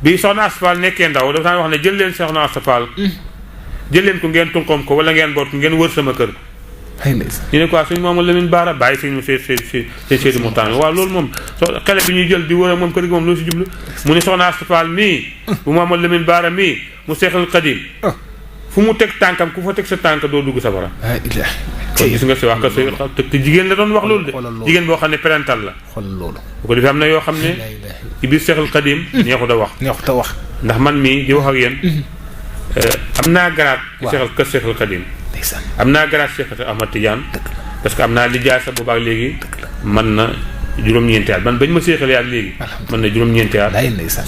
S2: bi soxna Astou Fall nekkee ndaw dafa daan wax ne jël leen soxna Astou Fall jël leen ko ngeen tunqoom ko wala ngeen boot ko ngeen wër sama kër ñu ne quoi sëñ Mouhamadou Lamine Bara bàyyi sëñ Cheikh Moukhtar waaw loolu moom xale bi ñuy jël di wër ak moom kër gi moom loolu si jublu mu ne soxna Astou Fall mii bu Mouhamadou Lamine Bara mii mu Seexul Xadim fu mu teg tànkam ku fa teg sa tànk doo dugg safara kon gis nga si wax ka te jigéen la doon wax loolu de jigéen boo xam ne parental la bu ko defee am na yoo xam ne ci biir Seexul Xadim neexut a wax ndax man mii di wax ak yéen am naa garaat ci Seexul Xadim am naa garaat Cheikh Ahmad Tidiane parce que am naa lijaasa boobaak léegi mën na juróom-ñeenti at man bañ ma seexalee ak léegi mën na juróom-ñeenti at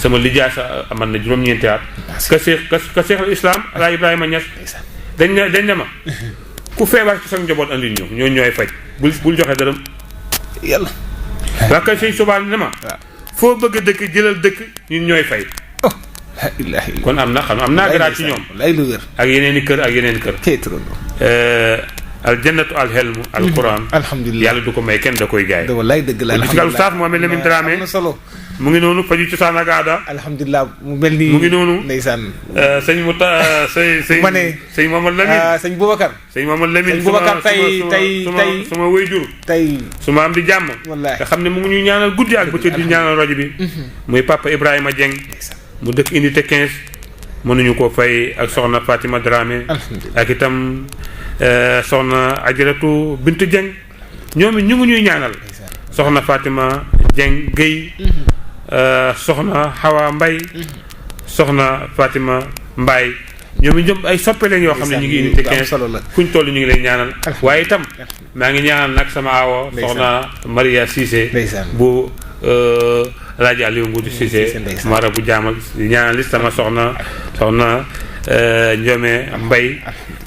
S2: sama lijaasa mën na juróom-ñeenti at ka seexal islam ala Ibrahima Niass dañ ne ma ku feebar ci sa njaboot andi ñoo ñooy faj bul joxe dërëm yàlla waa kay sëñ Sobaan ne ma foo bëgg a dëkk jëlal dëkk ñun ñooy fay kon am naa garaat ci ñoom ak yeneen i kër aljannatu alxelmu alquran alhamdulilah yàlla du ko may kenn da koy jaay
S1: wallaay dëgg la
S2: gis nga Oustaz Mouhamed Lamine Dramé mu ngi noonu faju cosaan ak aada
S1: alhamdulilah mu mel ni
S2: mu ngi noonu
S1: ndeysaan
S2: sëñ sëñ Mouhamed Lamine
S1: sëñ Boubacar tey
S2: sama wayjur tey su ma am di jàmm nga xam ne mu ngi ñuy ñaanal guddi ak bëccëg di ñaanal rajo bi muy papa Ibrahima Dieng mu dëkk unité 15 mënuñu ko fay ak soxna Fatima Dramé ak itam soxna Ajaratu Bintu Dieng ñoom it ñu ngi ñuy ñaanal soxna Fatima Dieng Guèye soxna Hawa Mbaye soxna Fatima Mbaye ñoom it ñoom ay soppe lañ yoo xam ne ñu ngi unité 15 kuñ toll ñu ngi lay ñaanal waaye itam maa ngi ñaanal nag sama awo soxna Maria Cissé bu Alaaji Aliou Ngoudu Cissé mara bu jaamal ñaanal li sama soxna Ndiome Mbay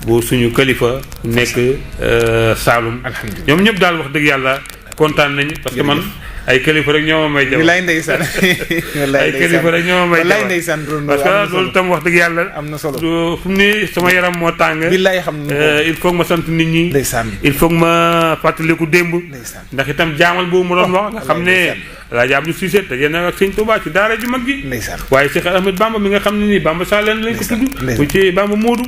S2: bu suñu kalifa nekk Saalum ñoom ñëpp daal wax dëgg yàlla kontaan nañu parce que man ay kalifa rek ñoo ma may jabar
S1: lay ndeysaan
S2: ay kalifa rek ñoo ma may jabar
S1: ndeysaan
S2: parce que loolu tam wax dëgg yàlla
S1: am na solo
S2: fu mu ne sama yaram moo tàng
S1: billaay xam
S2: il faut ma sant nit ñi il faut ma fàttaliku démb ndax itam jaamal boobu mu doon wax nga xam ne Alaaji Abdou Cissé te yéen ak Sëñ Touba ci daara ju mag gi waaye Cheikh Ahmed Bamba mi nga xam ne nii Bamba Saaleen lañ ko tudd bu ci Bamba Moodu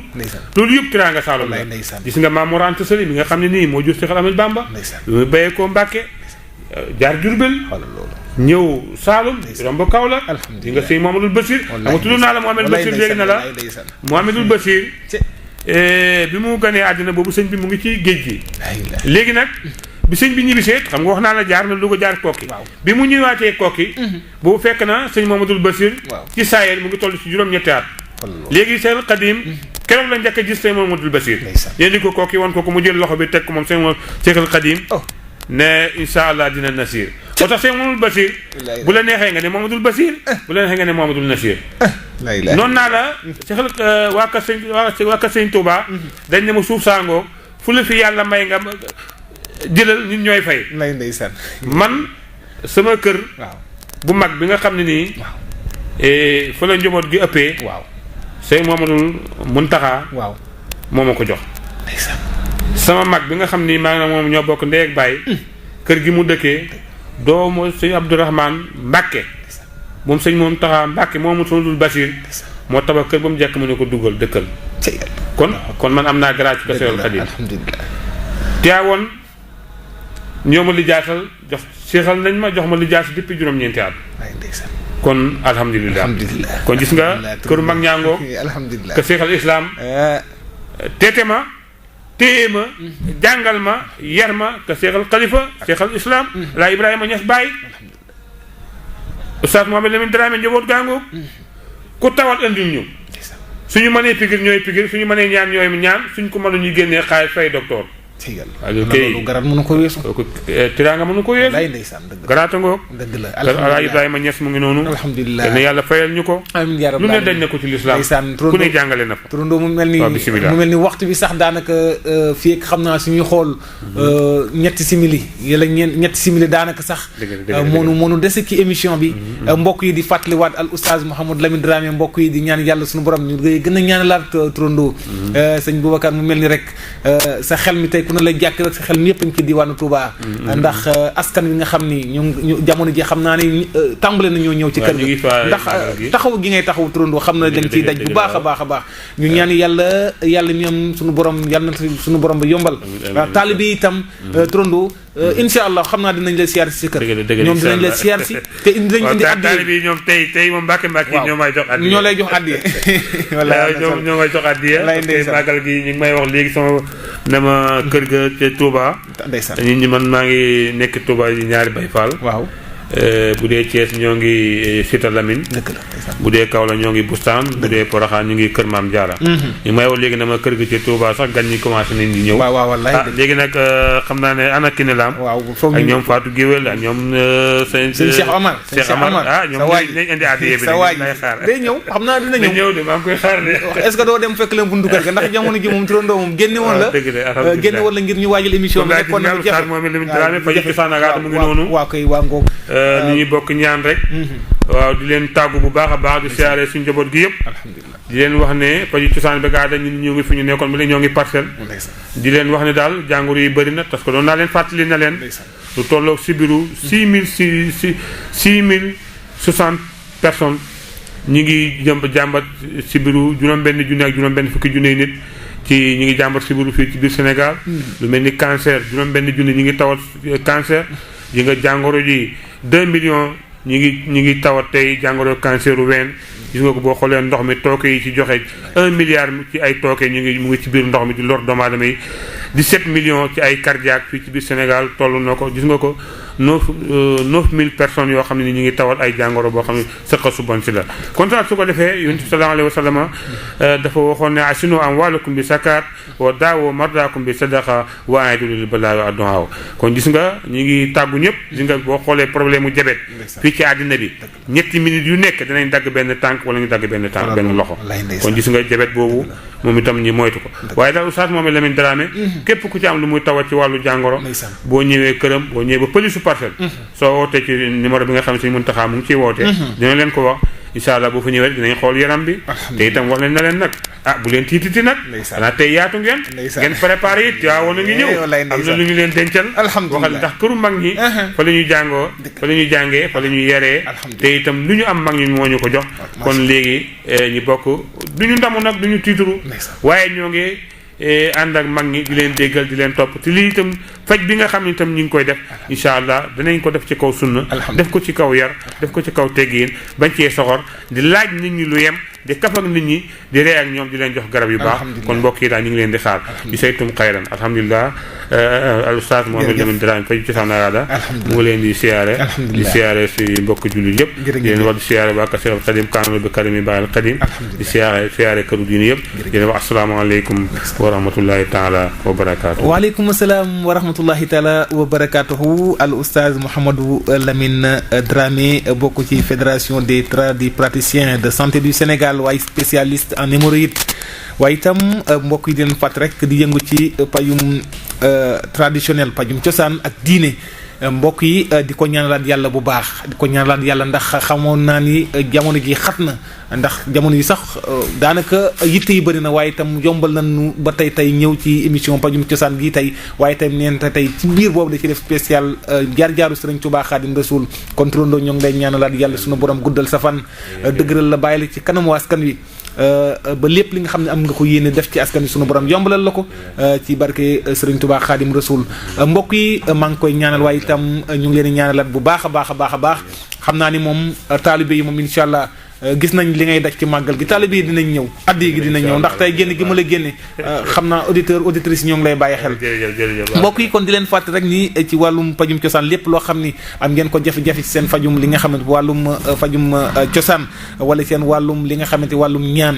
S2: loolu yëpp tiraanga Saalum la gis nga Maam Mor Anta Sali mi nga xam ne nii moo jur Cheikh Ahmed Bamba lu bayee koo Mbàkke jaar Jurbel ñëw Saalum romb Kaolack di nga sëñ Mouhamadoul Bachir ama tudd naa la Mouhamadoul Bachir léegi na la Mouhamadoul Bachir bi mu ganee àddina boobu sëñ bi mu ngi ci géej gi léegi nag bi sëñ bi ñibbisee xam nga wax naa la jaar na Louga jaar Kokki bi mu ñëwaatee Kokki boobu fekk na sëñ Mouhamadoul Bachir ci saayel mu ngi toll ci juróom-ñetti at léegi seen Xadim keroog la njëkk a gis sëñ Mouhamadoul Bachir yéen ko Kokki woon ko mu jël loxo bi teg ko moom sëñ Xadim ne incha allah dina Nasir moo tax sëñ Mouhamadoul Bachir bu la neexee nga ne Mouhamadoul Bachir bu la neexee nga ne Mouhamadoul Nasir noonu naa la waa ka sëñ Touba dañ ne ma suuf saangoo fu la fi yàlla may nga jëlal nit ñooy fay
S1: ndeysaan
S2: man sama kër bu mag bi nga xam ne nii fa la njaboot gi ëppee sëñ Mouhamadoul Mountakha moo ma ko jox sama mag bi nga xam ni maa ngi moom ñoo bokk ndey ak baay kër gi mu dëkkee doomu sëñ Abdourahmane Mbacke moom sëñ Mountakha Mbacke moomu Mouhamadoul Bachir moo tabax kër ba mu jekk mu ne ko dugal dëkkal kon man am naa grâce ci Seexul Xadiim.
S1: alhamdulilah.
S2: Tiwaawoon ñoo ma lijaatal jox seexal nañ ma jox ma lijaas depuis juróom-ñeenti at. kon alhamdulilah. kon gis nga këru mag ñaangoo.
S1: alhamdulilah
S2: que seexal islam. teete ma téye ma jàngal ma yar ma que seexal xalifa seexal islam. la Ibrahima Niass Baye. Oustaz Mohamed Lamine Dramé njaboot gaangoo. ku tawat andil ñu. suñu mënee pigir ñooy pigir suñu mënee ñaan ñooy ñaan suñ ko mënu ñu génnee xaalis fay docteur.
S1: loolu garat mënu ko weesu.
S2: tiraanga mënu ko weesu.
S1: lay ndeysaan dëgg la
S2: garaata ngoog.
S1: dëgg la
S2: alhamdulilah Ibrahima Niass mu ngi noonu.
S1: alhamdulilah
S2: ne yàlla fayal ñu ko.
S1: amiin yaa
S2: lu
S1: rabbal
S2: ne dañ na ko ci lislaam
S1: ndeysaan
S2: ku ne jàngale na fa.
S1: turandoo mu mel ni waxtu bi sax daanaka fii ak xam naa suñuy xool ñetti simili yàlla ñetti simili daanaka sax. moonu dese ci émission bi. mbokk yi di fàttaliwaat al oustaz Mouhamed Lamine Dramé mbokk yi di ñaan yàlla suñu borom ñu gën a ñaanalaat turandoo. sëñ Boubacar mu mel ni rek sa xel mi tey ku ne la jàkk rek sa xel mi yëpp a ngi ci diwaanu Touba. ndax askan wi nga xam ni ñu jamono ji xam naa ne tàmbale na ñoo ñëw ci kër gi ndax taxaw gi ngay taxaw turandoo xam na dañ ciy daj bu baax a baax a baax ñu ñaan yàlla mi am suñu borom yàlla na suñu borom ba yombal waaw taalibe yi itam turandoo insha allah xam naa dinañ la siyaar si sa kër ñoom dinañ la siyaar si te dinañ indi addiya
S2: taalibe yi ñoom tey moom mbàkke ñoo may jox addiya
S1: ñoo lay jox addiya
S2: wallaahi ñoo may jox addiya màggal gi ñu ngi may wax léegi sama dama kër ga ca Touba
S1: ndeysaan
S2: nit ñi man maa ngi nekk Touba yi ñaari Baye Fall
S1: waaw
S2: bu dee Thiès ñoo ngi Cité Lamine bu dee Kaolack ñoo ngi Bustaan bu dee Porokhane ñu ngi Kër Maam Diarra ñu may wax léegi dama kër ga ci Touba sax gan ñi commencé nañ di ñëw
S1: waaw wallaay
S2: léegi nag xam naa ne ana Kiné Lam ak ñoom Fatou Guéwél ak ñoom sëñ
S1: Cheikh Omar
S2: ñoom nañ indi addiya bi lay xaar
S1: day ñëw xam naa dina ñëw
S2: de maa ngi koy xaar de
S1: est-ce que doo dem fekk leen buntu kër ga ndax jamono ji moom turandoo moom génne woon la génne woon la ngir ñu waajal émission bi nekkoon na jafe
S2: moom Lamine Dramé fa ci Sandaga mu ngi noonu
S1: waaw koy waa ngoog
S2: ni ñuy bokk ñaan rek waaw di leen tàggu bu baax a baax di siyaare suñu njaboot gi yëpp
S1: alhamdulilah
S2: di leen wax ne paju cosaan bi gaada ñun ñu ngi fi ñu nekkoon ba léegi ñoo ngi parcelle di leen wax ne daal jàngoro yi bëri na parce que doon naa leen fàttali na leen lu tolloog sibiru 6060 personnes ñi ngi jàmbat sibiru juróom-benn junne ak juróom-benn fukki junne nit ci ñi ngi jàmbat sibiru fii ci biir Sénégal lu mel ni cancer juróom-benn junne ñi ngi tawat cancer yi nga jàngoro ji 2 millions ñi ngi tawat tey jàngoro cancer u ween gis nga ko boo xoolee ndox mi tooke yi ci joxe 1 milliard ci ay tooke mu ngi ci biir ndox mi di lor doomu aadama yi 17 millions ci ay cardiaque fii ci biir Sénégal toll na ko gis nga ko 9000 personnes yoo xam ne ñu ngi tawat ay jàngoro boo xam ne sëqa su bon si la kon sax su ko defee yonent bi sallallahu alayhi wa sallam dafa waxoon ne asinu amwaalakum bi zakat wa daawo mardaakum bi sadaqa wa aidu lil balaa wa addu'a kon gis nga ñu ngi tàggu ñëpp gis nga boo xoolee problème mu jabet fii ci àddina bi ñetti minutes yu nekk danañ dagg benn tànk wala ñu dagg benn tànk benn loxo kon gis nga jabet boobu moom itam ñi moytu ko waaye daal Oustaz Mouhamed Lamine Dramé képp ku ci am lu muy tawat ci wàllu jàngoro boo ñëwee këram boo ñëwee ba polisu parcelle soo wootee ci numéro bi nga xam ne Sëñ Muntaxa mu ngi ciy wootee dina leen ko wax incha allah boo fa ñëwee dinañ xool yaram bi te itam wax leen na leen nag bu leen tiititi nag xanaa tey yaatu ngeen préparé it yaa woon a ngi ñëw am na lu ñu leen dencal waxal ndax këru mag ñi fa la ñuy jàngoo fa la ñuy jàngee fa la ñuy yaree te itam lu ñu am mag ñi moo ñu ko jox kon léegi ñu bokk du ñu ndamu nag du ñu tiituru waaye ñoo ngi ànd ak mag ñi di leen déggal di leen topp te lii itam faj bi nga xam ne itam ñu ngi koy def incha allah danañ ko def ci kaw sunna def ko ci kaw yar def ko ci kaw teggiin bañ cee soxor di laaj nit ñi lu yem di kaf ak nit ñi di ree ak ñoom di leen jox garab yu baax kon mbokk yi daal ñu ngi leen di xaar di saytum xayran alhamdulilah al Oustaz Mouhamed Lamine Dramé faju ci Sandaga mu ngi leen di siyaare si mbokk jullit yëpp di leen wax di siyaare waa Cheikh al Khadim kaanalo bi karimi baal Khadim di siyaare këru diine yëpp di leen wax asalaamaaleykum wa rahmatullahi taala wa barakaatu.
S1: waaleykum salaam wa rahmatullahi taala wa barakaatuhu al Oustaz Mouhamed Lamine Dramé bokk ci fédération des praticiens de santé du Sénégal waaye spécialiste en hémorroïdes waaye itam mbokk yi di leen fàtt rek di yëngu ci pajum traditionnel pajum cosaan ak diine mbokk yi di ko ñaanalaat yàlla bu baax di ko ñaanalaat yàlla ndax xamoon naa ni jamono gi xat na ndax jamono yi sax daanaka yitte yi bëri na waaye itam yombal nañu ba tey ñëw ci émission pajum cosaan gi tey waaye itam neen tey ci biir boobu da ci def spécial jaar-jaaru Sëriñ Tuubaa Xaadim Rasuul kon turandoo ñoo ngi lay ñaanalaat yàlla sunu borom guddal sa fan dëgëral la bàyyi la ci kanamu askan wi ba lépp li nga xam ne am nga ko yéene def ci askan wi sunu borom yombalal la ko ci barke Serigne Touba Khadim Rasoul mbokk yi maa ngi koy ñaanal waaye itam ñu ngi leen di ñaanalaat bu baax a baax a baax a baax xam naa ni moom taalibe yi moom incha allah gis nañ li ngay daj ci màggal gi taalibe yi dinañ ñëw addi gi dinañ ñëw ndax tey génn gi ma la génne xam naa auditrice ñoo ngi lay bàyyi xel mbokk yi kon di leen fàtte rek ni ci wàllum pajum cosaan lépp loo xam ni am ngeen ko jafe-jafe ci seen fajum li nga xamante wàllum fajum cosaan wala seen wàllum li nga xamante wàllum ñaan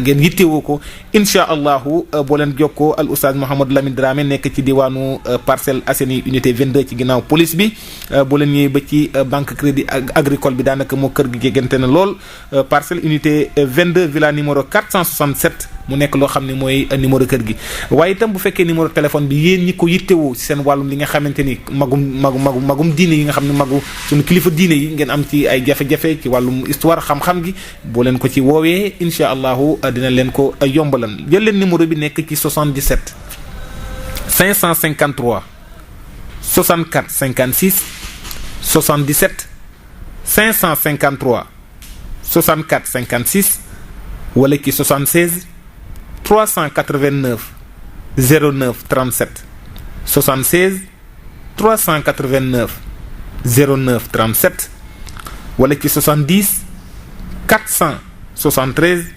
S1: ngeen yittewoo ko incha allahu boo leen jokkoo al oustaz Mouhamadou Lamine Dramé nekk ci diwaanu Parcelles Assainies unité 22 ci ginnaaw police bi boo leen ñëwee ba ci banque crédit agricole bi daanaka moo kër gi géggante na lool parcelle unité 22 villa numéro 467 mu nekk loo xam ne mooy numéro kër gi waaye itam bu fekkee numéro téléphone bi yéen ñi ko yittewoo ci seen wàllum li nga xamante ni magum diine yi nga xam ne magu suñu kilifa diine yi ngeen am ci ay jafe-jafe ci wàllum histoire xam-xam gi boo leen ko ci woowee incha allahu dina leen ko yombalan jël leen numéro bi nekk ci 77 553 64 56 77 553 64 56 wala ci 76 389 09 37 76 389 09 37 wala ci 70 473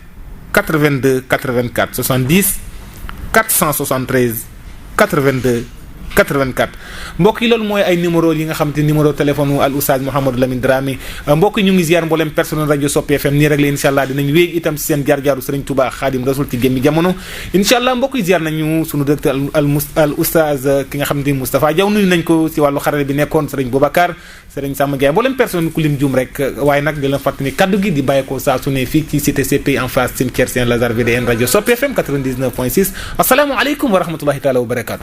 S1: 82 84 70 473 82 84 mbokk yi loolu mooy ay numéro yi nga xam te numéro téléphone al oustaz Mouhamadou Lamine Dramé mbokk yi ñu ngi ziar mboolem personnel rajo Sopi FM nii rek la incha allah dinañ wéeg itam si seen jaar-jaaru Serigne Touba Khadim Rasoul ci gémmi jamono incha allah mbokk yi ziar nañu sunu directeur al oustaz ki nga xam ne Moustapha Diaw nuyu nañ ko si wàllu xarale bi nekkoon Serigne Boubacar Serigne Samba Ndiaye mboolem personnel ku lim juum rek waaye nag di leen fàttali ni kaddu gi di bàyyeekoo saa su ne fii ci cité CPI en face cimetière Saint-Lazare VDN rajo Sopi FM 99.6 asalaamaaleykum wa rahmatullahi taala wa barakaatu